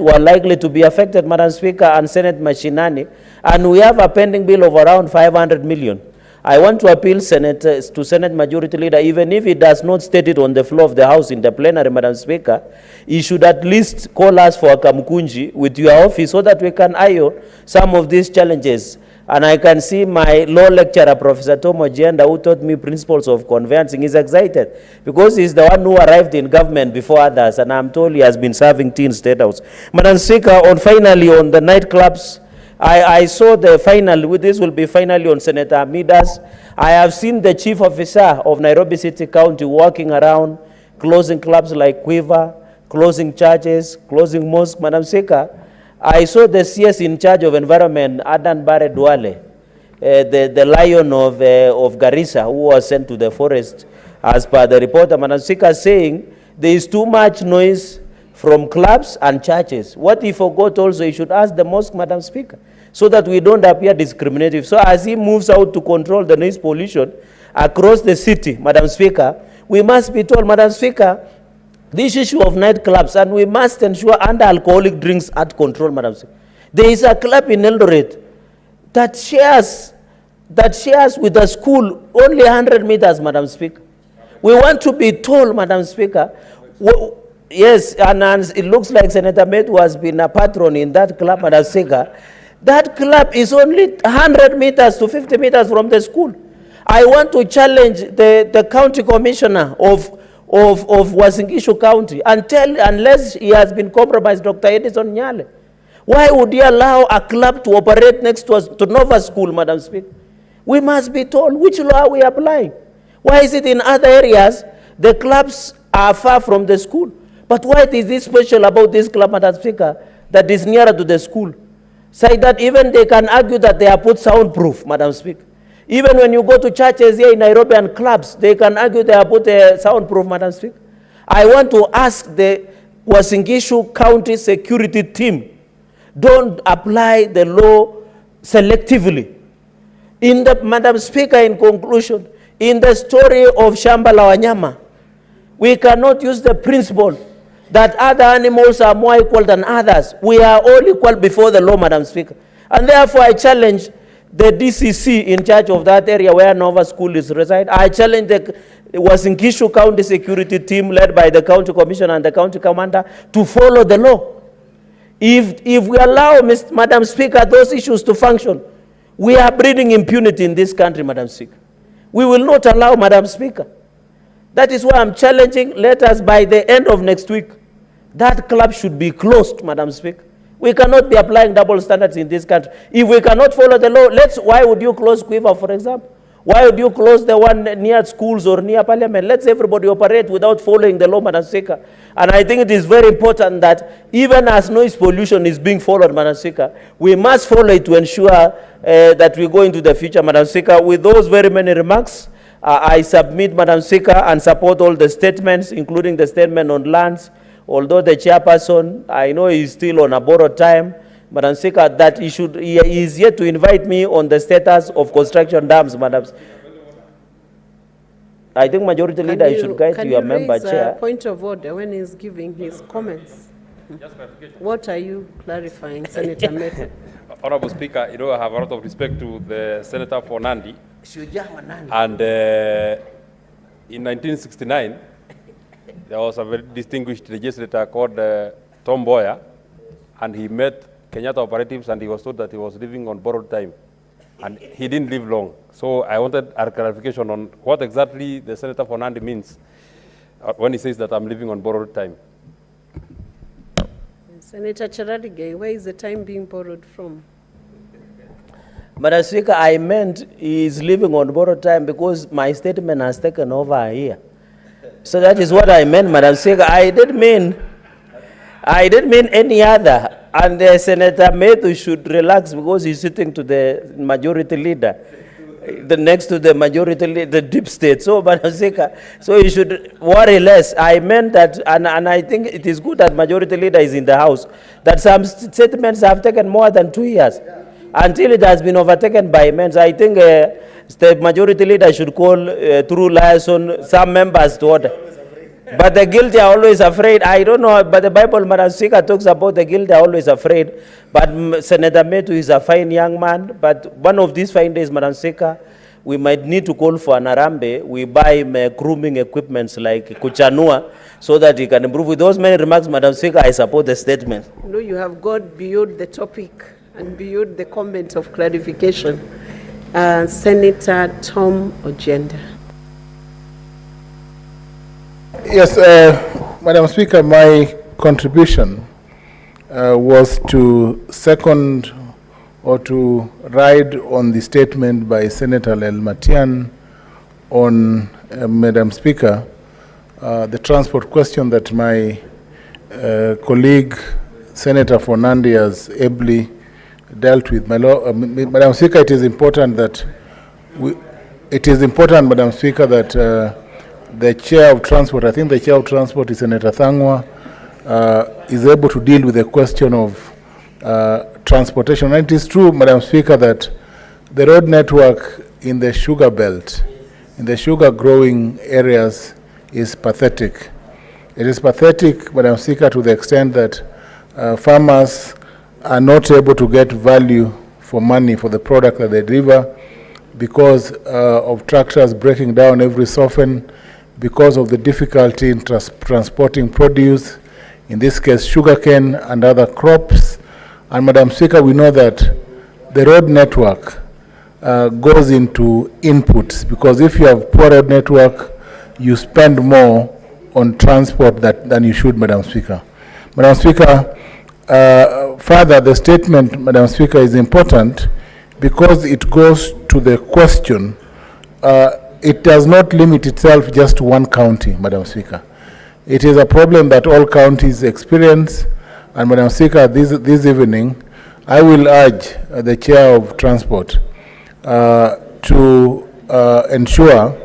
were likely to be affected, Madam Speaker, and Senate machinani, and we have a pending bill of around 500 million. I want to appeal to Senate Majority Leader, even if he does not state it on the floor of the House in the plenary, Madam Speaker, he should at least call us for a kamkunji with your office so that we can iron some of these challenges. And I can see my law lecturer, Professor Tomo Jenda, who taught me principles of conveyancing, is excited because he's the one who arrived in government before others, and I'm told he has been serving teen state house. Madam Speaker, finally on the nightclubs, I saw the final, this will be finally on Senator Amidas. I have seen the chief officer of Nairobi City County walking around, closing clubs like Quiver, closing churches, closing mosques. Madam Speaker, I saw the CS in charge of environment, Adan Bare Duale, the lion of Garissa, who was sent to the forest, as per the reporter, Madam Speaker, saying there is too much noise from clubs and churches. What he forgot also, he should ask the mosque, Madam Speaker, so that we don't appear discriminative. So as he moves out to control the noise pollution across the city, Madam Speaker, we must be told, Madam Speaker, this issue of nightclubs, and we must ensure under-alcoholic drinks at control, Madam Speaker. There is a club in Eldoret that shares with a school only 100 meters, Madam Speaker. We want to be told, Madam Speaker, yes, and it looks like Senator Metu has been a patron in that club, Madam Speaker. That club is only 100 meters to 50 meters from the school. I want to challenge the county commissioner of Uasin Gishu County and tell, unless he has been compromised, Dr. Edison Nyale, why would he allow a club to operate next to Nova School, Madam Speaker? We must be told which law are we applying. Why is it in other areas the clubs are far from the school? But why is this special about this club, Madam Speaker, that is nearer to the school? Say that even they can argue that they are put soundproof, Madam Speaker. Even when you go to churches here in Nairobi and clubs, they can argue they are put soundproof, Madam Speaker. I want to ask the Uasin Gishu County security team, don't apply the law selectively. Madam Speaker, in conclusion, in the story of Shamba la Wanyama, we cannot use the principle that other animals are more equal than others. We are all equal before the law, Madam Speaker. And therefore, I challenge the DCC in charge of that area where Nova School is reside. I challenge the Uasin Gishu County security team led by the county commissioner and the county commander to follow the law. If we allow, Madam Speaker, those issues to function, we are breeding impunity in this country, Madam Speaker. We will not allow, Madam Speaker. That is why I'm challenging, let us, by the end of next week, that club should be closed, Madam Speaker. We cannot be applying double standards in this country. If we cannot follow the law, why would you close Quiver, for example? Why would you close the one near schools or near parliament? Let's everybody operate without following the law, Madam Speaker. And I think it is very important that even as noise pollution is being followed, Madam Speaker, we must follow it to ensure that we go into the future, Madam Speaker. With those very many remarks, I submit, Madam Speaker, and support all the statements, including the statement on lands. Although the chairperson, I know is still on a borrowed time, Madam Speaker, that he is yet to invite me on the status of construction dams, Madam. I think Majority Leader should guide to your member chair. Point of order when he's giving his comments. What are you clarifying, Senator Metu? Honorable Speaker, I have a lot of respect to the Senator for Nandi. And in 1969, there was a very distinguished legislator called Tom Boyer, and he met Kenyatta operatives, and he was told that he was living on borrowed time. And he didn't live long. So I wanted a clarification on what exactly the Senator for Nandi means when he says that I'm living on borrowed time. Senator Charadige, where is the time being borrowed from? Madam Speaker, I meant he is living on borrowed time because my statement has taken over here. So that is what I meant, Madam Speaker. I didn't mean any other. And Senator Metu should relax because he's sitting to the Majority Leader, next to the Majority Leader, the deep state. So, Madam Speaker, so he should worry less. I meant that, and I think it is good that Majority Leader is in the House, that some statements have taken more than 2 years until it has been overtaken by amendments. I think the Majority Leader should call through liaison some members to order. But the guilty are always afraid. I don't know, but the Bible, Madam Speaker, talks about the guilty are always afraid. But Senator Metu is a fine young man. But one of these fine days, Madam Speaker, we might need to call for an Arambe. We buy grooming equipments like Kuchanua so that he can improve. With those many remarks, Madam Speaker, I support the statement. No, you have gone beyond the topic and beyond the comment of clarification. Senator Tom Ojenda. Yes, Madam Speaker, my contribution was to second or to ride on the statement by Senator Lel-Matian on, Madam Speaker, the transport question that my colleague, Senator for Nandi, has ably dealt with. Madam Speaker, it is important that Madam Speaker, that the Chair of Transport, I think the Chair of Transport is Senator Thangwa, is able to deal with the question of transportation. And it is true, Madam Speaker, that the road network in the sugar belt, in the sugar growing areas, is pathetic. It is pathetic, Madam Speaker, to the extent that farmers are not able to get value for money for the product that they deliver because of tractors breaking down every so often, because of the difficulty in transporting produce, in this case sugarcane and other crops. And Madam Speaker, we know that the road network goes into inputs, because if you have poor road network, you spend more on transport than you should, Madam Speaker. Madam Speaker, further, the statement, Madam Speaker, is important because it goes to the question. It does not limit itself just to one county, Madam Speaker. It is a problem that all counties experience, and Madam Speaker, this evening, I will urge the Chair of Transport to ensure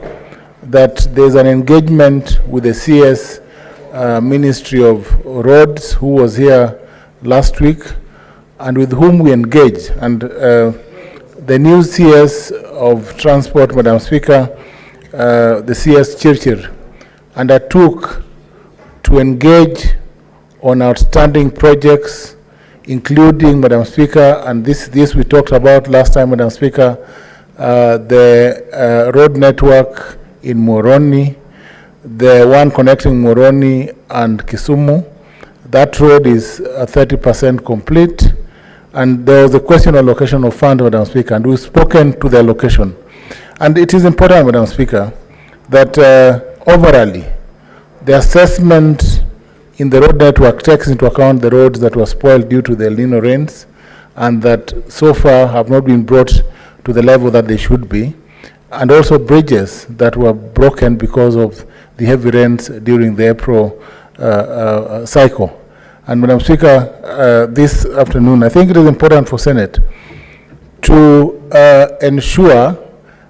that there's an engagement with the CS Ministry of Roads, who was here last week, and with whom we engage. And the new CS of Transport, Madam Speaker, the CS Chirchir, undertook to engage on outstanding projects, including, Madam Speaker, and this we talked about last time, Madam Speaker, the road network in Moroni, the one connecting Moroni and Kisumu. That road is 30% complete. And there was a question of allocation of funds, Madam Speaker, and we've spoken to the allocation. And it is important, Madam Speaker, that overall, the assessment in the road network takes into account the roads that were spoiled due to the El Nino rains, and that so far have not been brought to the level that they should be, and also bridges that were broken because of the heavy rains during the April cycle. And Madam Speaker, this afternoon, I think it is important for Senate to ensure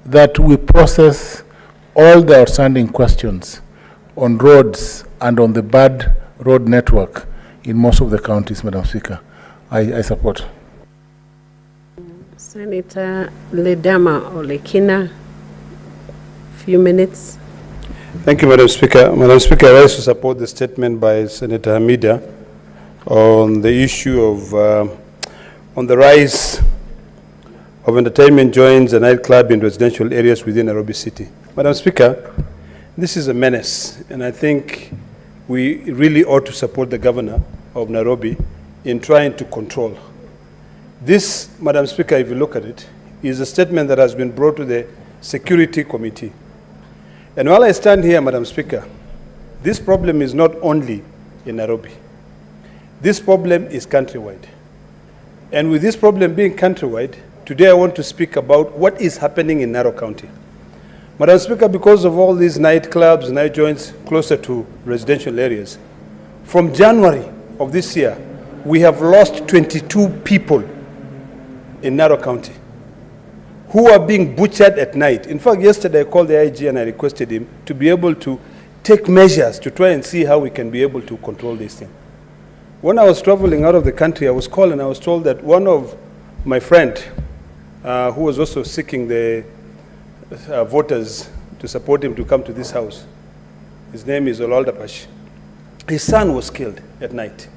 that we process all the outstanding questions on roads and on the bad road network in most of the counties, Madam Speaker. I support. Senator Ledama Olekina, few minutes. Thank you, Madam Speaker. Madam Speaker, I rise to support the statement by Senator Hamida on the issue of on the rise of entertainment joints and nightclub in residential areas within Nairobi City. Madam Speaker, this is a menace, and I think we really ought to support the governor of Nairobi in trying to control. This, Madam Speaker, if you look at it, is a statement that has been brought to the Security Committee. And while I stand here, Madam Speaker, this problem is not only in Nairobi. This problem is countrywide. And with this problem being countrywide, today I want to speak about what is happening in Narok County. Madam Speaker, because of all these nightclubs, night joints closer to residential areas, from January of this year, we have lost 22 people in Narok County who are being butchered at night. In fact, yesterday I called the IG and I requested him to be able to take measures to try and see how we can be able to control this thing. When I was traveling out of the country, I was called and I was told that one of my friend, who was also seeking the voters to support him to come to this house, his name is Olaldapash, his son was killed at night.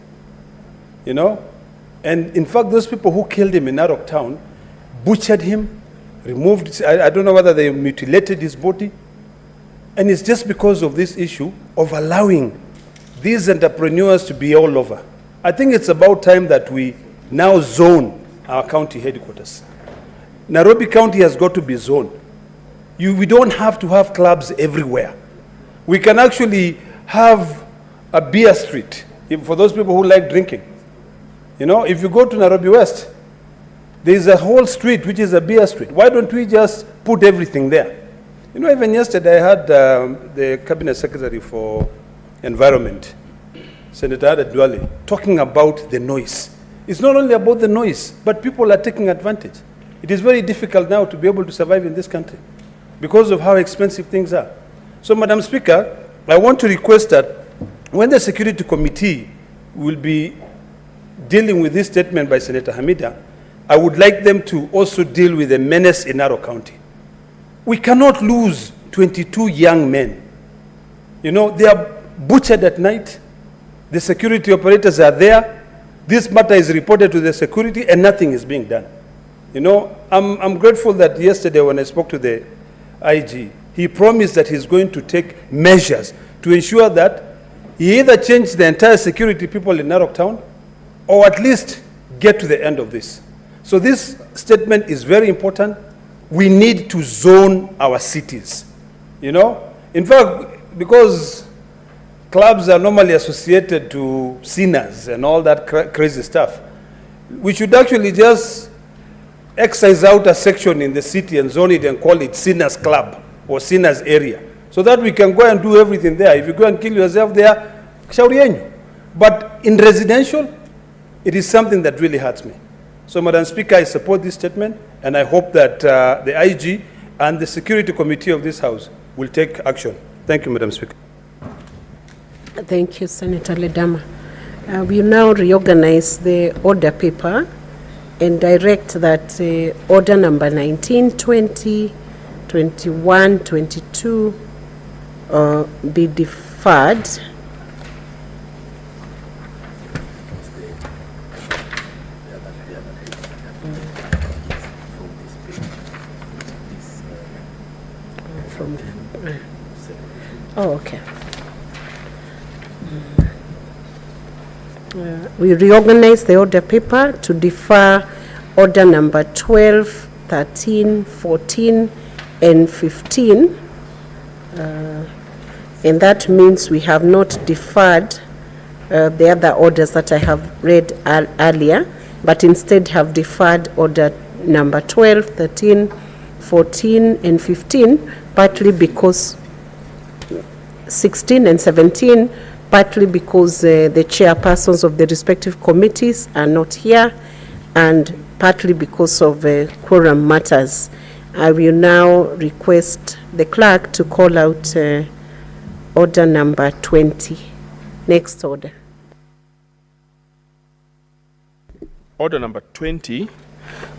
You know? And in fact, those people who killed him in Narok town butchered him, removed, I don't know whether they mutilated his body. And it's just because of this issue of allowing these entrepreneurs to be all over. I think it's about time that we now zone our county headquarters. Nairobi County has got to be zoned. We don't have to have clubs everywhere. We can actually have a beer street for those people who like drinking. You know, if you go to Nairobi West, there is a whole street which is a beer street. Why don't we just put everything there? You know, even yesterday I had the Cabinet Secretary for Environment, Senator Adedwale, talking about the noise. It's not only about the noise, but people are taking advantage. It is very difficult now to be able to survive in this country because of how expensive things are. So, Madam Speaker, I want to request that when the Security Committee will be dealing with this statement by Senator Hamida, I would like them to also deal with the menace in Narok County. We cannot lose 22 young men. You know, they are butchered at night. The security operators are there. This matter is reported to the security and nothing is being done. You know, I'm grateful that yesterday when I spoke to the IG, he promised that he's going to take measures to ensure that he either change the entire security people in Narok town or at least get to the end of this. So this statement is very important. We need to zone our cities, you know. In fact, because clubs are normally associated to sinners and all that crazy stuff, we should actually just excise out a section in the city and zone it and call it sinners club or sinners area, so that we can go and do everything there. If you go and kill yourself there, shauri yenyu. But in residential, it is something that really hurts me. So, Madam Speaker, I support this statement, and I hope that the IG and the Security Committee of this House will take action. Thank you, Madam Speaker. Thank you, Senator Ledama. We now reorganize the order paper and direct that order number 19, 20, 21, 22 be deferred. Oh, okay. We reorganize the order paper to defer order number 12, 13, 14, and 15. And that means we have not deferred the other orders that I have read earlier, but instead have deferred order number 12, 13, 14, and 15, partly because 16 and 17, partly because the chairpersons of the respective committees are not here, and partly because of quorum matters. I will now request the clerk to call out order number 20. Next order. Order number 20,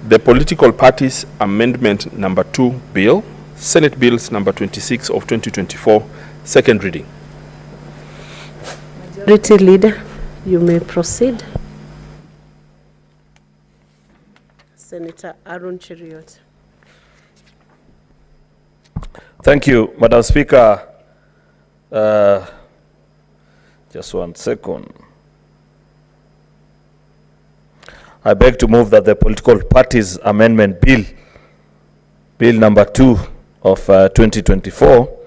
the Political Parties Amendment number 2 Bill, Senate Bills number 26 of 2024, second reading. Majority Leader, you may proceed. Senator Aaron Cheriot. Thank you, Madam Speaker. Just 1 second. I beg to move that the Political Parties Amendment Bill, Bill number 2 of 2024,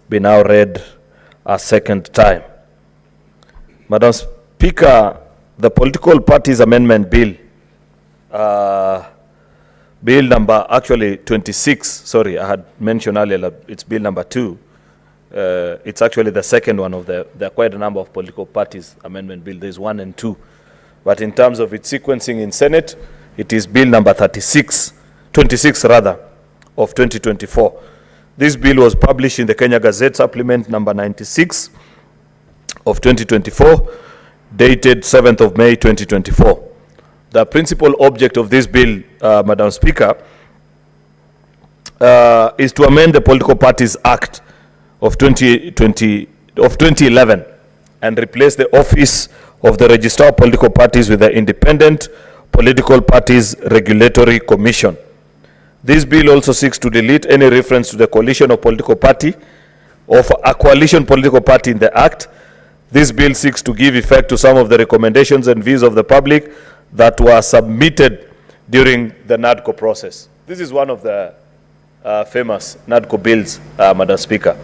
be now read a second time. Madam Speaker, the Political Parties Amendment Bill, Bill number actually 26, sorry, I had mentioned earlier it's Bill number 2. It's actually the second one of there are quite a number of political parties amendment bill. There's 1 and 2. But in terms of its sequencing in Senate, it is Bill number 26 rather, of 2024. This bill was published in the Kenya Gazette Supplement number 96 of 2024, dated 7th of May 2024. The principal object of this bill, Madam Speaker, is to amend the Political Parties Act of 2011 and replace the office of the Registrar of Political Parties with the Independent Political Parties Regulatory Commission. This bill also seeks to delete any reference to the coalition of political party or a coalition political party in the Act. This bill seeks to give effect to some of the recommendations and views of the public that were submitted during the NADCO process. This is one of the famous NADCO bills, Madam Speaker,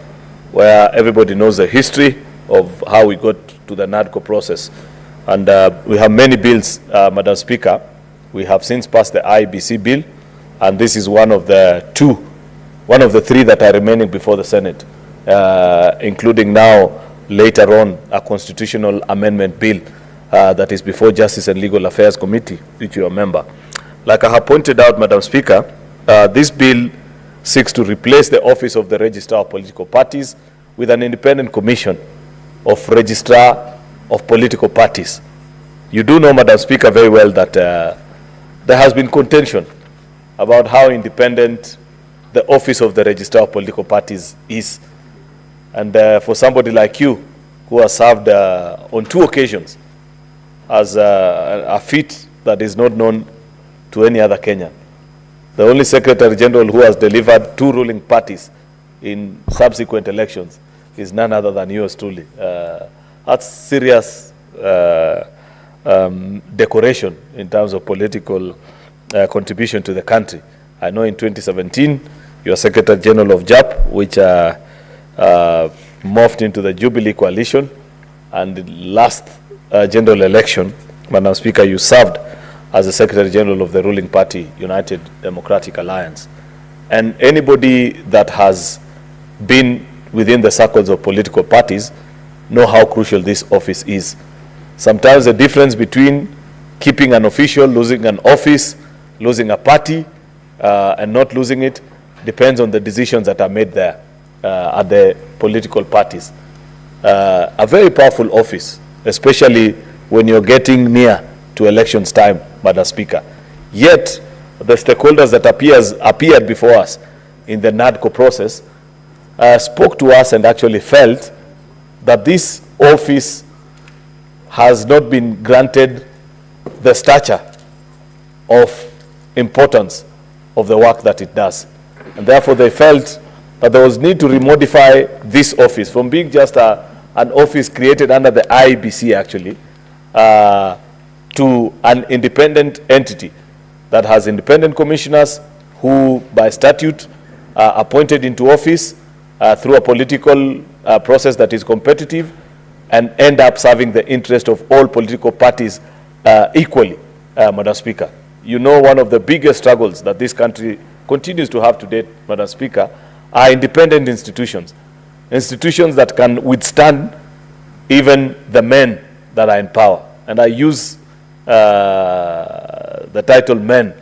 where everybody knows the history of how we got to the NADCO process. And we have many bills, Madam Speaker. We have since passed the IBC bill, and this is one of the 3 that are remaining before the Senate, including now, later on, a constitutional amendment bill that is before Justice and Legal Affairs Committee, which you are a member. Like I have pointed out, Madam Speaker, this bill seeks to replace the office of the Registrar of Political Parties with an independent commission of Registrar of Political Parties. You do know, Madam Speaker, very well that there has been contention about how independent the office of the Registrar of Political Parties is. And for somebody like you, who has served on 2 occasions as a feat that is not known to any other Kenyan, the only Secretary General who has delivered 2 ruling parties in subsequent elections is none other than yours truly. That's serious decoration in terms of political contribution to the country. I know in 2017, you are Secretary General of JAP, which morphed into the Jubilee Coalition, and the last general election, Madam Speaker, you served as the Secretary General of the ruling party, United Democratic Alliance. And anybody that has been within the circles of political parties know how crucial this office is. Sometimes the difference between keeping an official, losing an office, losing a party, and not losing it depends on the decisions that are made there at the political parties. A very powerful office, especially when you're getting near to elections time, Madam Speaker. Yet, the stakeholders that appeared before us in the NADCO process spoke to us and actually felt that this office has not been granted the stature of importance of the work that it does. And therefore, they felt that there was need to remodify this office from being just an office created under the IBC, actually, to an independent entity that has independent commissioners who, by statute, are appointed into office through a political process that is competitive and end up serving the interest of all political parties equally, Madam Speaker. You know, one of the biggest struggles that this country continues to have to date, Madam Speaker, are independent institutions. Institutions that can withstand even the men that are in power. And I use the title men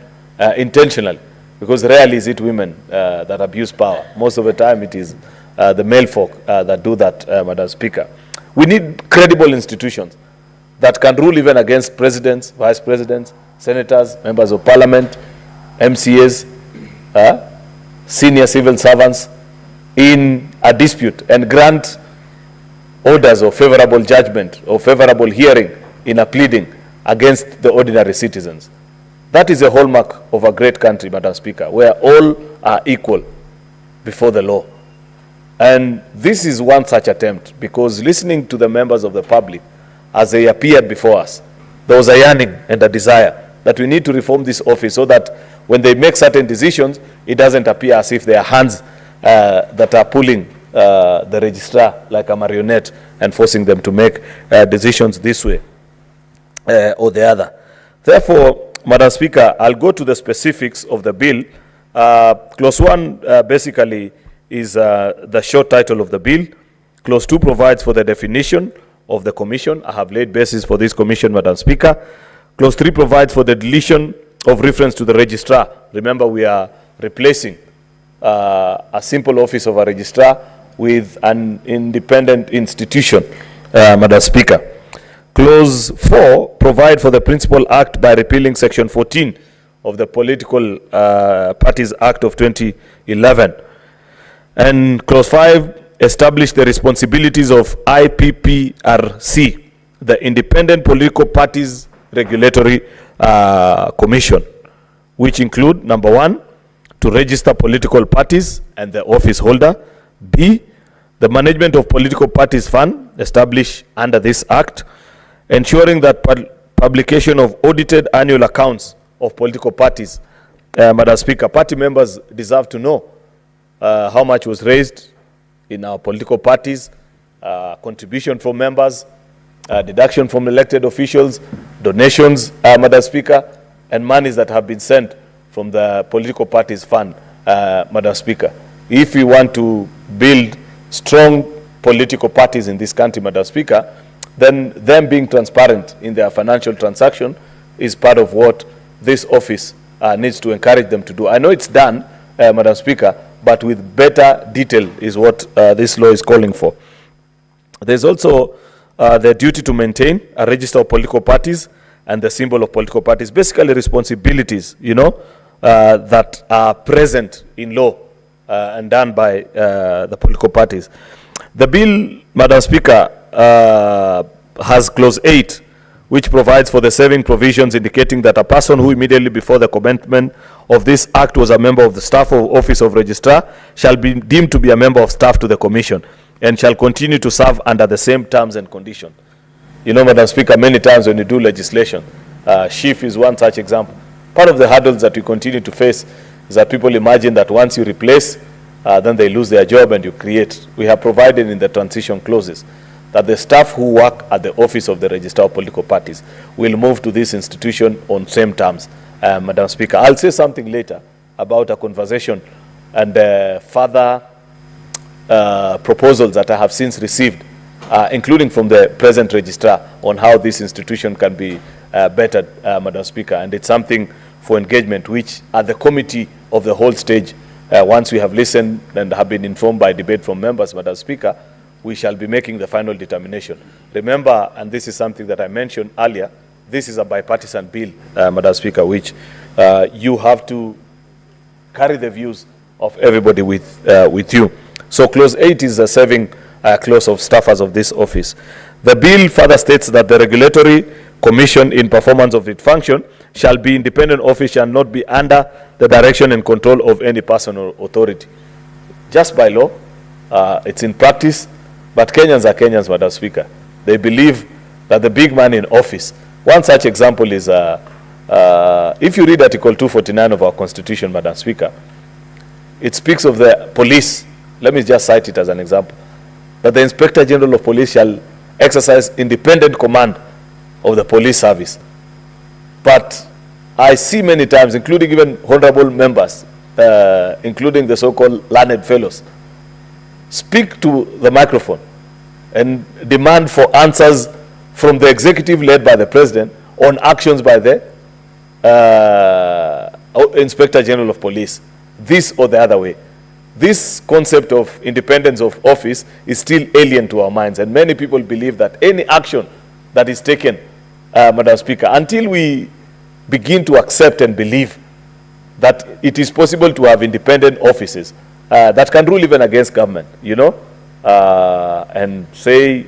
intentionally, because rarely is it women that abuse power. Most of the time it is the male folk that do that, Madam Speaker. We need credible institutions that can rule even against presidents, vice presidents, senators, members of parliament, MCAs, senior civil servants in a dispute and grant orders of favorable judgment or favorable hearing in a pleading against the ordinary citizens. That is a hallmark of a great country, Madam Speaker, where all are equal before the law. And this is one such attempt, because listening to the members of the public as they appeared before us, there was a yearning and a desire that we need to reform this office so that when they make certain decisions, it doesn't appear as if they are hands that are pulling the registrar like a marionette and forcing them to make decisions this way or the other. Therefore, Madam Speaker, I'll go to the specifics of the bill. Clause 1 basically is the short title of the bill. Clause 2 provides for the definition of the commission. I have laid basis for this commission, Madam Speaker. Clause 3 provides for the deletion of reference to the registrar. Remember, we are replacing a simple office of a registrar with an independent institution, Madam Speaker. Clause 4 provides for the principal act by repealing Section 14 of the Political Parties Act of 2011. And Clause 5 established the responsibilities of IPPRC, the Independent Political Parties Regulatory Commission, which include, number 1, to register political parties and the office holder. B, the management of political parties fund established under this act, ensuring that publication of audited annual accounts of political parties. Madam Speaker, party members deserve to know how much was raised in our political parties, contribution from members, deduction from elected officials, donations, Madam Speaker, and monies that have been sent from the political parties fund, Madam Speaker. If we want to build strong political parties in this country, Madam Speaker, then them being transparent in their financial transaction is part of what this office needs to encourage them to do. I know it's done, Madam Speaker, but with better detail is what this law is calling for. There's also the duty to maintain a register of political parties and the symbol of political parties, basically responsibilities, you know, that are present in law and done by the political parties. The bill, Madam Speaker, has clause 8, which provides for the saving provisions indicating that a person who immediately before the commencement of this Act was a member of the staff of Office of Registrar shall be deemed to be a member of staff to the Commission and shall continue to serve under the same terms and conditions. You know, Madam Speaker, many times when you do legislation, SHIF is one such example. Part of the hurdles that we continue to face is that people imagine that once you replace, then they lose their job and you create. We have provided in the transition clauses that the staff who work at the office of the Registrar of Political Parties will move to this institution on same terms. Madam Speaker, I'll say something later about a conversation and further proposals that I have since received, including from the present registrar, on how this institution can be bettered, Madam Speaker. And it's something for engagement, which at the committee of the whole stage, once we have listened and have been informed by debate from members, Madam Speaker, we shall be making the final determination. Remember, and this is something that I mentioned earlier, this is a bipartisan bill, Madam Speaker, which you have to carry the views of everybody with you. So clause 8 is a saving clause of staffers of this office. The bill further states that the regulatory commission in performance of its function shall be independent office and not be under the direction and control of any person or authority. Just by law, it's in practice, but Kenyans are Kenyans, Madam Speaker. They believe that the big man in office, one such example is, if you read Article 249 of our Constitution, Madam Speaker, it speaks of the police. Let me just cite it as an example. That the Inspector General of Police shall exercise independent command of the police service. But I see many times, including even honorable members, including the so-called learned fellows, speak to the microphone and demand for answers from the executive led by the president on actions by the Inspector General of Police, this or the other way. This concept of independence of office is still alien to our minds, and many people believe that any action that is taken, Madam Speaker, until we begin to accept and believe that it is possible to have independent offices that can rule even against government, you know, and say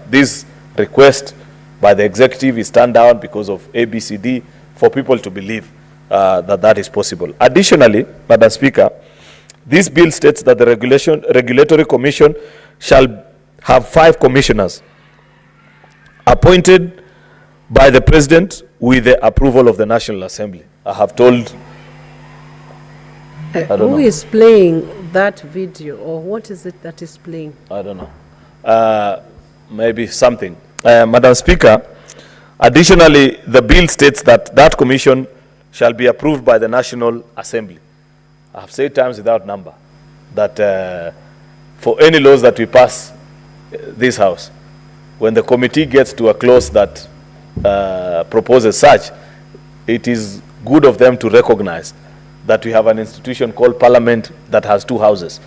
this request by the executive is turned down because of ABCD, for people to believe that that is possible. Additionally, Madam Speaker, this bill states that the regulatory commission shall have 5 commissioners appointed by the president with the approval of the National Assembly. I have told who is playing that video, or what is it that is playing? I don't know. Maybe something. Madam Speaker, additionally, the bill states that that commission shall be approved by the National Assembly. I have said times without number that for any laws that we pass this House, when the committee gets to a clause that proposes such, it is good of them to recognize that we have an institution called Parliament that has 2 houses.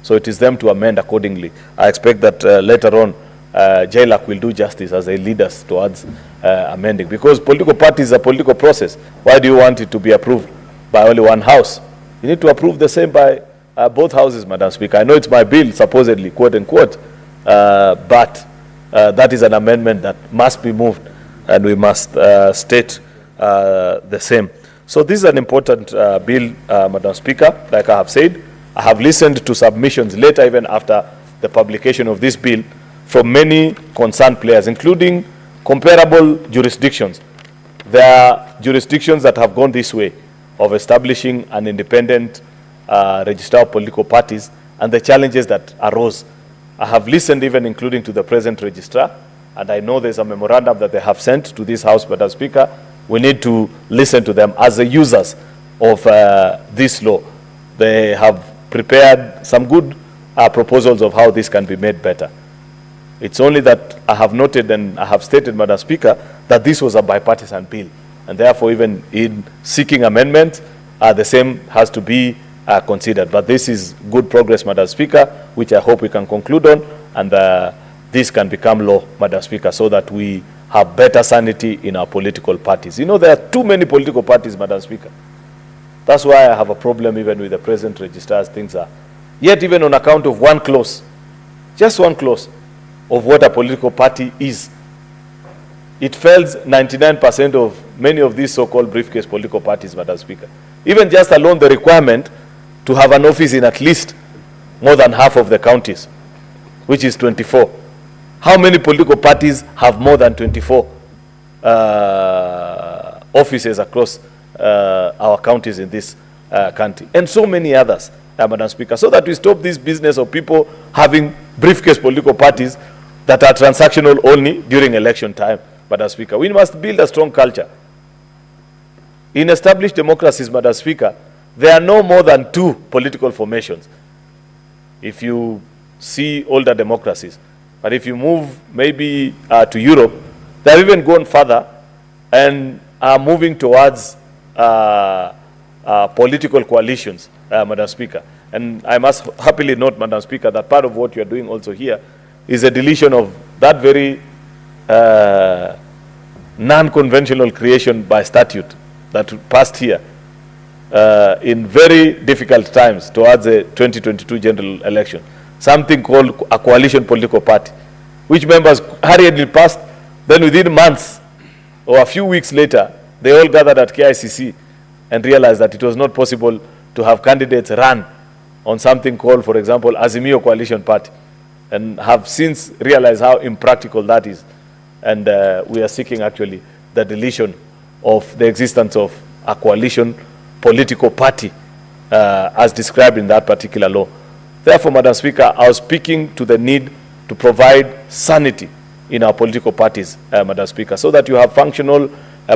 So it is them to amend accordingly. I expect that later on, JLAC will do justice as they lead us towards amending. Because political parties is a political process. Why do you want it to be approved by only one house? You need to approve the same by both houses, Madam Speaker. I know it's my bill, supposedly, quote unquote, but that is an amendment that must be moved, and we must state the same. So this is an important bill, Madam Speaker. Like I have said, I have listened to submissions later, even after the publication of this bill, from many concerned players, including comparable jurisdictions. There are jurisdictions that have gone this way of establishing an independent registrar of political parties and the challenges that arose. I have listened even including to the present registrar, and I know there's a memorandum that they have sent to this House, Madam Speaker. We need to listen to them as the users of this law. They have prepared some good proposals of how this can be made better. It's only that I have noted and I have stated, Madam Speaker, that this was a bipartisan bill, and therefore even in seeking amendments, the same has to be considered. But this is good progress, Madam Speaker, which I hope we can conclude on, and this can become law, Madam Speaker, so that we have better sanity in our political parties. You know, there are too many political parties, Madam Speaker. That's why I have a problem even with the present registrar as things are. Yet even on account of one clause, just one clause of what a political party is, it fails 99% of many of these so-called briefcase political parties, Madam Speaker. Even just alone the requirement to have an office in at least more than half of the counties, which is 24. How many political parties have more than 24 offices across our counties in this country? And so many others, Madam Speaker, so that we stop this business of people having briefcase political parties that are transactional only during election time, Madam Speaker. We must build a strong culture. In established democracies, Madam Speaker, there are no more than 2 political formations. If you see older democracies, but if you move maybe to Europe, they have even gone further and are moving towards political coalitions, Madam Speaker. And I must happily note, Madam Speaker, that part of what you are doing also here is a deletion of that very non-conventional creation by statute that passed here in very difficult times towards the 2022 general election, something called a coalition political party, which members hurriedly passed. Then within months or a few weeks later, they all gathered at KICC and realized that it was not possible to have candidates run on something called, for example, Azimio Coalition Party, and have since realized how impractical that is. And we are seeking actually the deletion of the existence of a coalition political party as described in that particular law. Therefore, Madam Speaker, I was speaking to the need to provide sanity in our political parties, Madam Speaker, so that you have functional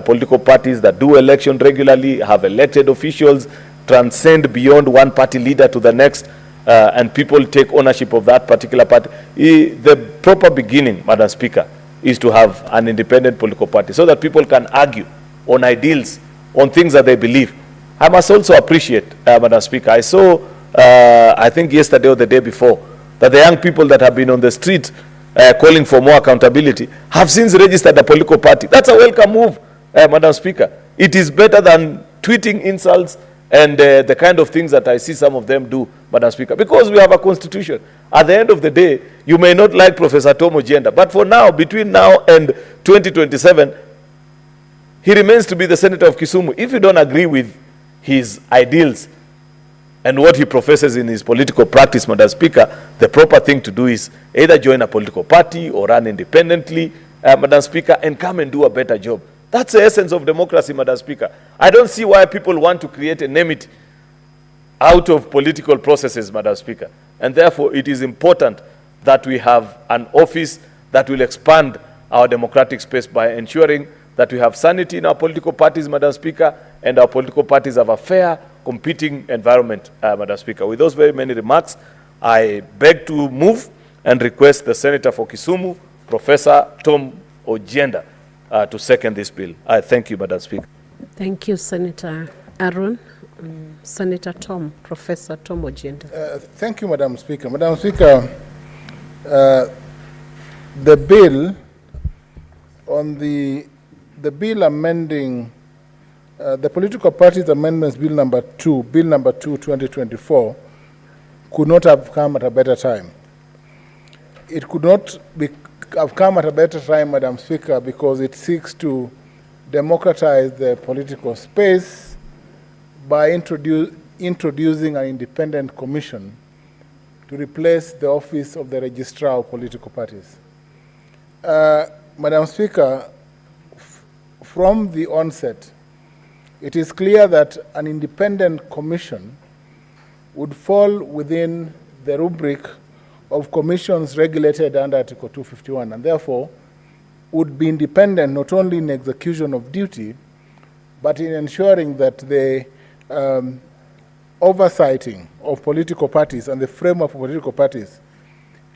political parties that do election regularly, have elected officials, transcend beyond one party leader to the next, and people take ownership of that particular party. The proper beginning, Madam Speaker, is to have an independent political party so that people can argue on ideals, on things that they believe. I must also appreciate, Madam Speaker, I saw, I think yesterday or the day before, that the young people that have been on the street calling for more accountability have since registered a political party. That's a welcome move, Madam Speaker. It is better than tweeting insults and the kind of things that I see some of them do, Madam Speaker, because we have a constitution. At the end of the day, you may not like Professor Tom Ojienda, but for now, between now and 2027, he remains to be the Senator of Kisumu. If you don't agree with his ideals and what he professes in his political practice, Madam Speaker, the proper thing to do is either join a political party or run independently, Madam Speaker, and come and do a better job. That's the essence of democracy, Madam Speaker. I don't see why people want to create enmity out of political processes, Madam Speaker. And therefore, it is important that we have an office that will expand our democratic space by ensuring that we have sanity in our political parties, Madam Speaker, and our political parties have a fair, competing environment, Madam Speaker. With those very many remarks, I beg to move and request the Senator for Kisumu, Professor Tom Ojienda, to second this bill. I thank you, Madam Speaker. Thank you, Senator Aaron. Senator Tom, Professor Tom Ojienda. Thank you, Madam Speaker. Madam Speaker, the bill on the bill amending the Political Parties Amendments Bill number 2, 2024, could not have come at a better time. It could not have come at a better time, Madam Speaker, because it seeks to democratize the political space by introducing an independent commission to replace the office of the Registrar of Political Parties. Madam Speaker, from the onset, it is clear that an independent commission would fall within the rubric of commissions regulated under Article 251, and therefore would be independent not only in execution of duty, but in ensuring that the oversighting of political parties and the framework of political parties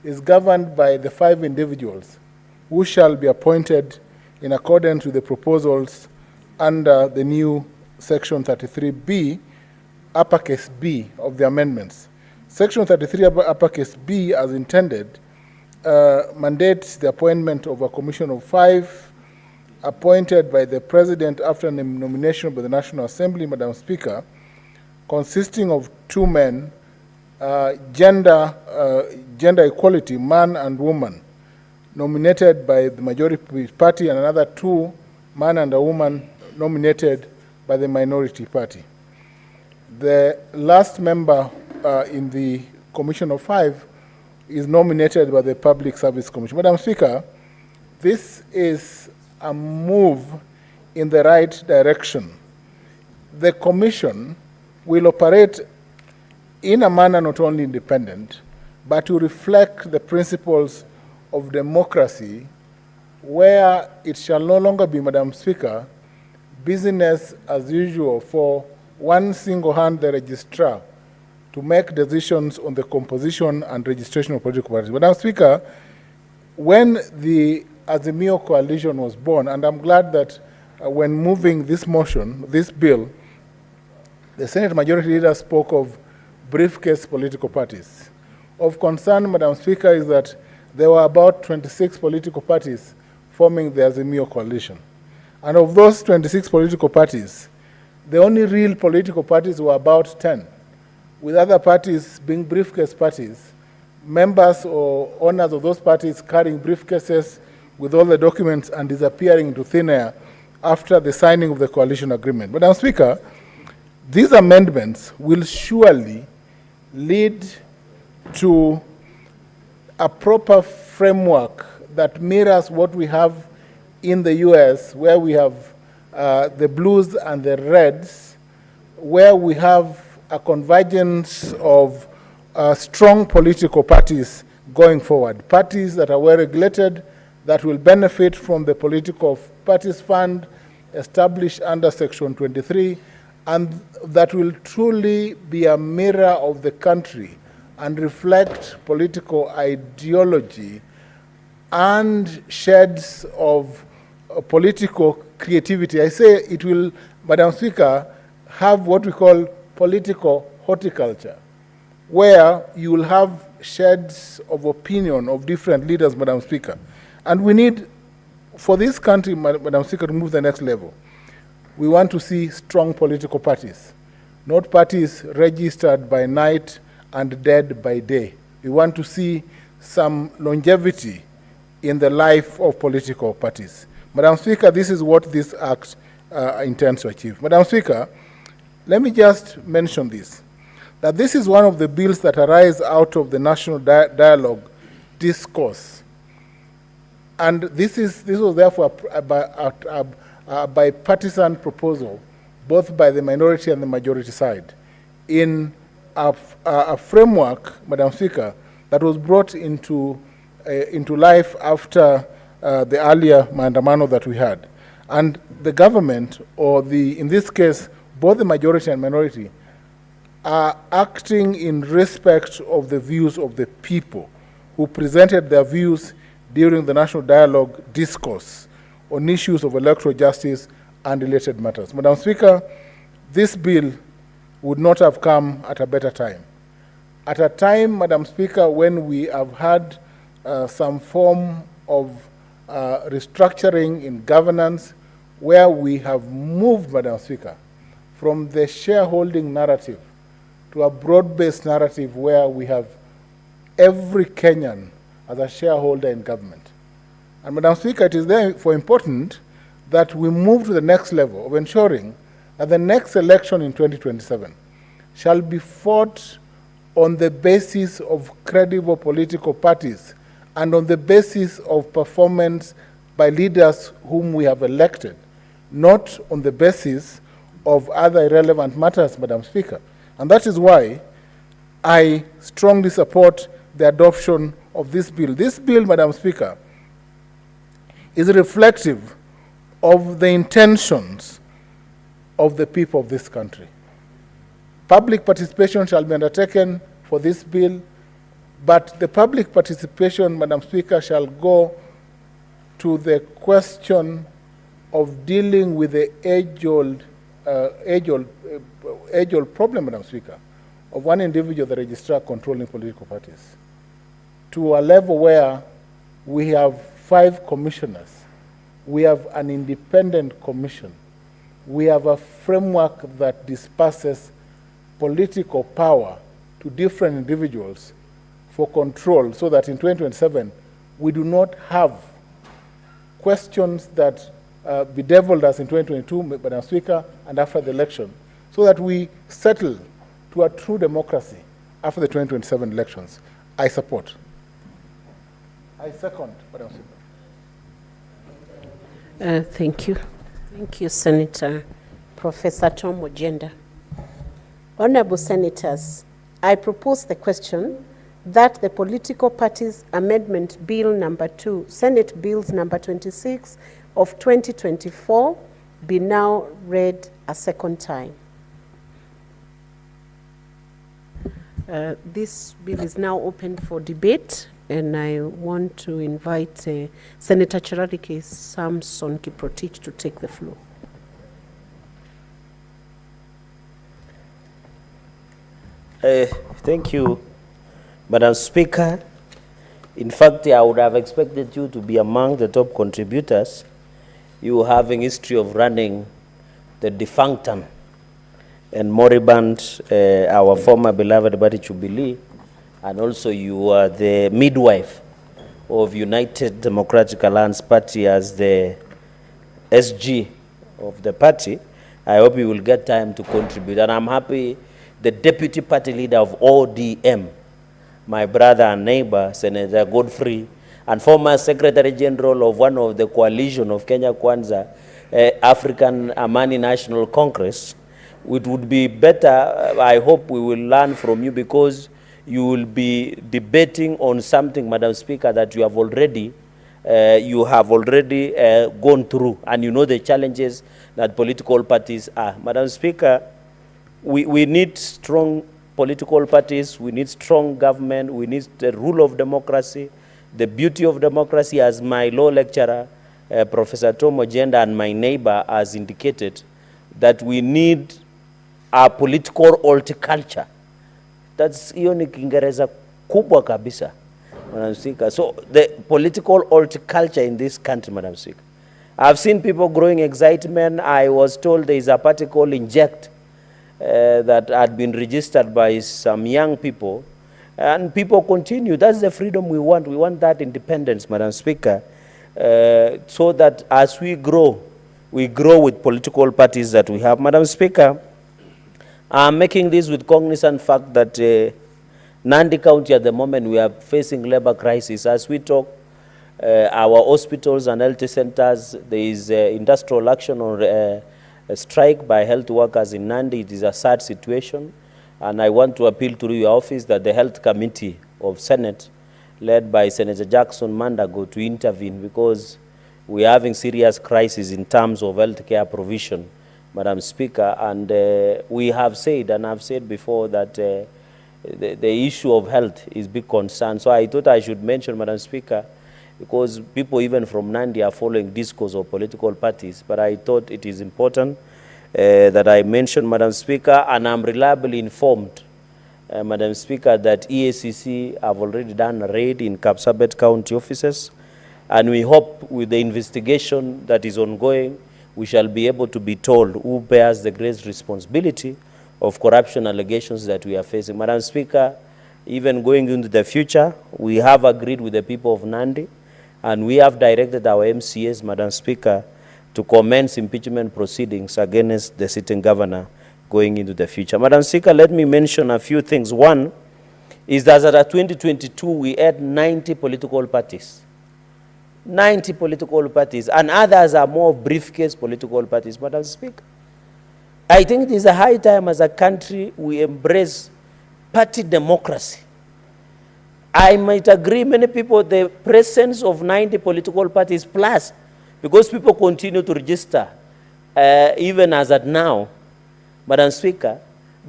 is governed by the 5 individuals who shall be appointed in accordance with the proposals under the new Section 33B, uppercase B of the amendments. Section 33 uppercase B, as intended, mandates the appointment of a commission of 5 appointed by the President after nomination by the National Assembly, Madam Speaker, consisting of 2 men, gender equality, man and woman, nominated by the majority party, and another 2, man and a woman, nominated by the minority party. The last member in the Commission of 5 is nominated by the Public Service Commission. Madam Speaker, this is a move in the right direction. The Commission will operate in a manner not only independent, but to reflect the principles of democracy, where it shall no longer be, Madam Speaker, business as usual for one single hand, the registrar, to make decisions on the composition and registration of political parties. Madam Speaker, when the Azimio coalition was born, and I'm glad that when moving this motion, this bill, the Senate Majority Leader spoke of briefcase political parties. Of concern, Madam Speaker, is that there were about 26 political parties forming the Azimio coalition. And of those 26 political parties, the only real political parties were about 10, with other parties being briefcase parties, members or owners of those parties carrying briefcases with all the documents and disappearing into thin air after the signing of the coalition agreement. Madam Speaker, these amendments will surely lead to a proper framework that mirrors what we have in the US, where we have the blues and the reds, where we have a convergence of strong political parties going forward, parties that are well regulated, that will benefit from the political parties fund established under Section 23, and that will truly be a mirror of the country and reflect political ideology and shades of political creativity. I say it will, Madam Speaker, have what we call political horticulture, where you will have shades of opinion of different leaders, Madam Speaker. And we need, for this country, Madam Speaker, to move to the next level, we want to see strong political parties, not parties registered by night and dead by day. We want to see some longevity in the life of political parties. Madam Speaker, this is what this act intends to achieve. Madam Speaker, let me just mention this, that this is one of the bills that arise out of the national dialogue discourse. And this was therefore a bipartisan proposal, both by the minority and the majority side, in a framework, Madam Speaker, that was brought into life after the earlier maandamano that we had. And the government, or in this case, both the majority and minority, are acting in respect of the views of the people who presented their views during the national dialogue discourse on issues of electoral justice and related matters. Madam Speaker, this bill would not have come at a better time. At a time, Madam Speaker, when we have had some form of restructuring in governance, where we have moved, Madam Speaker, from the shareholding narrative to a broad-based narrative where we have every Kenyan as a shareholder in government. And Madam Speaker, it is therefore important that we move to the next level of ensuring that the next election in 2027 shall be fought on the basis of credible political parties and on the basis of performance by leaders whom we have elected, not on the basis of other irrelevant matters, Madam Speaker. And that is why I strongly support the adoption of this bill. This bill, Madam Speaker, is reflective of the intentions of the people of this country. Public participation shall be undertaken for this bill, but the public participation, Madam Speaker, shall go to the question of dealing with the age-old problem, Madam Speaker, of one individual, the registrar, controlling political parties, to a level where we have 5 commissioners, we have an independent commission, we have a framework that disperses political power to different individuals for control, so that in 2027 we do not have questions that bedeviled us in 2022, Madam Speaker, and after the election, so that we settle to a true democracy after the 2027 elections. I support. I second, Madam Speaker. Thank you. Thank you, Senator Professor Tom Ojenda. Honorable Senators, I propose the question that the Political Parties Amendment Bill number 2, Senate Bills number 26 of 2024 be now read a second time. This bill is now open for debate, and I want to invite Senator Cherarike Samson Kiprotich to take the floor. Thank you, Madam Speaker. In fact, I would have expected you to be among the top contributors. You having history of running the defunct and moribund, our former beloved party Jubilee, and also you are the midwife of United Democratic Alliance Party as the SG of the party. I hope you will get time to contribute, and I'm happy the deputy party leader of ODM, my brother and neighbor, Senator Godfrey, and former Secretary General of one of the coalition of Kenya Kwanza, African Amani National Congress. It would be better, I hope we will learn from you, because you will be debating on something, Madam Speaker, that you have already gone through, and you know the challenges that political parties are. Madam Speaker, we need strong political parties, we need strong government, we need the rule of democracy, the beauty of democracy, as my law lecturer, Professor Tom Ojenda, and my neighbor has indicated, that we need a political horticulture. That's hiyo ni Kiingereza kubwa kabisa, Madam Speaker. So the political horticulture in this country, Madam Speaker. I've seen people growing excitement. I was told there is a party called Inject that had been registered by some young people, and people continue. That's the freedom we want. We want that independence, Madam Speaker, so that as we grow with political parties that we have. Madam Speaker, I'm making this with cognizant fact that Nandi County at the moment we are facing labor crisis. As we talk, our hospitals and health centers, there is industrial action on a strike by health workers in Nandi. It is a sad situation, and I want to appeal to your office that the health committee of Senate, led by Senator Jackson Mandago, to intervene, because we are having serious crisis in terms of health care provision, Madam Speaker, and we have said, and I've said before, that the issue of health is big concern. So I thought I should mention, Madam Speaker, because people even from Nandi are following discourse of political parties, but I thought it is important that I mention, Madam Speaker, and I'm reliably informed, Madam Speaker, that EACC have already done a raid in Kapsabet County offices, and we hope with the investigation that is ongoing, we shall be able to be told who bears the great responsibility of corruption allegations that we are facing. Madam Speaker, even going into the future, we have agreed with the people of Nandi, and we have directed our MCAs, Madam Speaker, to commence impeachment proceedings against the sitting governor going into the future. Madam Speaker, let me mention a few things. One is that at 2022, we had 90 political parties. 90 political parties, and others are more briefcase political parties, Madam Speaker. I think it is a high time as a country we embrace party democracy. I might agree, many people, the presence of 90 political parties plus, because people continue to register, even as at now, Madam Speaker,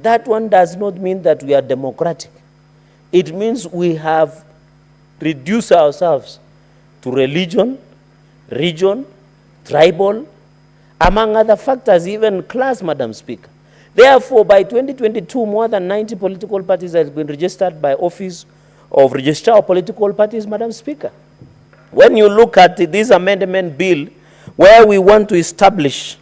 that one does not mean that we are democratic. It means we have reduced ourselves to religion, region, tribal, among other factors, even class, Madam Speaker. Therefore, by 2022, more than 90 political parties have been registered by Office of Registrar of Political Parties, Madam Speaker. When you look at this amendment bill, where we want to establish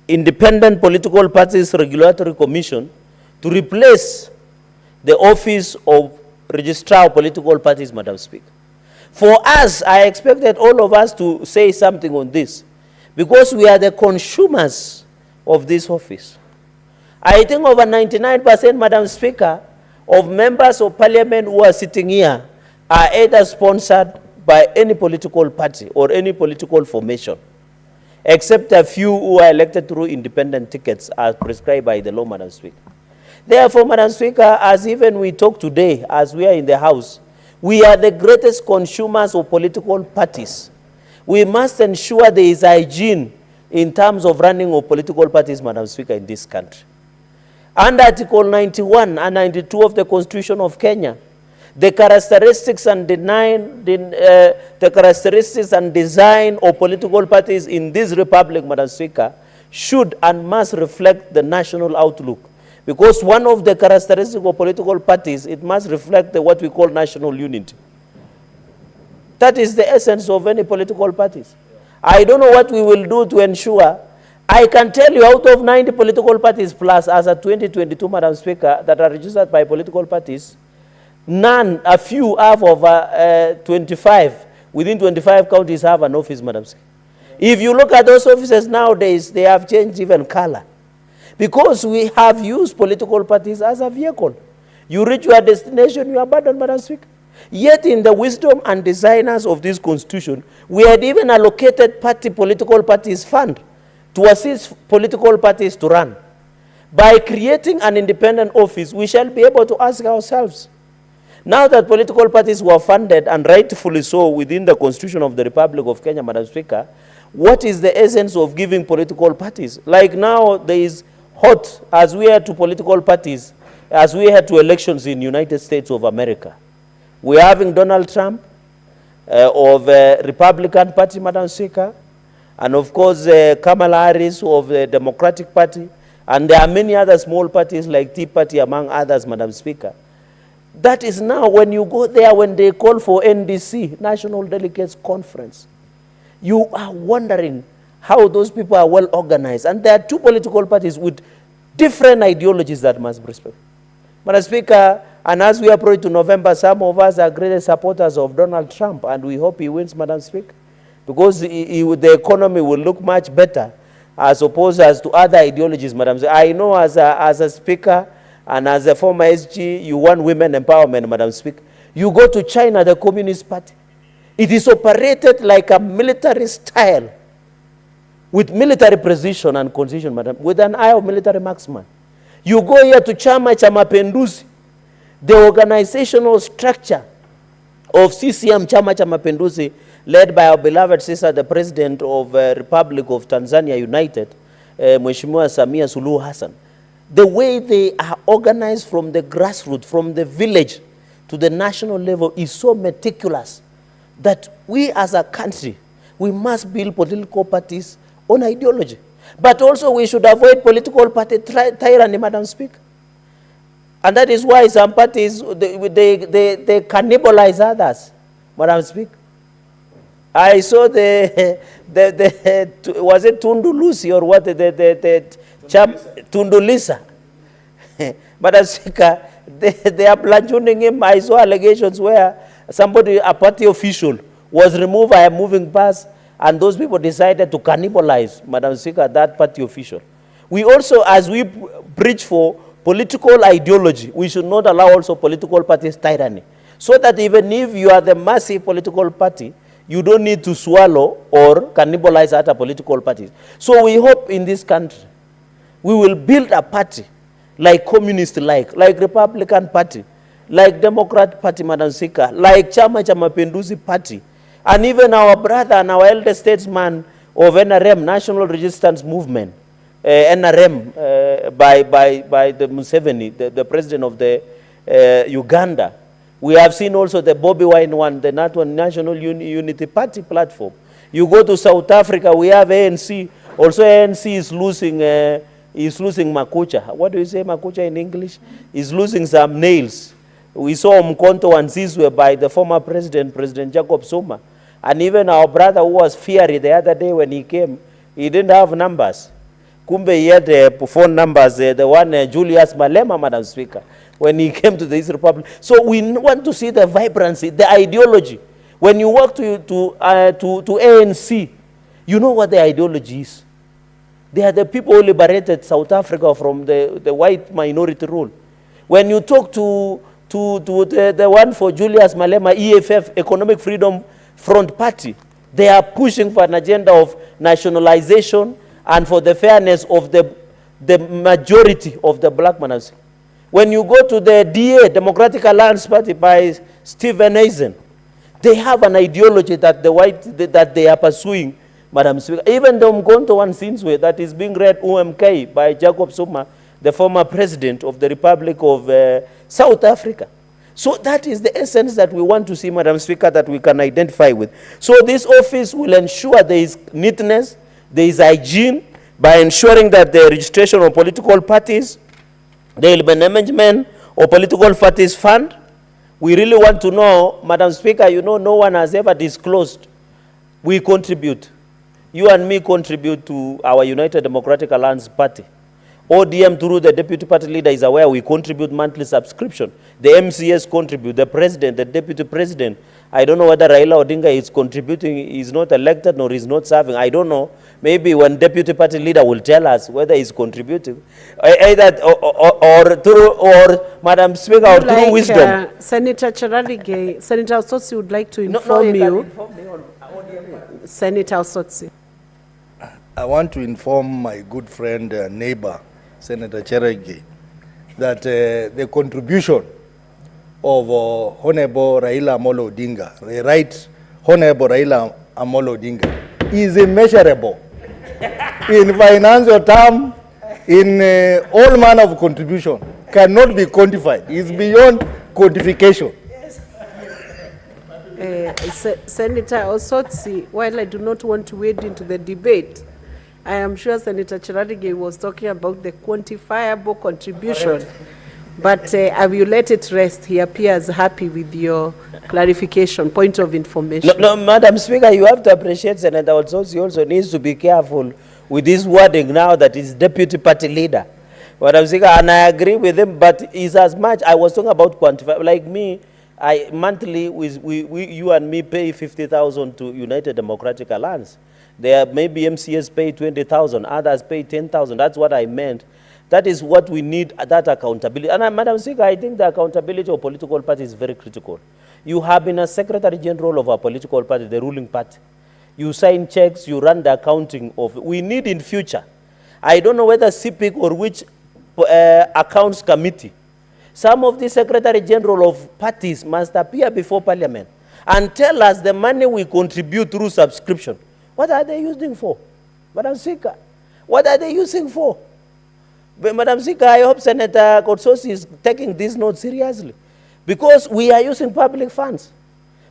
Independent Political Parties Regulatory Commission to replace the Office of Registrar of Political Parties, Madam Speaker. For us, I expected all of us to say something on this, because we are the consumers of this office. I think over 99%, Madam Speaker, of members of parliament who are sitting here are either sponsored by any political party or any political formation, except a few who are elected through independent tickets as prescribed by the law, Madam Speaker. Therefore, Madam Speaker, as even we talk today, as we are in the House, we are the greatest consumers of political parties. We must ensure there is hygiene in terms of running of political parties, Madam Speaker, in this country. Under Article 91 and 92 of the Constitution of Kenya, the characteristics and design of political parties in this republic, Madam Speaker, should and must reflect the national outlook. Because one of the characteristics of political parties, it must reflect what we call national unity. That is the essence of any political parties. I don't know what we will do to ensure. I can tell you out of 90 political parties plus as of 2022, Madam Speaker, that are registered by political parties, none, a few have over 25, within 25 counties have an office, Madam Speaker. If you look at those offices nowadays, they have changed even color. Because we have used political parties as a vehicle. You reach your destination, you abandon, Madam Speaker. Yet in the wisdom and designers of this constitution, we had even allocated political parties fund to assist political parties to run. By creating an independent office, we shall be able to ask ourselves, now that political parties were funded, and rightfully so, within the Constitution of the Republic of Kenya, Madam Speaker, what is the essence of giving political parties? Like now, there is hot, as we head to political parties, as we head to elections in United States of America. We are having Donald Trump of the Republican Party, Madam Speaker, and of course Kamala Harris of the Democratic Party, and there are many other small parties like Tea Party, among others, Madam Speaker. That is now when you go there, when they call for NDC, National Delegates Conference, you are wondering how those people are well organized. And there are two political parties with different ideologies that must be respected. Madam Speaker, and as we approach to November, some of us are great supporters of Donald Trump, and we hope he wins, Madam Speaker, because the economy will look much better as opposed as to other ideologies, Madam Speaker. I know as a speaker and as a former SG, you want women empowerment, Madam Speaker. You go to China, the Communist Party. It is operated like a military style, with military precision and concision, Madam, with an eye of military marksman. You go here to Chama cha Mapinduzi, the organizational structure of CCM Chama cha Mapinduzi, led by our beloved sister, the President of Republic of Tanzania United, Mheshimiwa Samia Suluhu Hassan. The way they are organized from the grassroots, from the village to the national level is so meticulous that we as a country, we must build political parties on ideology. But also we should avoid political party tyranny, Madam Speaker. And that is why some parties, they cannibalize others, Madam Speaker. I saw was it Tundu Lucy or what, Tundu Lisa. Madam Speaker, they are planchooning him. I saw allegations where somebody, a party official, was removed by a moving bus, and those people decided to cannibalize, Madam Speaker, that party official. We also, as we preach for political ideology, we should not allow also political parties tyranny. So that even if you are the massive political party, you don't need to swallow or cannibalize other political parties. So we hope in this country, we will build a party like communist-like, like Republican Party, like Democrat Party, Madam Speaker, like Chama cha Mapinduzi Party, and even our brother and our elder statesman of NRM, National Resistance Movement, NRM, by the Museveni, the president of the Uganda. We have seen also the Bobby Wine one, the National Unity Party platform. You go to South Africa, we have ANC. Also ANC is losing makucha. What do you say makucha in English? Is losing some nails. We saw Mkonto and Zizwe by the former president, President Jacob Zuma. And even our brother who was fiery the other day when he came, he didn't have numbers. Kumbe he had phone numbers, the one Julius Malema, Madam Speaker, when he came to this republic. So we want to see the vibrancy, the ideology. When you walk to ANC, you know what the ideology is. They are the people who liberated South Africa from the white minority rule. When you talk to the one for Julius Malema, EFF, Economic Freedom Front Party, they are pushing for an agenda of nationalization and for the fairness of the majority of the black man. When you go to the DA, Democratic Alliance Party by Stephen Eisen, they have an ideology that that they are pursuing, Madam Speaker. Even the Mgonto one Sinswe that is being read UMK by Jacob Zuma, the former president of the Republic of South Africa. So that is the essence that we want to see, Madam Speaker, that we can identify with. So this office will ensure there is neatness, there is hygiene, by ensuring that the registration of political parties, the management of political parties fund. We really want to know, Madam Speaker, you know, no one has ever disclosed. We contribute. You and me contribute to our United Democratic Alliance Party. ODM, through the deputy party leader, is aware we contribute monthly subscription. The MCS contribute, the president, the deputy president. I don't know whether Raila Odinga is contributing, is not elected nor is not serving. I don't know. Maybe when deputy party leader will tell us whether he's contributing. Either or Madam Speaker, or through wisdom. Senator Cherargei, Senator Osotsi would like to inform you. Senator Osotsi. I want to inform my good friend, neighbor, Senator Cherargei, that the contribution of Honorable Raila Amolo Odinga, the right Honorable Raila Amolo Odinga, is immeasurable in financial term, in all manner of contribution, cannot be quantified. It's beyond quantification. Senator Osotsi, while I do not want to wade into the debate, I am sure Senator Cherargei was talking about the quantifiable contribution. Correct. But I will let it rest. He appears happy with your clarification, point of information. No, Madam Speaker, you have to appreciate Senator Osotsi also needs to be careful with this wording now that is deputy party leader. Madam Speaker, and I agree with him, but it's as much, I was talking about quantifiable. Like me, monthly, you and me pay 50,000 to United Democratic Alliance. There maybe MCS pay 20,000, others pay 10,000. That's what I meant. That is what we need, that accountability. And Madam Speaker, I think the accountability of political parties is very critical. You have been a Secretary General of a political party, the ruling party. You sign checks, you run the accounting of, we need in future. I don't know whether CPIC or which accounts committee. Some of the Secretary General of parties must appear before Parliament and tell us the money we contribute through subscription. What are they using for? Madam Speaker, what are they using for? But Madam Speaker, I hope Senator Osotsi is taking this note seriously, because we are using public funds.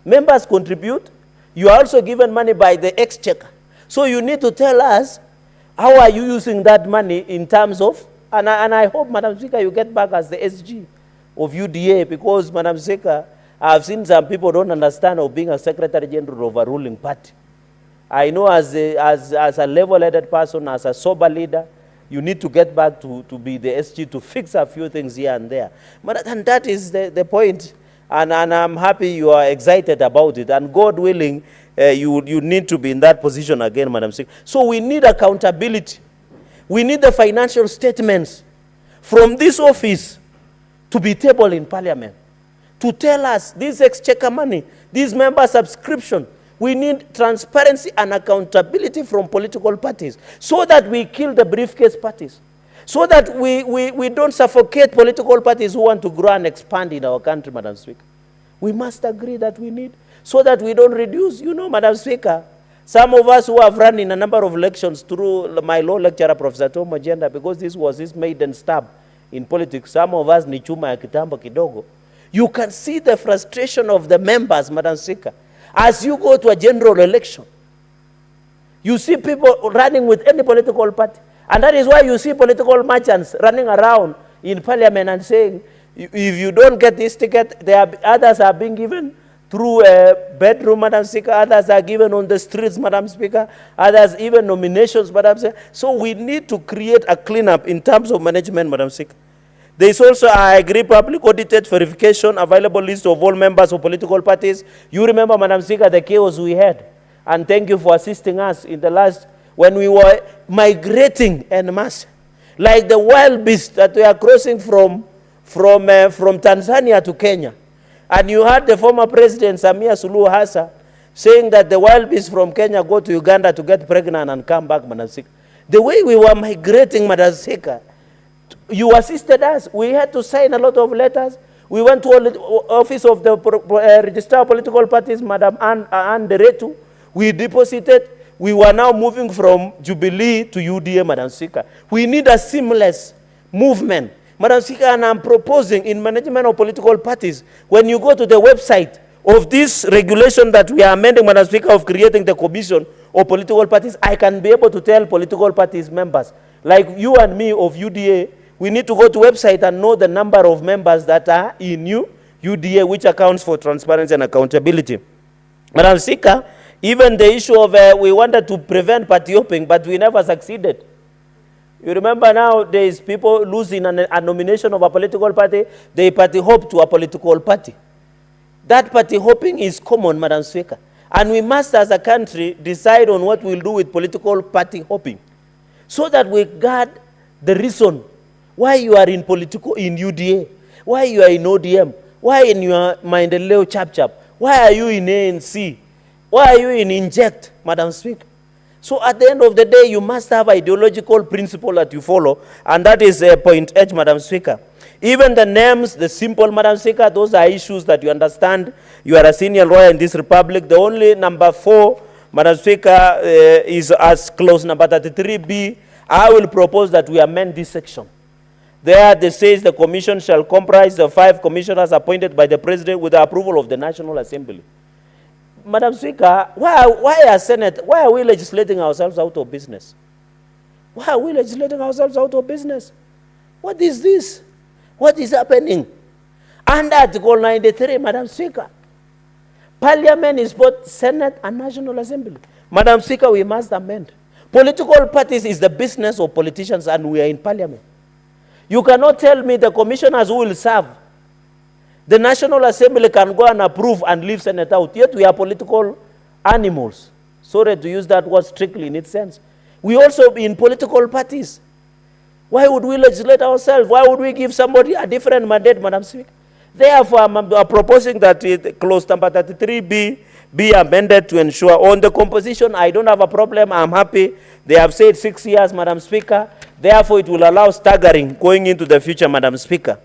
Members contribute. You are also given money by the exchequer. So you need to tell us, how are you using that money in terms of, and I hope, Madam Speaker, you get back as the SG of UDA, because, Madam Speaker, I've seen some people don't understand of being a Secretary General of a ruling party. I know as a level-headed person, as a sober leader, you need to get back to be the SG to fix a few things here and there. And that is the point. And I'm happy you are excited about it. And God willing, you need to be in that position again, Madam Speaker. So we need accountability. We need the financial statements from this office to be tabled in Parliament, to tell us this exchequer money, this member subscription. We need transparency and accountability from political parties so that we kill the briefcase parties, so that we don't suffocate political parties who want to grow and expand in our country, Madam Speaker. We must agree that we need, so that we don't reduce. You know, Madam Speaker, some of us who have run in a number of elections through my law lecturer, Professor Tom Agenda, because this was his maiden stab in politics, some of us ni chuma ya kitambo kidogo. You can see the frustration of the members, Madam Speaker. As you go to a general election, you see people running with any political party. And that is why you see political merchants running around in Parliament and saying, if you don't get this ticket, others are being given through a bedroom, Madam Speaker. Others are given on the streets, Madam Speaker. Others even nominations, Madam Speaker. So we need to create a cleanup in terms of management, Madam Speaker. There is also, I agree, public audited verification, available list of all members of political parties. You remember, Madam Speaker, the chaos we had. And thank you for assisting us in the last when we were migrating en masse, like the wild beasts that were crossing from Tanzania to Kenya. And you had the former president, Samia Suluhu Hassan, saying that the wild beasts from Kenya go to Uganda to get pregnant and come back, Madam Speaker. The way we were migrating, Madam Speaker, you assisted us. We had to sign a lot of letters. We went to the office of the Registrar of Political Parties, Madam Anne Deretu. We deposited. We were now moving from Jubilee to UDA, Madam Speaker. We need a seamless movement. Madam Speaker, and I'm proposing in management of political parties, when you go to the website of this regulation that we are amending, Madam Speaker, of creating the commission of political parties, I can be able to tell political parties members, like you and me of UDA, we need to go to website and know the number of members that are in UDA, which accounts for transparency and accountability. Madam Speaker, even the issue of we wanted to prevent party hopping, but we never succeeded. You remember now there is people losing a nomination of a political party, they party hop to a political party. That party hopping is common, Madam Speaker. And we must, as a country, decide on what we'll do with political party hopping, so that we guard the reason why you are in UDA, why you are in ODM, why in your Maendeleo Chap, why are you in ANC, why are you in Inject, Madam Speaker. So at the end of the day, you must have ideological principle that you follow, and that is point H, Madam Speaker. Even the names, the simple, Madam Speaker, those are issues that you understand. You are a senior lawyer in this republic. The only number 4, Madam Speaker, is as clause number 33B. I will propose that we amend this section. There it says the commission shall comprise the 5 commissioners appointed by the president with the approval of the National Assembly. Madam Speaker, why are we legislating ourselves out of business? Why are we legislating ourselves out of business? What is this? What is happening? Under Article 93, Madam Speaker, Parliament is both Senate and National Assembly. Madam Speaker, we must amend. Political parties is the business of politicians, and we are in Parliament. You cannot tell me the commissioners who will serve. The National Assembly can go and approve and leave Senate out. Yet we are political animals. Sorry to use that word strictly in its sense. We also be in political parties. Why would we legislate ourselves? Why would we give somebody a different mandate, Madam Speaker? Therefore, I'm proposing that clause number 33B be amended to ensure on the composition. I don't have a problem. I'm happy. They have said 6 years, Madam Speaker. Therefore, it will allow staggering going into the future, Madam Speaker.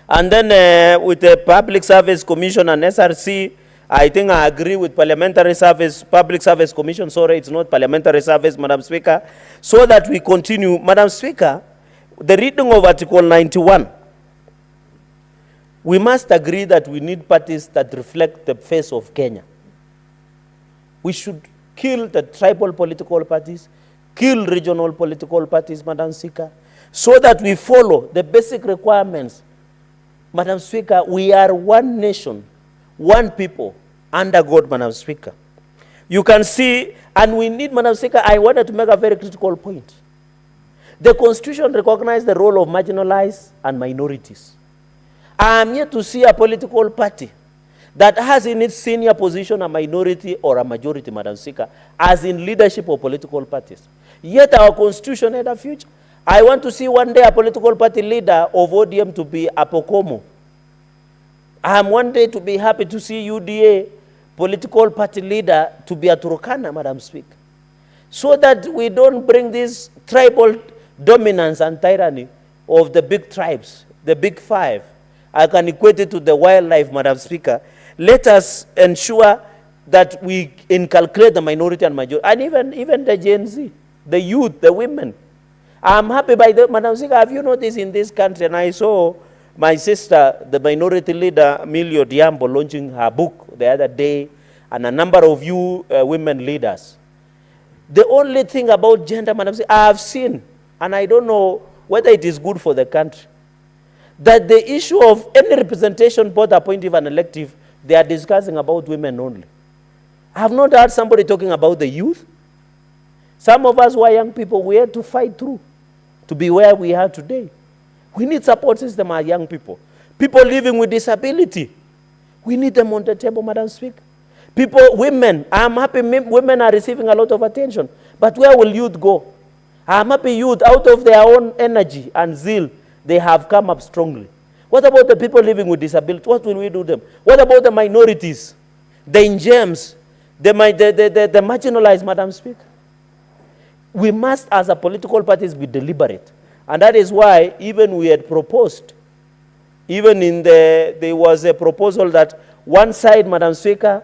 And then with the Public Service Commission and SRC, I think I agree with Parliamentary Service, Public Service Commission, sorry, it's not Parliamentary Service, Madam Speaker, so that we continue. Madam Speaker, the reading of Article 91, we must agree that we need parties that reflect the face of Kenya. We should kill the tribal political parties, kill regional political parties, Madam Speaker, so that we follow the basic requirements. Madam Speaker, we are one nation, one people, under God, Madam Speaker. You can see, and we need, Madam Speaker, I wanted to make a very critical point. The Constitution recognizes the role of marginalized and minorities. I am yet to see a political party that has in its senior position a minority or a majority, Madam Speaker, as in leadership of political parties. Yet our Constitution had a future. I want to see one day a political party leader of ODM to be a Pokomo. I am one day to be happy to see UDA political party leader to be a Turkana, Madam Speaker. So that we don't bring this tribal dominance and tyranny of the big tribes, the big 5. I can equate it to the wildlife, Madam Speaker. Let us ensure that we inculcate the minority and majority, and even the Gen Z, the youth, the women. I'm happy by the, Madam Speaker, have you noticed in this country, and I saw my sister, the minority leader, Milio Diambo, launching her book the other day, and a number of you women leaders. The only thing about gender, Madam Speaker, I have seen, and I don't know whether it is good for the country, that the issue of any representation, both appointive and elective, they are discussing about women only. I have not heard somebody talking about the youth. Some of us who are young people, we had to fight through to be where we are today. We need support system, our young people. People living with disability, we need them on the table, Madam Speaker. People, women, I'm happy women are receiving a lot of attention. But But where will youth go? I'm happy youth, out of their own energy and zeal, they have come up strongly. What about the people living with disability? What will we do them? What about the minorities, the ingems, the marginalized, Madam Speaker? We must, as a political parties, be deliberate. And that is why even we had proposed, even in there was a proposal that one side, Madam Speaker,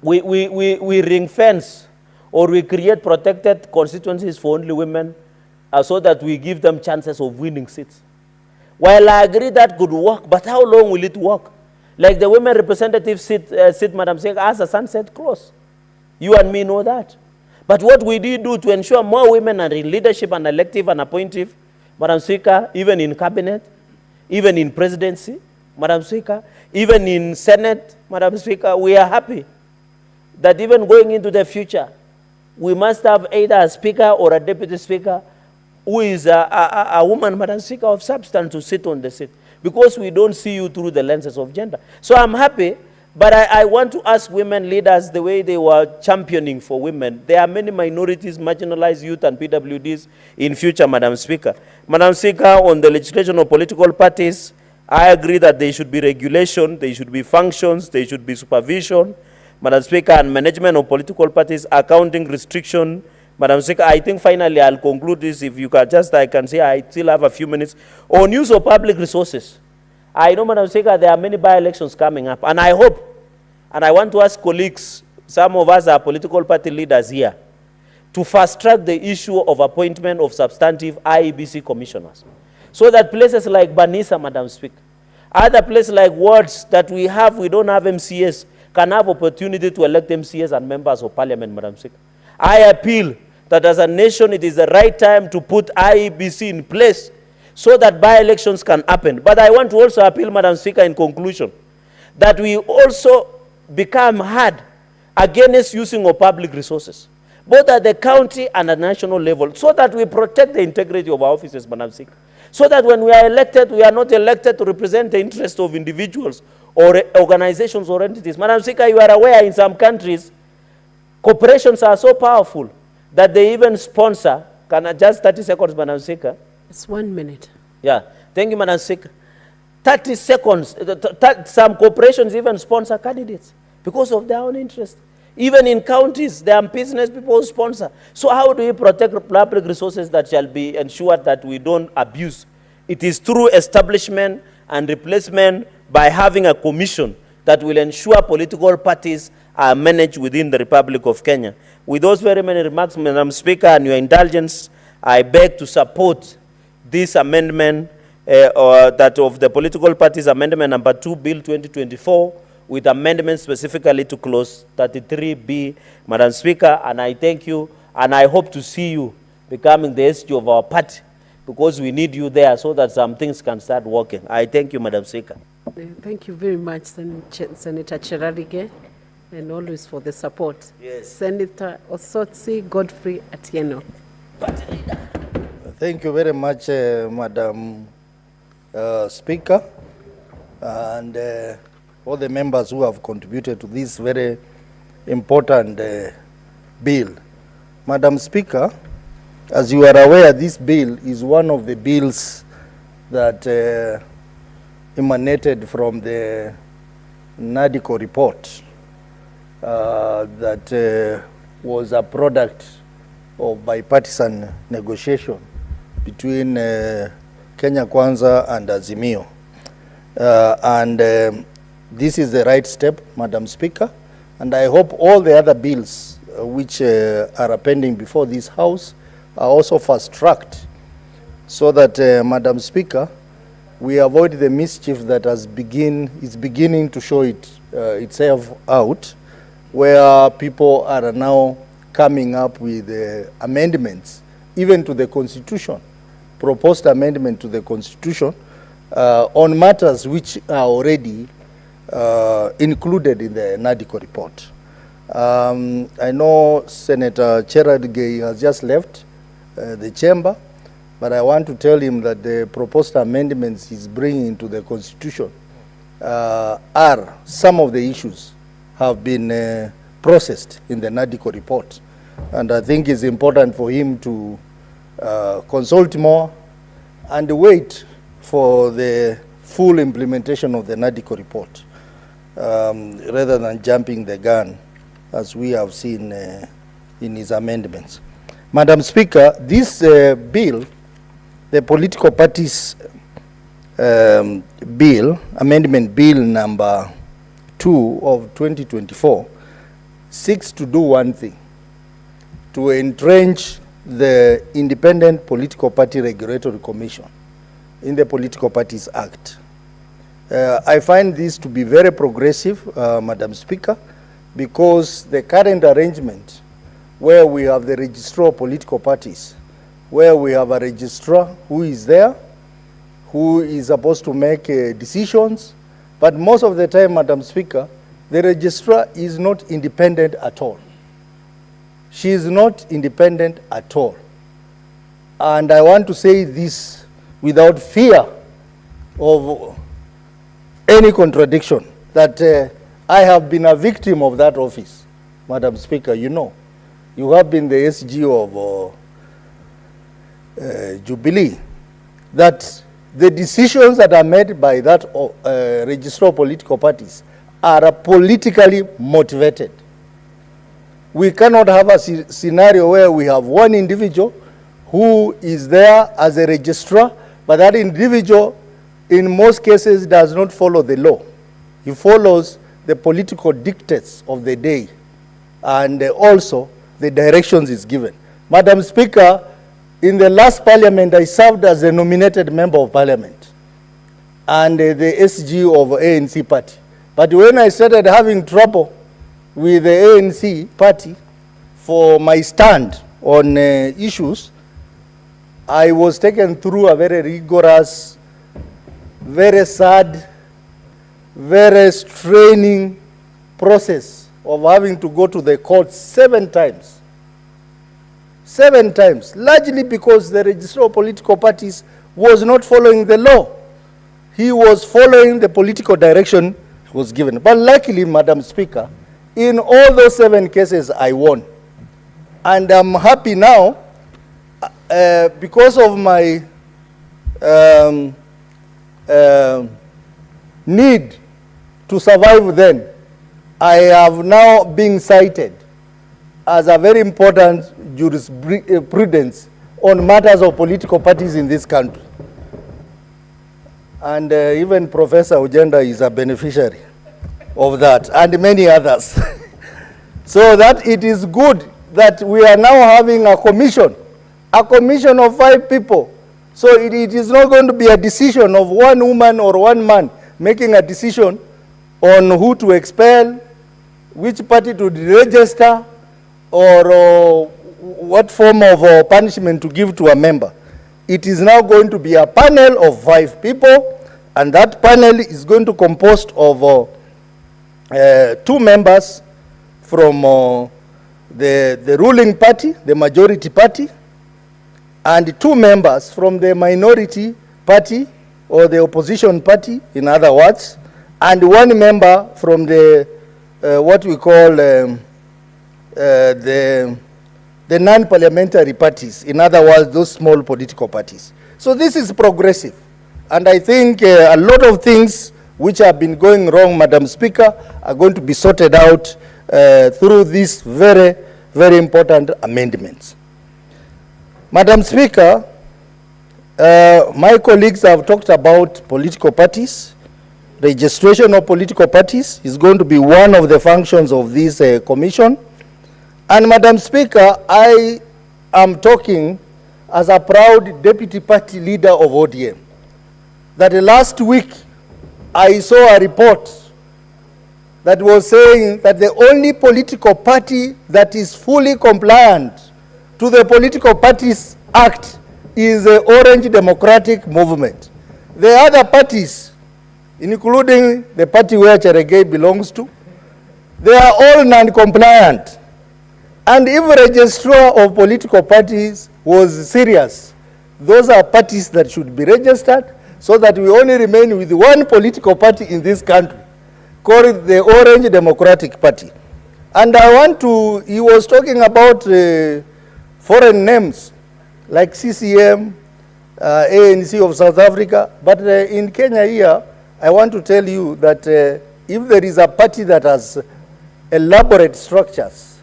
we ring fence or we create protected constituencies for only women so that we give them chances of winning seats. While I agree that could work, but how long will it work? Like the women representative seat, Madam Speaker, as a sunset clause. You and me know that. But what we did do to ensure more women are in leadership and elective and appointive, Madam Speaker, even in cabinet, even in presidency, Madam Speaker, even in Senate, Madam Speaker, we are happy that even going into the future, we must have either a speaker or a deputy speaker who is a woman, Madam Speaker, of substance to sit on the seat, because we don't see you through the lenses of gender. So I'm happy, but I want to ask women leaders the way they were championing for women. There are many minorities, marginalized youth and PWDs in future, Madam Speaker. Madam Speaker, on the legislation of political parties, I agree that there should be regulation, there should be functions, there should be supervision, Madam Speaker, and management of political parties, accounting restriction. Madam Speaker, I think finally I'll conclude this. If you can just, I can say I still have a few minutes. On use of public resources. I know, Madam Speaker, there are many by-elections coming up, and I hope, and I want to ask colleagues, some of us are political party leaders here, to fast-track the issue of appointment of substantive IEBC commissioners, so that places like Banisa, Madam Speaker, other places like wards that we don't have MCS, can have opportunity to elect MCS and members of parliament, Madam Speaker. I appeal that as a nation, it is the right time to put IEBC in place so that by-elections can happen. But I want to also appeal, Madam Speaker, in conclusion, that we also become hard against using of public resources, both at the county and at national level, so that we protect the integrity of our offices, Madam Speaker. So that when we are elected, we are not elected to represent the interests of individuals or organizations or entities. Madam Speaker, you are aware in some countries, corporations are so powerful that they even sponsor, can I just 30 seconds, Madam Speaker? It's 1 minute. Yeah, thank you, Madam Speaker. 30 seconds, some corporations even sponsor candidates because of their own interest. Even in counties, there are business people who sponsor. So how do we protect public resources that shall be ensured that we don't abuse? It is through establishment and replacement by having a commission that will ensure political parties are managed within the Republic of Kenya. With those very many remarks, Madam Speaker, and your indulgence, I beg to support this amendment that of the political parties amendment number 2, Bill 2024, with amendments specifically to clause 33B, Madam Speaker, and I thank you, and I hope to see you becoming the SG of our party, because we need you there so that some things can start working. I thank you, Madam Speaker. Thank you very much, Senator Cherarige, and always for the support. Yes. Senator Osotsi Godfrey Atieno. Thank you very much, Madam Speaker, and all the members who have contributed to this very important bill. Madam Speaker, as you are aware, this bill is one of the bills that emanated from the NADICO report that was a product of bipartisan negotiation between Kenya Kwanza and Azimio. This is the right step, Madam Speaker, and I hope all the other bills which are pending before this House are also fast-tracked so that, Madam Speaker, we avoid the mischief that is beginning to show itself out, where people are now coming up with amendments, even to the Constitution, proposed amendment to the Constitution, on matters which are already included in the NADICO report. I know Senator Cherarige has just left the chamber, but I want to tell him that the proposed amendments he's bringing to the Constitution are some of the issues have been processed in the NADICO report. And I think it's important for him to consult more and wait for the full implementation of the NADICO report, rather than jumping the gun, as we have seen in his amendments. Madam Speaker, this bill, the political parties bill, amendment bill number 2 of 2024, seeks to do one thing: to entrench the Independent Political Party Regulatory Commission in the Political Parties Act. I find this to be very progressive, Madam Speaker, because the current arrangement where we have the registrar of political parties, where we have a registrar who is there, who is supposed to make decisions, but most of the time, Madam Speaker, the registrar is not independent at all. She is not independent at all. And I want to say this without fear of any contradiction, that I have been a victim of that office. Madam Speaker, you know, you have been the SG of Jubilee, that the decisions that are made by that registrar of political parties are politically motivated. We cannot have a scenario where we have one individual who is there as a registrar, but that individual in most cases does not follow the law. He follows the political dictates of the day, and also the directions is given. Madam Speaker, in the last parliament, I served as a nominated member of parliament and the SG of ANC party. But when I started having trouble with the ANC party for my stand on issues, I was taken through a very rigorous, very sad, very straining process of having to go to the court 7 times. 7 times, largely because the registrar of political parties was not following the law. He was following the political direction he was given. But luckily, Madam Speaker, in all those 7 cases, I won. And I'm happy now, because of my need to survive then, I have now been cited as a very important jurisprudence on matters of political parties in this country. And even Professor Ujenda is a beneficiary of that, and many others. So that it is good that we are now having a commission of 5 people. So it is not going to be a decision of one woman or one man making a decision on who to expel, which party to register, or what form of punishment to give to a member. It is now going to be a panel of 5 people, and that panel is going to compose of 2 members from the ruling party, the majority party, and 2 members from the minority party or the opposition party, in other words, and 1 member from the what we call the non-parliamentary parties, in other words, those small political parties. So this is progressive. And I think a lot of things which have been going wrong, Madam Speaker, are going to be sorted out through these very, very important amendments. Madam Speaker, my colleagues have talked about political parties. Registration of political parties is going to be one of the functions of this commission. And Madam Speaker, I am talking as a proud deputy party leader of ODM. That last week I saw a report that was saying that the only political party that is fully compliant to the Political Parties Act is the Orange Democratic Movement. The other parties, including the party where Cherargei belongs to, they are all non-compliant. And if a registrar of political parties was serious, those are parties that should be registered so that we only remain with one political party in this country, called the Orange Democratic Party. And I want to, he was talking about foreign names like CCM, ANC of South Africa, but in Kenya here, I want to tell you that if there is a party that has elaborate structures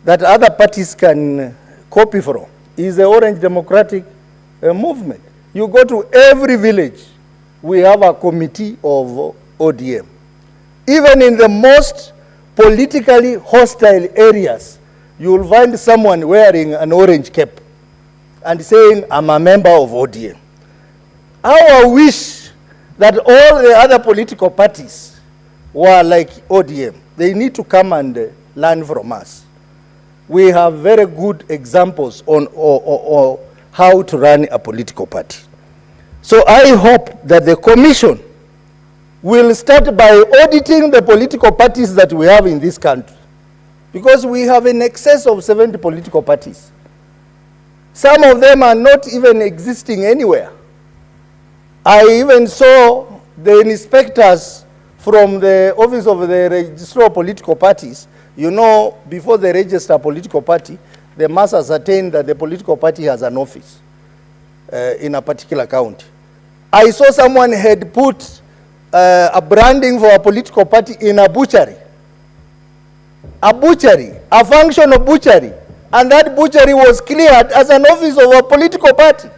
that other parties can copy from, is the Orange Democratic Movement. You go to every village, we have a committee of ODM. Even in the most politically hostile areas, you will find someone wearing an orange cap and saying, I'm a member of ODM. How I wish that all the other political parties were like ODM. They need to come and learn from us. We have very good examples on how to run a political party. So I hope that the commission will start by auditing the political parties that we have in this country, because we have in excess of 70 political parties. Some of them are not even existing anywhere. I even saw the inspectors from the Office of the Registrar of Political Parties. You know, before they register a political party, they must ascertain that the political party has an office in a particular county. I saw someone had put a branding for a political party in a butchery. A butchery, a functional butchery. And that butchery was cleared as an office of a political party.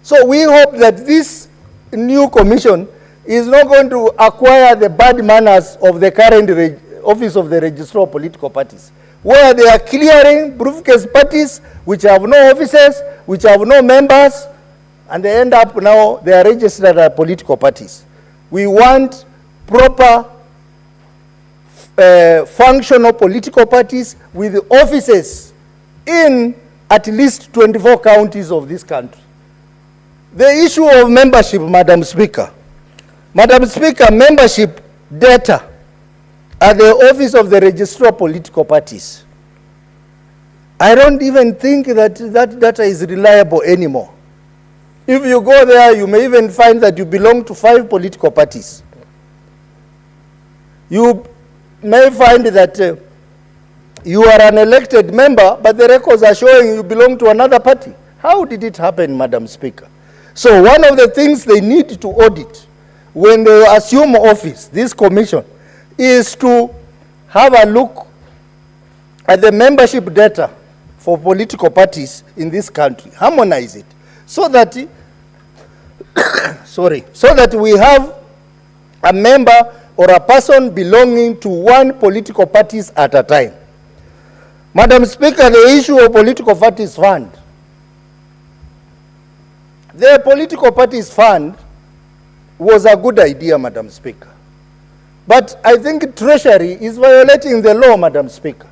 So we hope that this new commission is not going to acquire the bad manners of the current Office of the Registrar of Political Parties, where they are clearing briefcase parties which have no offices, which have no members, and they end up now, they are registered as political parties. We want proper functional political parties with offices in at least 24 counties of this country. The issue of membership, Madam Speaker. Madam Speaker, membership data at the Office of the Registrar of Political Parties. I don't even think that that data is reliable anymore. If you go there, you may even find that you belong to 5 political parties. You may find that you are an elected member, but the records are showing you belong to another party. How did it happen, Madam Speaker? So one of the things they need to audit when they assume office, this commission, is to have a look at the membership data for political parties in this country, harmonize it, so that so that we have a member or a person belonging to one political parties at a time. Madam Speaker, the issue of political parties fund. The political parties fund was a good idea, Madam Speaker. But I think Treasury is violating the law, Madam Speaker.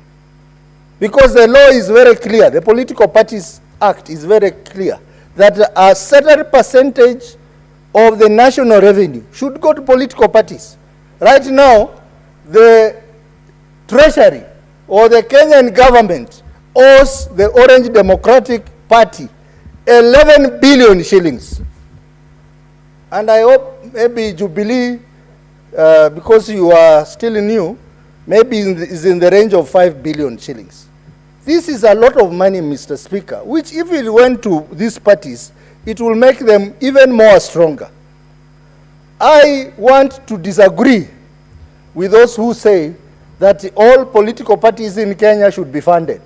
Because the law is very clear, the Political Parties Act is very clear, that a certain percentage of the national revenue should go to political parties. Right now, the Treasury or the Kenyan government owes the Orange Democratic Party 11 billion shillings. And I hope maybe Jubilee, because you are still new, maybe is in the range of 5 billion shillings. This is a lot of money, Mr. Speaker, which if it went to these parties, it will make them even more stronger. I want to disagree with those who say that all political parties in Kenya should be funded.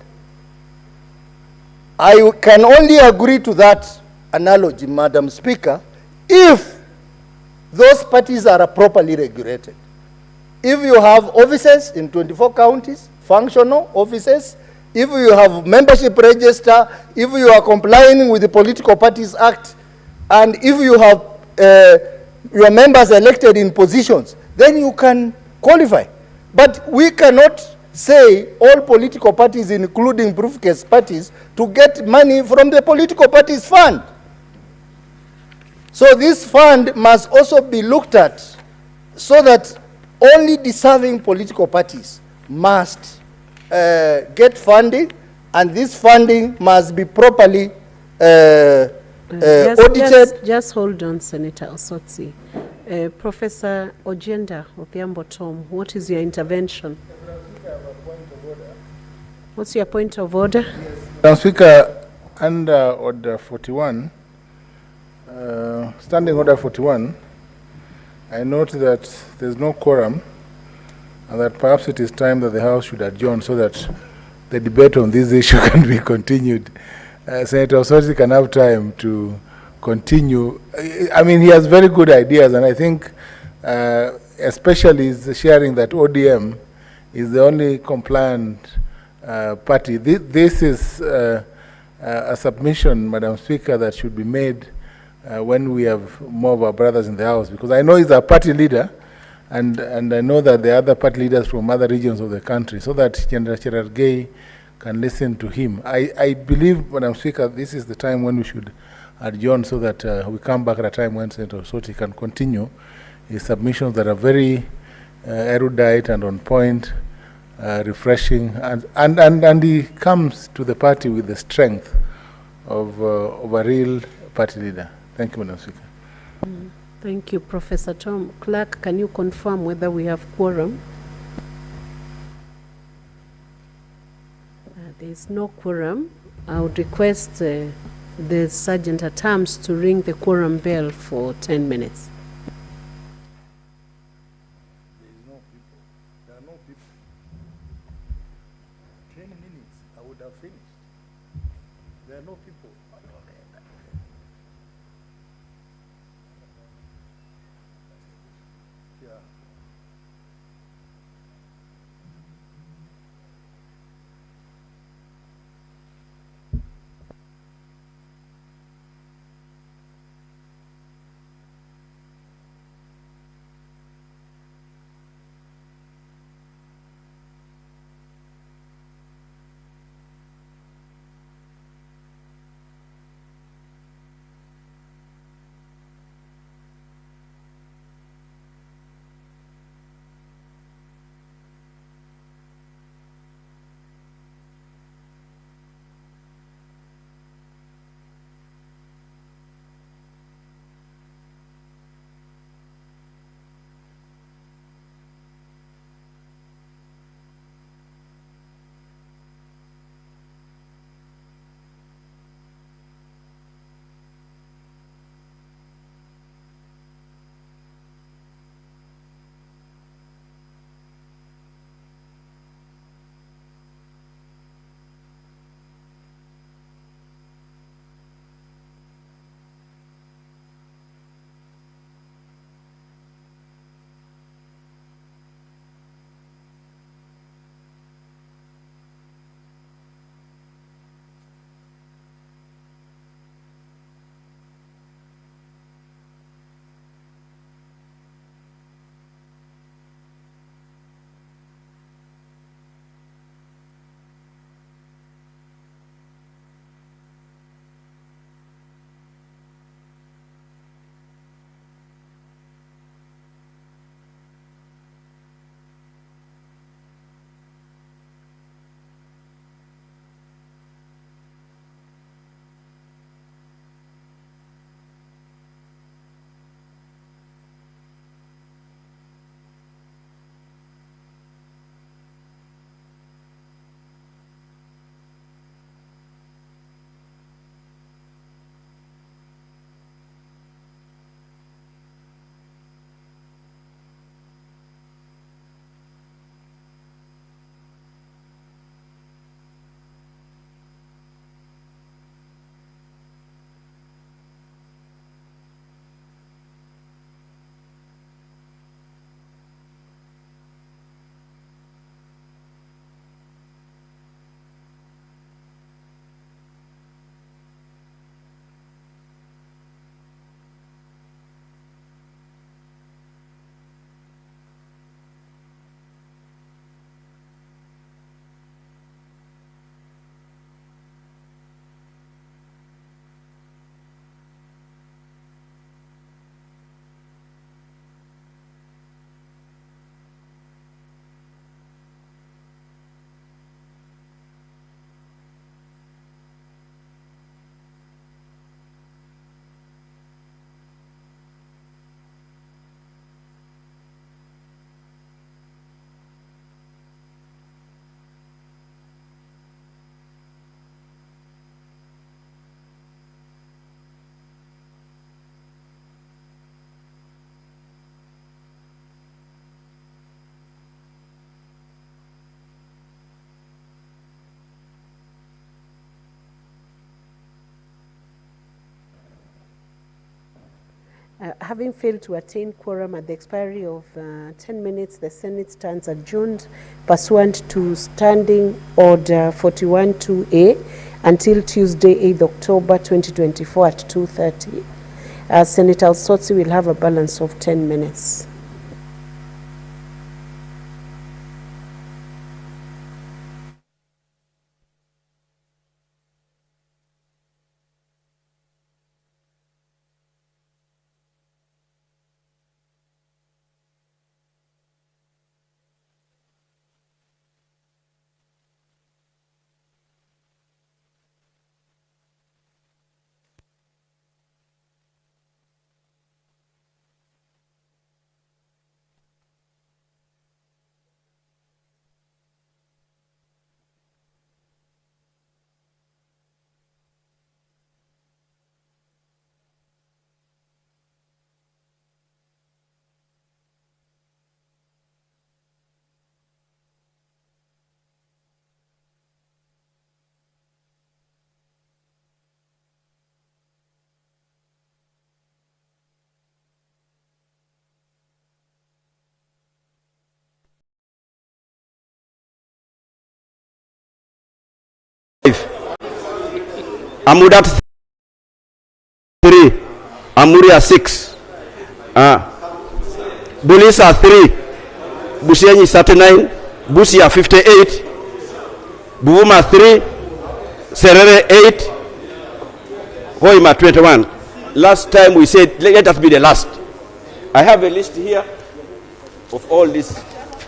I can only agree to that analogy, Madam Speaker, if those parties are properly regulated. If you have offices in 24 counties, functional offices, if you have membership register, if you are complying with the Political Parties Act, and if you have your members elected in positions, then you can qualify. But we cannot say all political parties, including briefcase parties, to get money from the Political Parties Fund. So this fund must also be looked at so that only deserving political parties must get funding, and this funding must be properly audited. Just hold on, Senator Osotsi. Professor Ojenda Odhiambo Tom, what is your intervention? What's your point of order? Madam Speaker, under Order 41, Standing Order 41, I note that there's no quorum and that perhaps it is time that the House should adjourn so that the debate on this issue can be continued. Senator Osoti can have time to continue. I mean, he has very good ideas, and I think especially is sharing that ODM is the only compliant party. This is a submission, Madam Speaker, that should be made when we have more of our brothers in the House, because I know he's a party leader, and I know that there are other party leaders from other regions of the country, so that General Cherargei can listen to him. I believe, Madam Speaker, this is the time when we should adjourn so that we come back at a time when Senator Osoti can continue his submissions that are very erudite and on point, refreshing, and he comes to the party with the strength of a real party leader. Thank you, Madam Speaker. Thank you, Professor Tom. Clerk, can you confirm whether we have quorum? There is no quorum. I would request the Sergeant at Arms to ring the quorum bell for 10 minutes. There are no people. 10 minutes, I would have finished. There are no people. Yeah. Having failed to attain quorum at the expiry of 10 minutes, the Senate stands adjourned pursuant to Standing Order 41-2A until Tuesday, 8th October 2024 at 2:30. Senator Sotsi will have a balance of 10 minutes. Amudat 3, Amuria 6, Bulisa 3, Busianyi 39, Busia 58, Buvuma 3, Serere 8, Hoima 21. Last time we said, let us be the last. I have a list here of all these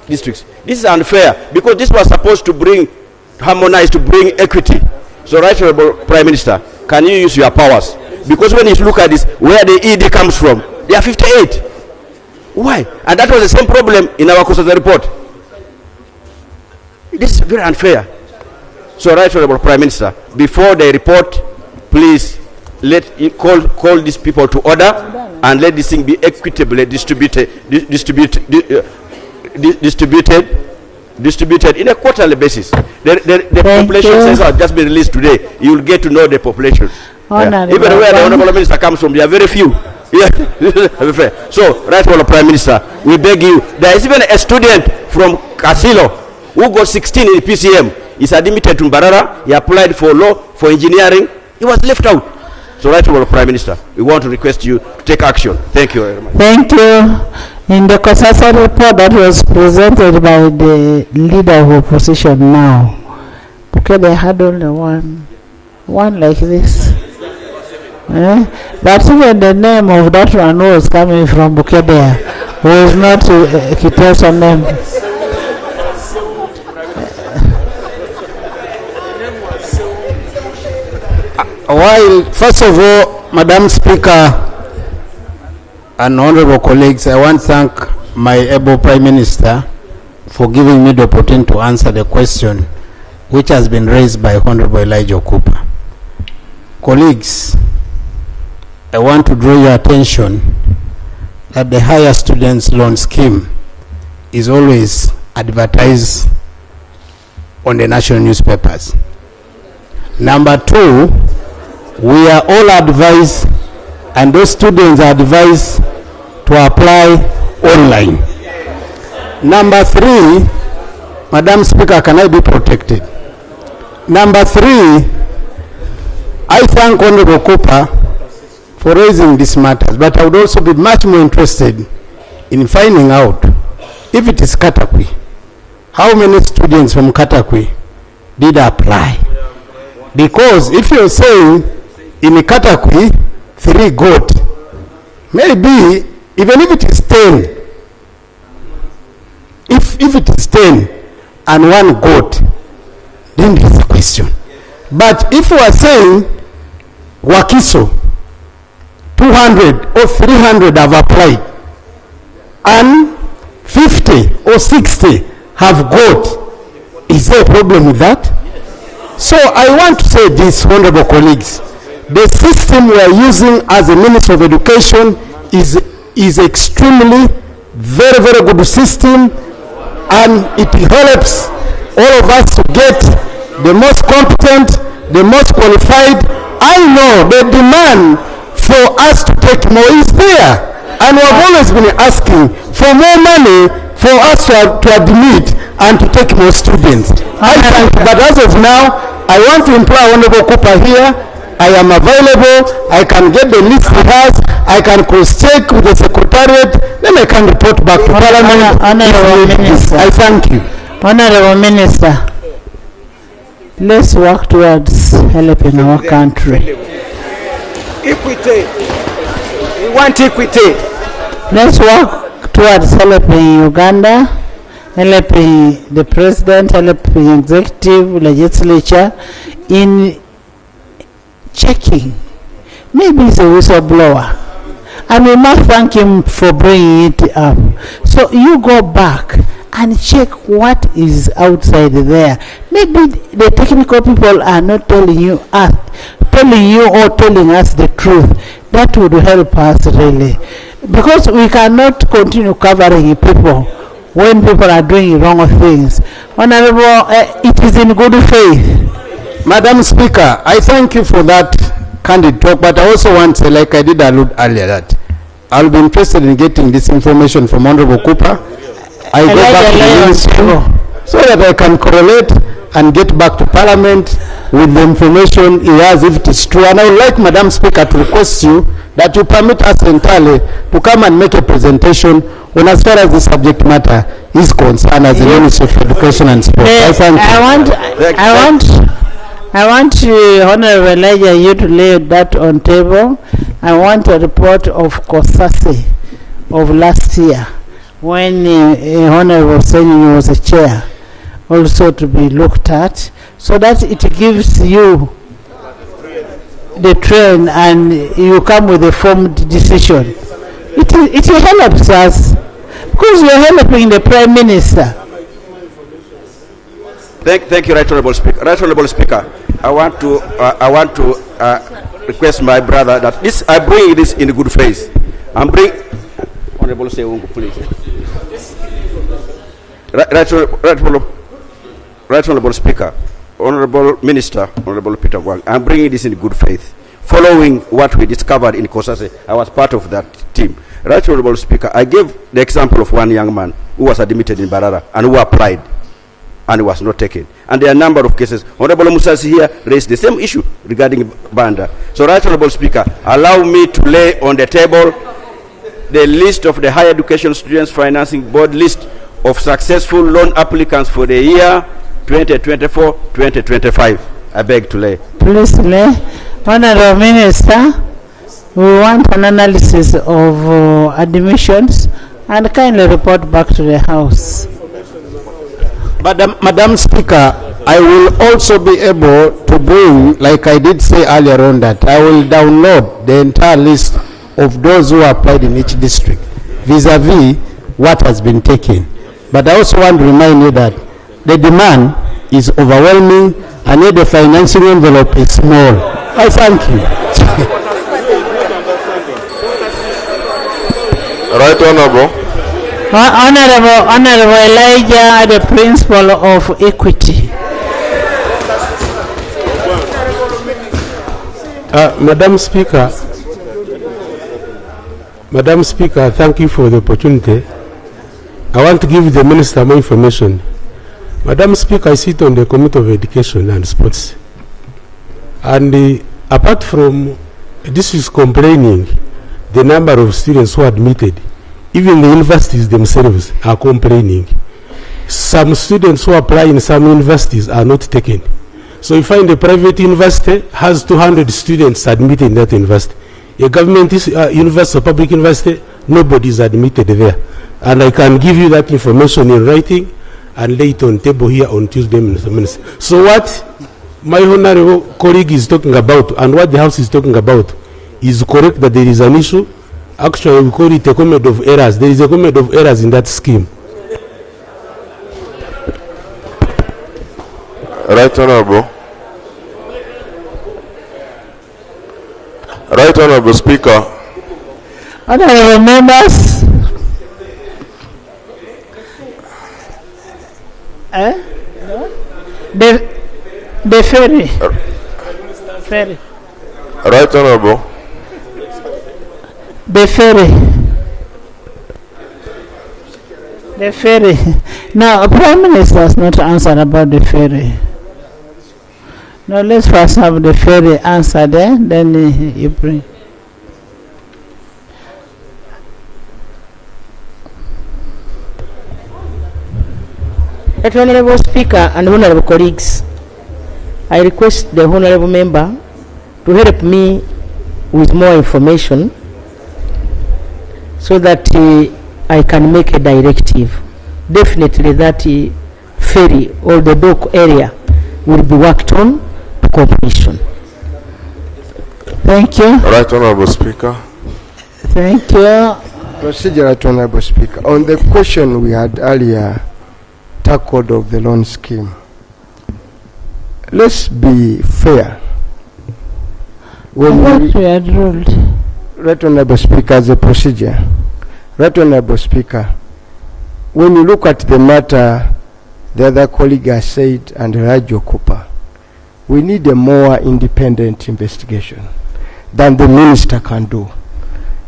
districts. This is unfair because this was supposed to harmonize, to bring equity. So, Right Honorable Prime Minister, can you use your powers? Because when you look at this, where the ED comes from, they are 58. Why? And that was the same problem in our Constitution report. This is very unfair. So, Right Honorable Prime Minister, before the report, please call these people to order and let this thing be equitably distributed in a quarterly basis. The population census has just been released today. You will get to know the population. Yeah. Even where the Honorable Minister comes from, there are very few. Yeah. So, Right Honorable Prime Minister, we beg you. There is even a student from Kasilo who got 16 in the PCM. He's admitted to Mbarara. He applied for law, for engineering. He was left out. So, Right Honorable Prime Minister, we want to request you to take action. Thank you very much. Thank you. In the consensus report that was presented by the leader of opposition now, okay, they had only one like this. But even the name of that one was coming from Bukebea, was not Kitosa name. While, first of all, Madam Speaker and honorable colleagues, I want to thank my able Prime Minister for giving me the opportunity to answer the question which has been raised by Honorable Elijah Cooper. Colleagues, I want to draw your attention that the higher students loan scheme is always advertised on the national newspapers. Number two, we are all advised, and those students are advised to apply online. Number three, Madam Speaker, can I be protected? Number three, I thank Honorable Cooper for raising these matters, but I would also be much more interested in finding out if it is Katakwi, how many students from Katakwi did apply? Because if you're saying in Katakwi 3 got, maybe even if it is 10, if it is 10 and 1 got, then there is a question. But if we are saying Wakiso 200 or 300 have applied and 50 or 60 have got, is there a problem with that? So I want to say this, honorable colleagues, the system we are using as a Minister of Education is extremely very, very good system, and it helps all of us to get the most competent, the most qualified. I know the demand for us to take more is there. And we have always been asking for more money for us to admit and to take more students. But as of now, I want to employ Honorable Cooper here. I am available. I can get the list he has. I can cross-check with the Secretariat. Then I can report back to Parliament. Honorable Minister. I thank you. Honorable Minister, let's work towards helping our country. Equity. We want equity. Let's work towards helping Uganda, helping the president, helping executive, legislature in checking. Maybe he's a whistleblower. And we must thank him for bringing it up. So you go back and check what is outside there. Maybe the technical people are not telling you or telling us the truth. That would help us really. Because we cannot continue covering people when people are doing wrong things. Honorable, it is in good faith. Madam Speaker, I thank you for that candid talk, but I also want to say, like I did allude earlier, that I'll be interested in getting this information from Honorable Cooper. I go back to the ministry so that I can correlate and get back to Parliament with the information he has, if it is true. And I would like, Madam Speaker, to request you that you permit us entirely to come and make a presentation on as far as the subject matter is concerned as the Ministry of Education and Sport. I thank you. I want Honorable Elijah, you to lay that on table. I want a report of COSASE of last year when Honorable Senyi was a chair, also to be looked at, so that it gives you the trend and you come with a formed decision. It helps us because you're helping the Prime Minister. Thank you, Right Honourable Speaker. Right Honourable Speaker, I want to request my brother that this I bring this in good faith. I'm bring Honourable Seungu, please. Right Honourable Speaker, Honourable Minister, Honourable Peter Gwang, I'm bringing this in good faith. Following what we discovered in Kosase, I was part of that team. Right Honourable Speaker, I gave the example of one young man who was admitted in Barara and who applied and was not taken. And there are a number of cases. Honorable Musasi here raised the same issue regarding Banda. So, Right Honorable Speaker, allow me to lay on the table the list of the Higher Education Students Financing Board list of successful loan applicants for the year 2024-2025. I beg to lay. Please lay. Honorable Minister, we want an analysis of admissions and kindly report back to the House. Madam Speaker, I will also be able to bring, like I did say earlier on, that I will download the entire list of those who applied in each district vis-a-vis what has been taken. But I also want to remind you that the demand is overwhelming and yet the financing envelope is small. I thank you. Right Honorable. Honorable Elijah, the principle of equity. Madam Speaker, thank you for the opportunity. I want to give the Minister more information. Madam Speaker, I sit on the Committee of Education and Sports. And apart from this is complaining the number of students who are admitted, even the universities themselves are complaining. Some students who apply in some universities are not taken. So you find a private university has 200 students admitted in that university. A government university or public university, nobody is admitted there. And I can give you that information in writing and lay it on table here on Tuesday, Mr. Minister. So what my honorable colleague is talking about and what the House is talking about is correct, that there is an issue. Actually, we call it a comedy of errors. There is a comedy of errors in that scheme. Right Honorable. Right Honorable Speaker. Honorable members. The ferry. Right Honorable. The ferry. The ferry. Now, Prime Minister has not answered about the ferry. Now, let's first have the ferry answer there, then you bring. Right, Honorable Speaker and Honorable colleagues, I request the Honorable Member to help me with more information so that I can make a directive. Definitely that ferry or the dock area will be worked on to completion. Thank you. Right, Honorable Speaker. Thank you. Procedure, Right, Honorable Speaker. On the question we had earlier tackled of the loan scheme, let's be fair. When we had ruled. Right, Honorable Speaker, as a procedure. Right, Honorable Speaker, when you look at the matter the other colleague has said and Rajo Cooper, we need a more independent investigation than the minister can do.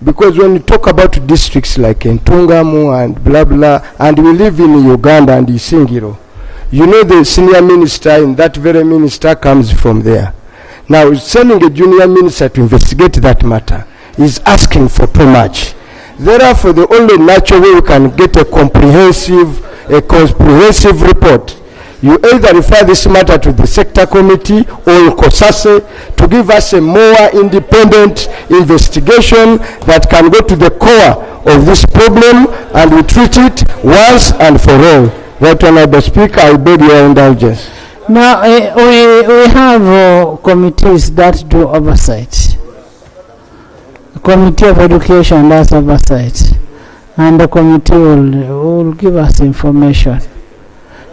Because when you talk about districts like Ntungamu and blah blah, and we live in Uganda and Isingiro, you know the senior minister in that very minister comes from there. Now sending a junior minister to investigate that matter is asking for too much. Therefore, the only natural way we can get a comprehensive report, you either refer this matter to the sector committee or COSASE to give us a more independent investigation that can go to the core of this problem and we treat it once and for all. Right, Honorable Speaker, I beg your indulgence. Now, we have committees that do oversight. The Committee of Education does oversight, and the committee will give us information.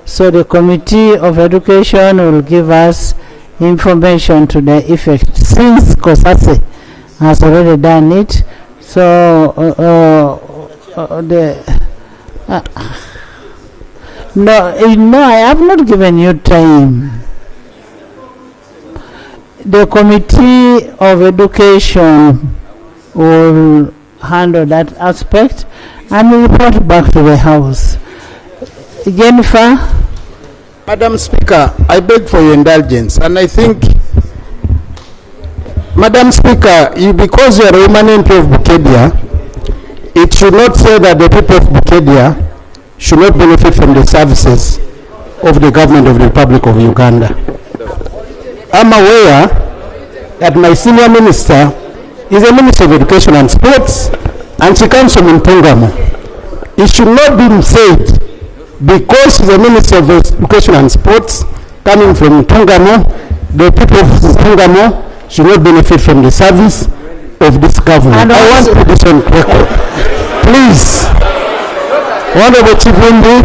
So the Committee of Education will give us information to the effect, since COSASE has already done it. So no, I have not given you time. The Committee of Education will handle that aspect and report back to the House. Jennifer? Madam Speaker, I beg for your indulgence, and I think, Madam Speaker, because you are a woman MP of Bukedia, it should not say that the people of Bukedia should not benefit from the services of the government of the Republic of Uganda. I'm aware that my senior minister is a Minister of Education and Sports, and she comes from Ntungamo. It should not be said, because she's a Minister of Education and Sports coming from Ntungamo, the people of Ntungamo should not benefit from the service of this government. And I want to put this on record. Please, Honorable Chief Windi,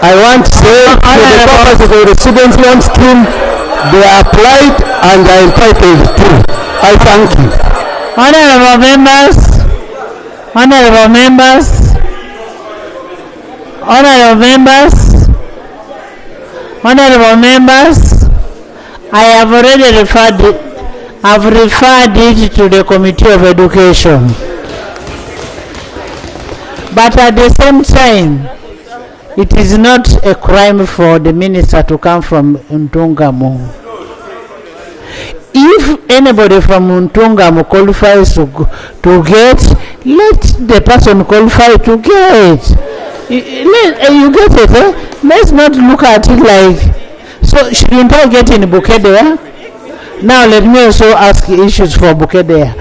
I want to say for the purposes of the student loan scheme, they are applied and are entitled to. I thank you. Honorable members, honorable members, honorable members, honorable members, I have already referred it to the Committee of Education. But at the same time, it is not a crime for the minister to come from Ntungamo. If anybody from Ntungamo qualifies to get, let the person qualify to get. You get it, eh? Let's not look at it like, so shouldn't I get in Bukedia? Now let me also ask issues for Bukedia.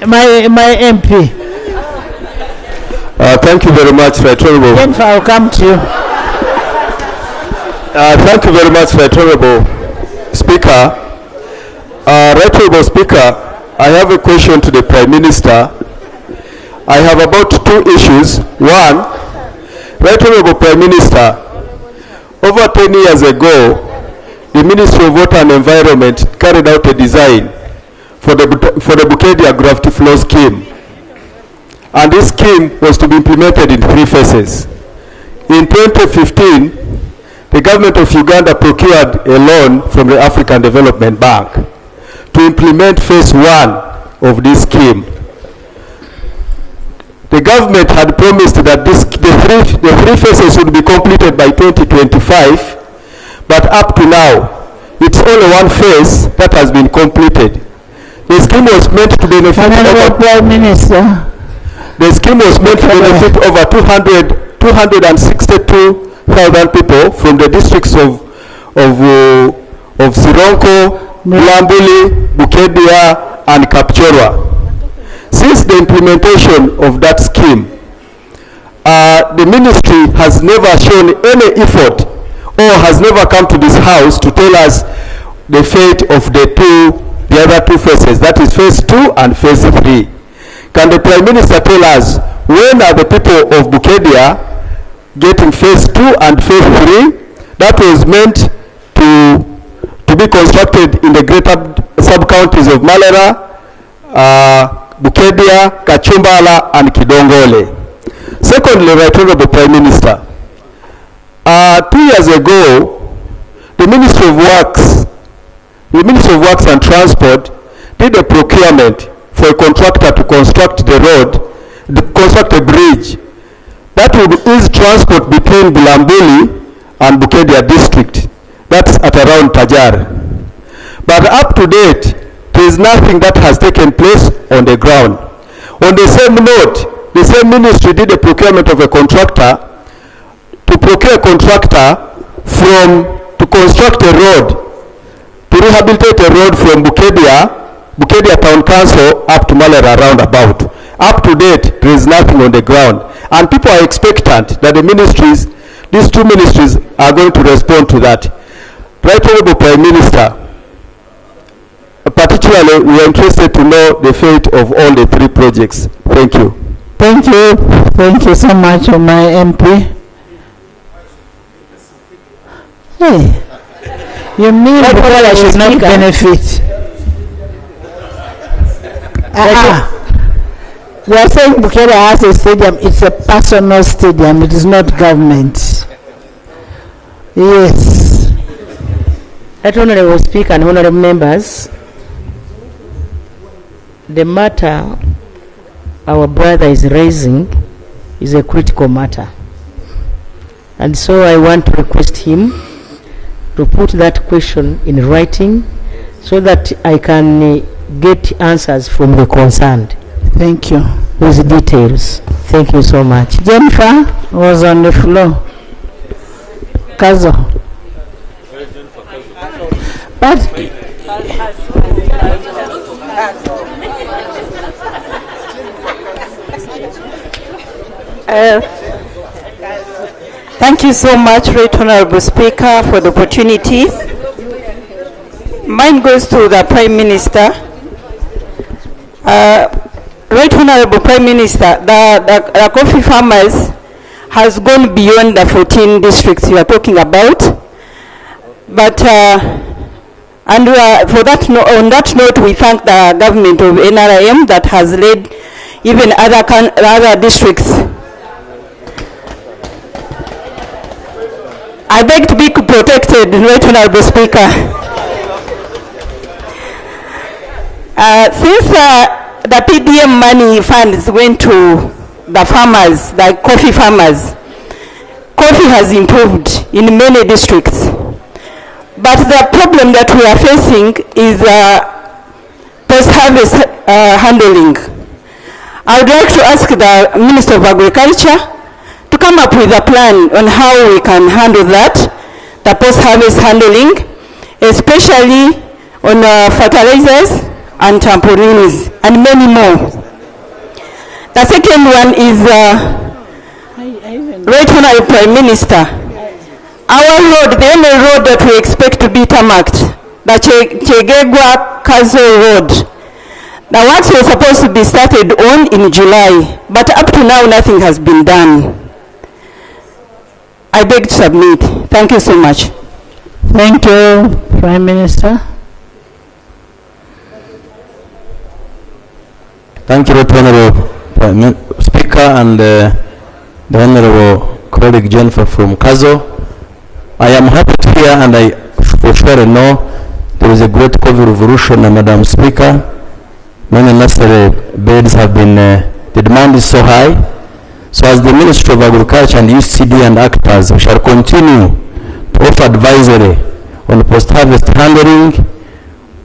My MP. Thank you very much, Right Honorable. Jennifer, I'll come to you. Thank you very much, Right Honorable Speaker. Right Honorable Speaker, I have a question to the Prime Minister. I have about two issues. One, Right Honorable Prime Minister, over 10 years ago, the Ministry of Water and Environment carried out a design for the Bukedia Gravity Flow Scheme. And this scheme was to be implemented in 3 phases. In 2015, the government of Uganda procured a loan from the African Development Bank to implement phase 1 of this scheme. the government had promised that the three phases would be completed by 2025, but up to now, it's only one phase that has been completed. The scheme was meant to benefit Prime Minister. The scheme was meant to benefit over 262,000 people from the districts of Sironko, Mulambuli, Bukedea, and Kapchorwa. Since the implementation of that scheme, the ministry has never shown any effort or has never come to this house to tell us the fate of the other two phases, that is phase 2 and phase 3. Can the Prime Minister tell us when are the people of Bukedea getting phase 2 and phase 3 that was meant to be constructed in the greater sub-counties of Malera, Bukedea, Kachumbala, and Kidongole? Secondly, Right Honorable Prime Minister, 2 years ago, the Ministry of Works and Transport did a procurement for a contractor to construct a bridge that would ease transport between Bulambuli and Bukedea district. That's at around Tajar. But up to date, there is nothing that has taken place on the ground. On the same note, the same ministry did a procurement of a contractor to procure a contractor to construct a road, to rehabilitate a road from Bukedea Town Council up to Malera roundabout. Up to date, there is nothing on the ground. And people are expectant that these two ministries are going to respond to that. Right Honorable Prime Minister, particularly we are interested to know the fate of all the 3 projects. Thank you. Thank you. Thank you so much, my MP. Hey, you mean Bukedea should not benefit? You are saying Bukedea has a stadium. It's a personal stadium. It is not government. Yes. That Honorable Speaker and Honorable Members, the matter our brother is raising is a critical matter. And so I want to request him to put that question in writing so that I can get answers from the concerned. Thank you. With details. Thank you so much. Jennifer was on the floor. Kazo. But thank you so much, Right Honorable Speaker, for the opportunity. Mine goes to the Prime Minister. Right Honorable Prime Minister, the coffee farmers has gone beyond the 14 districts you are talking about. But on that note, we thank the government of NRM that has led even other districts. I beg to be protected, Right Honorable Speaker. Since the PDM money funds went to the farmers, the coffee farmers, coffee has improved in many districts. But the problem that we are facing is post-harvest handling. I would like to ask the Minister of Agriculture to come up with a plan on how we can handle that, the post-harvest handling, especially on fertilizers and trampolines and many more. The second one is, Right Honorable Prime Minister, our road, the only road that we expect to be tarmacked, the Chegegwa-Kazo Road, the works were supposed to be started on in July, but up to now nothing has been done. I beg to submit. Thank you so much. Thank you, Prime Minister. Thank you, Honorable Speaker, and the Honorable colleague Jennifer from Kazo. I am happy to hear, and I for sure know there is a great COVID revolution, Madam Speaker. Many nursery beds have been The demand is so high. So as the Ministry of Agriculture and UCD and actors, we shall continue to offer advisory on post-harvest handling,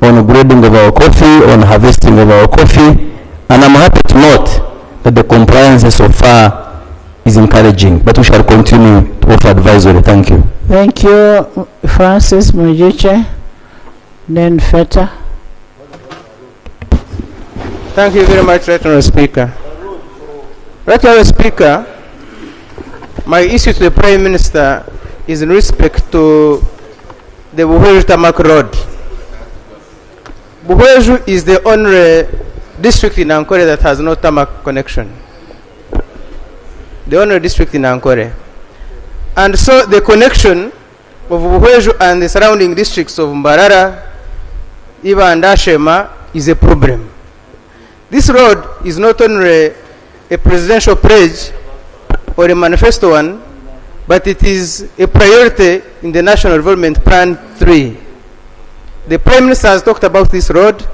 on grading of our coffee, on harvesting of our coffee, and I'm happy to note that the compliance so far is encouraging, but we shall continue to offer advisory. Thank you. Thank you, Francis Mujuche. Then Feta. Thank you very much, Right Honourable Speaker. Right Honourable Speaker, my issue to the Prime Minister is in respect to the Buhweju Tarmac Road. Buhweju is the only district in Ankole that has no tarmac connection. The only district in Ankole. And so the connection of Buhweju and the surrounding districts of Mbarara, Iba and Ashema is a problem. This road is not only a presidential pledge or a manifesto one, but it is a priority in the National Development Plan 3. The Prime Minister has talked about this road.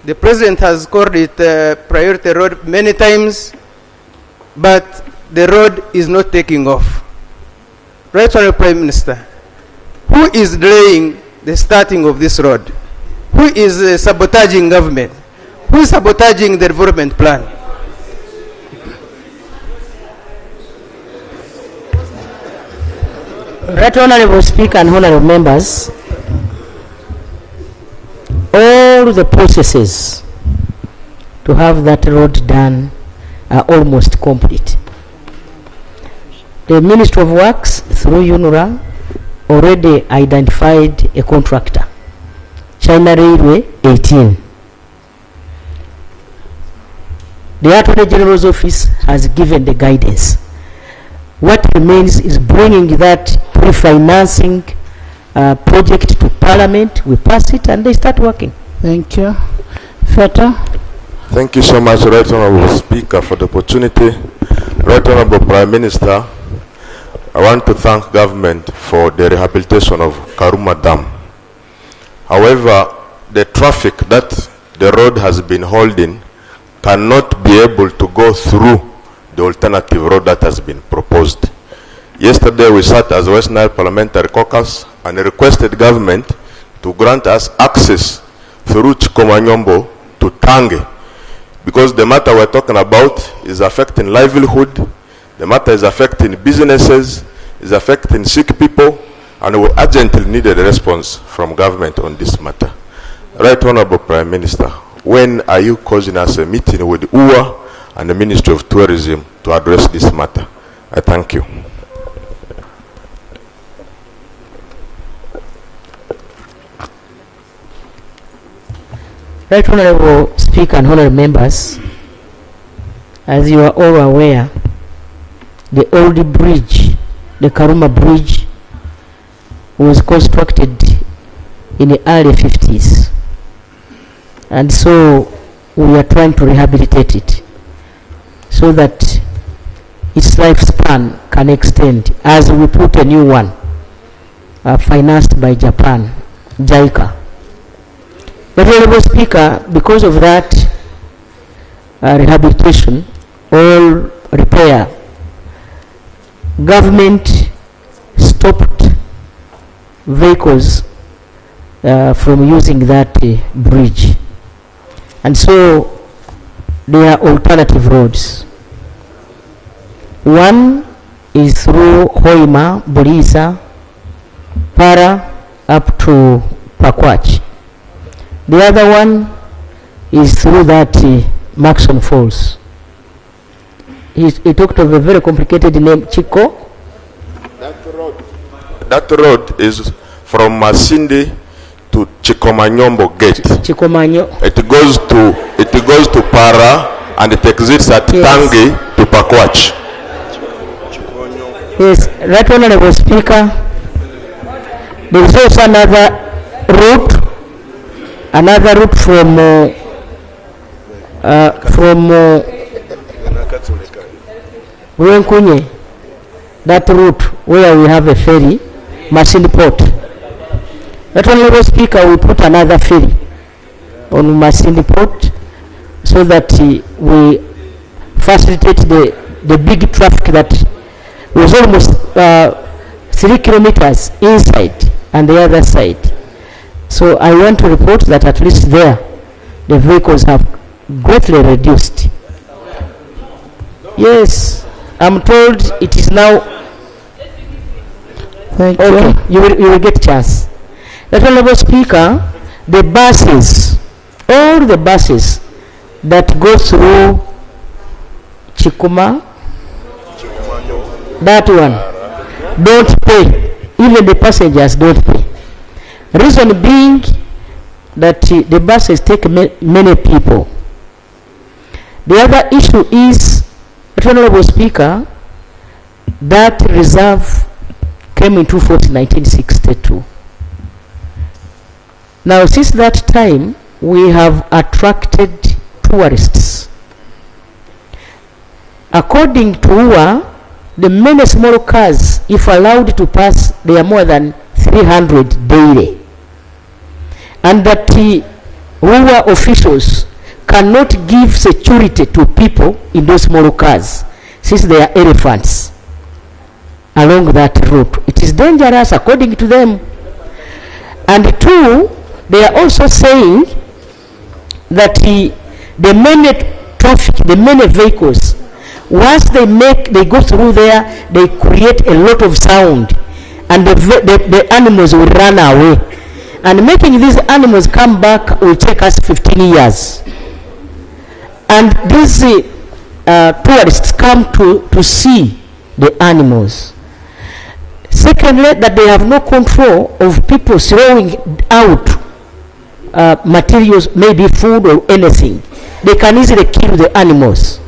The President has called it a priority road many times, but the road is not taking off. Right Honourable Prime Minister, who is delaying the starting of this road? Who is sabotaging government? Who is sabotaging the development plan? Right Honourable Speaker and Honourable Members, all the processes to have that road done are almost complete. The Ministry of Works, through UNRA, already identified a contractor, China Railway 18. The Attorney General's office has given the guidance. What remains is bringing that pre-financing project to Parliament. We pass it and they start working. Thank you. Feta. Thank you so much, Right Honourable Speaker, for the opportunity. Right Honourable Prime Minister, I want to thank government for the rehabilitation of Karuma Dam. However, the traffic that the road has been holding cannot be able to go through the alternative road that has been proposed. Yesterday we sat as West Nile Parliamentary Caucus and requested government to grant us access through Chikomanyombo to Tange, because the matter we're talking about is affecting livelihood, the matter is affecting businesses, is affecting sick people, and we urgently need a response from government on this matter. Right Honourable Prime Minister, when are you causing us a meeting with UWA and the Ministry of Tourism to address this matter? I thank you. Right Honourable Speaker and Honourable Members, as you are all aware, the old bridge, the Karuma Bridge, was constructed in the early 50s. And so we are trying to rehabilitate it so that its lifespan can extend as we put a new one financed by Japan, JICA. But Honourable Speaker, because of that rehabilitation or repair, government stopped vehicles from using that bridge. And so there are alternative roads. One is through Hoima, Buliza, Para, up to Pakwach. The other one is through that Maxon Falls. He talked of a very complicated name, Chico. That road is from Masindi to Chikomanyombo Gate. It goes to Para and it exits at Tangi to Pakwach. Yes, Right Honourable Speaker, there is also another route from Wenkunye, that route where we have a ferry, Masindi Port. Right Honourable Speaker, we put another ferry on Masindi Port so that we facilitate the big traffic that was almost 3 kilometers inside and the other side. So I want to report that at least there, the vehicles have greatly reduced. Yes, I'm told it is now. Thank okay, you will get chance. That Honorable Speaker, the buses, all the buses that go through Chikuma, that one, don't pay. Even the passengers don't pay. Reason being that the buses take many people. The other issue is, Honorable Speaker, that reserve came into force in 1962. Now, since that time, we have attracted tourists. According to UA, the many small cars, if allowed to pass, they are more than 300 daily. And that UA officials cannot give security to people in those small cars, since they are elephants along that route. It is dangerous according to them. And two, they are also saying that the many traffic, the many vehicles, once they go through there, they create a lot of sound, and the animals will run away. And making these animals come back will take us 15 years. And these tourists come to see the animals. Secondly, that they have no control of people throwing out materials, maybe food or anything. They can easily kill the animals.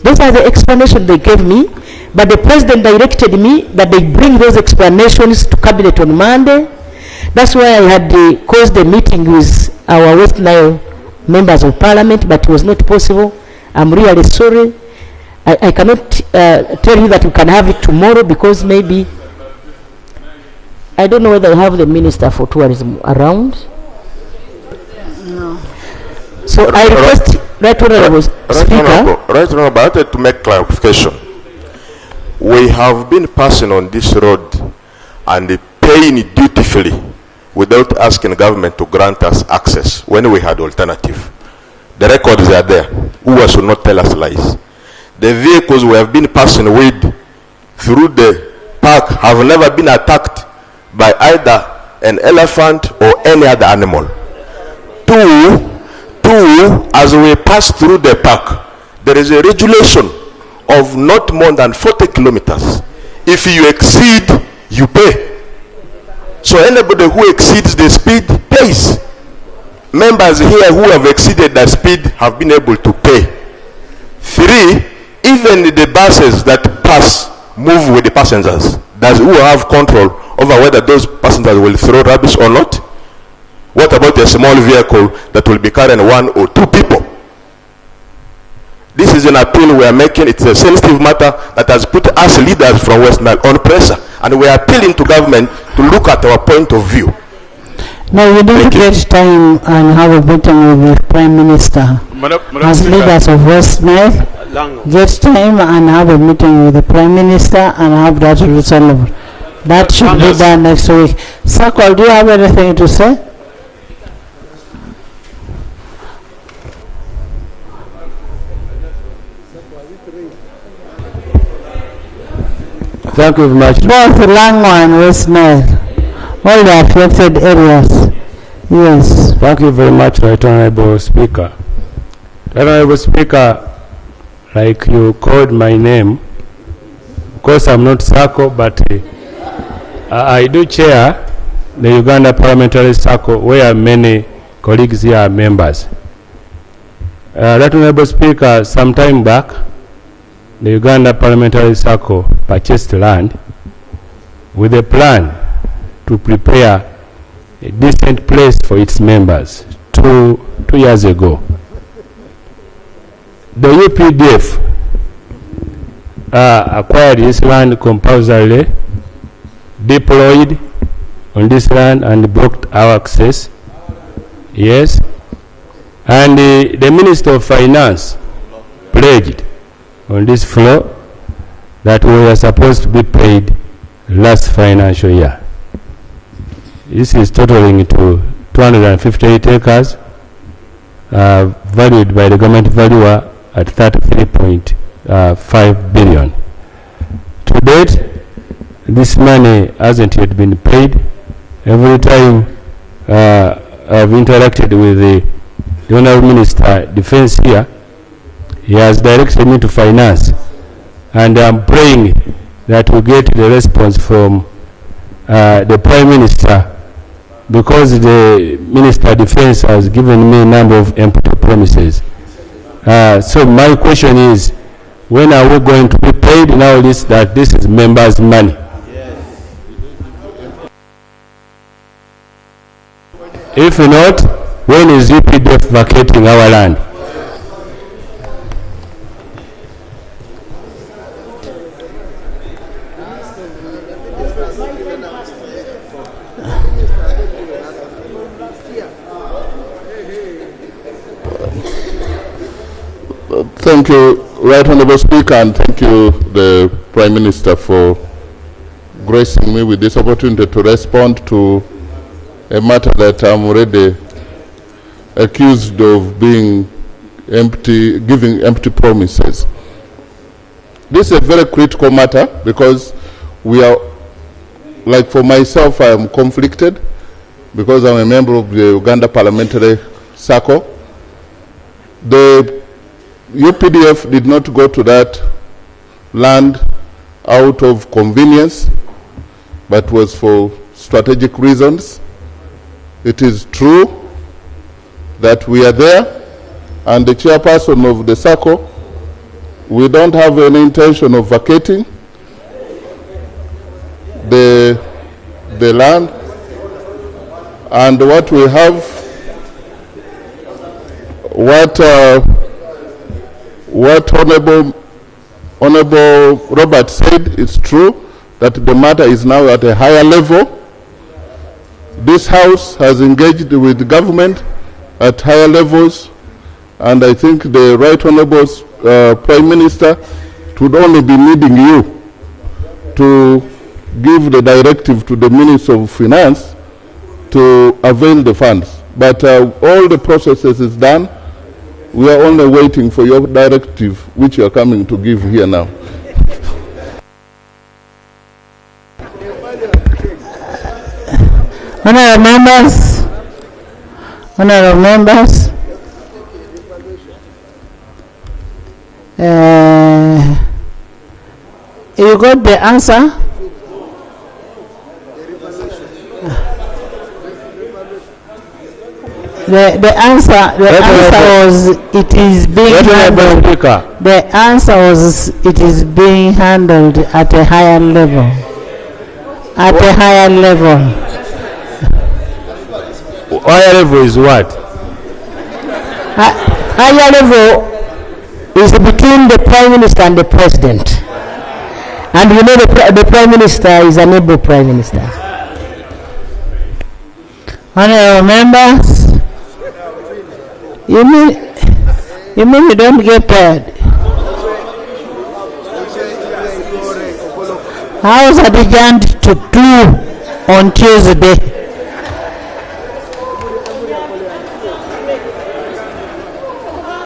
Those are the explanations they gave me, but the president directed me that they bring those explanations to cabinet on Monday. That's why I had caused a meeting with our West Nile members of parliament, but it was not possible. I'm really sorry. I cannot tell you that we can have it tomorrow, because maybe, I don't know whether I have the Minister for Tourism around. No. So I request, Right Honorable Speaker. Right Honorable, I wanted to make clarification. We have been passing on this road and paying it dutifully without asking government to grant us access when we had alternative. The records are there. Who should not tell us lies. The vehicles we have been passing with through the park have never been attacked by either an elephant or any other animal. Two, as we pass through the park, there is a regulation of not more than 40 kilometers. If you exceed, you pay. So anybody who exceeds the speed pays. Members here who have exceeded the speed have been able to pay. Three, even the buses that pass move with the passengers. Does who have control over whether those passengers will throw rubbish or not? What about a small vehicle that will be carrying 1 or 2 people? This is an appeal we are making. It's a sensitive matter that has put us leaders from West Nile on pressure, and we are appealing to government to look at our point of view. Now we need to get time and have a meeting with the Prime Minister. As leaders of West Nile, get time and have a meeting with the Prime Minister and have that resolved. That should be done next week. Sakol, do you have anything to say? Thank you very much. Both Lango and West Nile, all the affected areas. Yes. Thank you very much, Right Honorable Speaker. Right Honorable Speaker, like you called my name, of course I'm not Sako, but I do chair the Uganda Parliamentary Circle, where many colleagues here are members. Right Honorable Speaker, some time back, the Uganda Parliamentary Circle purchased land with a plan to prepare a decent place for its members 2 years ago. The UPDF acquired this land compulsorily, deployed on this land and blocked our access. Yes. And the Minister of Finance pledged on this floor that we are supposed to be paid last financial year. This is totaling to 258 acres, valued by the government valuer at 33.5 billion. To date, this money hasn't yet been paid. Every time I've interacted with the Honorable Minister Defense here, he has directed me to finance, and I'm praying that we get the response from the Prime Minister, because the Minister of Defense has given me a number of empty promises. So my question is, when are we going to be paid now that this is members' money? If not, when is UPDF vacating our land? Thank you, Right Honourable Speaker, and thank you, the Prime Minister, for gracing me with this opportunity to respond to a matter that I'm already accused of being empty, giving empty promises. This is a very critical matter because we are, like for myself, I am conflicted because I'm a member of the Uganda Parliamentary Circle. The UPDF did not go to that land out of convenience, but was for strategic reasons. It is true that we are there, and the chairperson of the circle, we don't have any intention of vacating the land, and what we have, what Honorable Robert said is true, that the matter is now at a higher level. This House has engaged with the government at higher levels, and I think the Right Honourable Prime Minister would only be needing you to give the directive to the Minister of Finance to avail the funds. But all the processes is done. We are only waiting for your directive, which you are coming to give here now. Honourable members, you got the answer? The answer was it is being handled. The answer was it is being handled at a higher level. At a higher level. Higher level is what? Higher level is between the Prime Minister and the President. And you know the Prime Minister is an able Prime Minister. Honourable members, you mean you don't get paid? I was adjourned to 2 on Tuesday.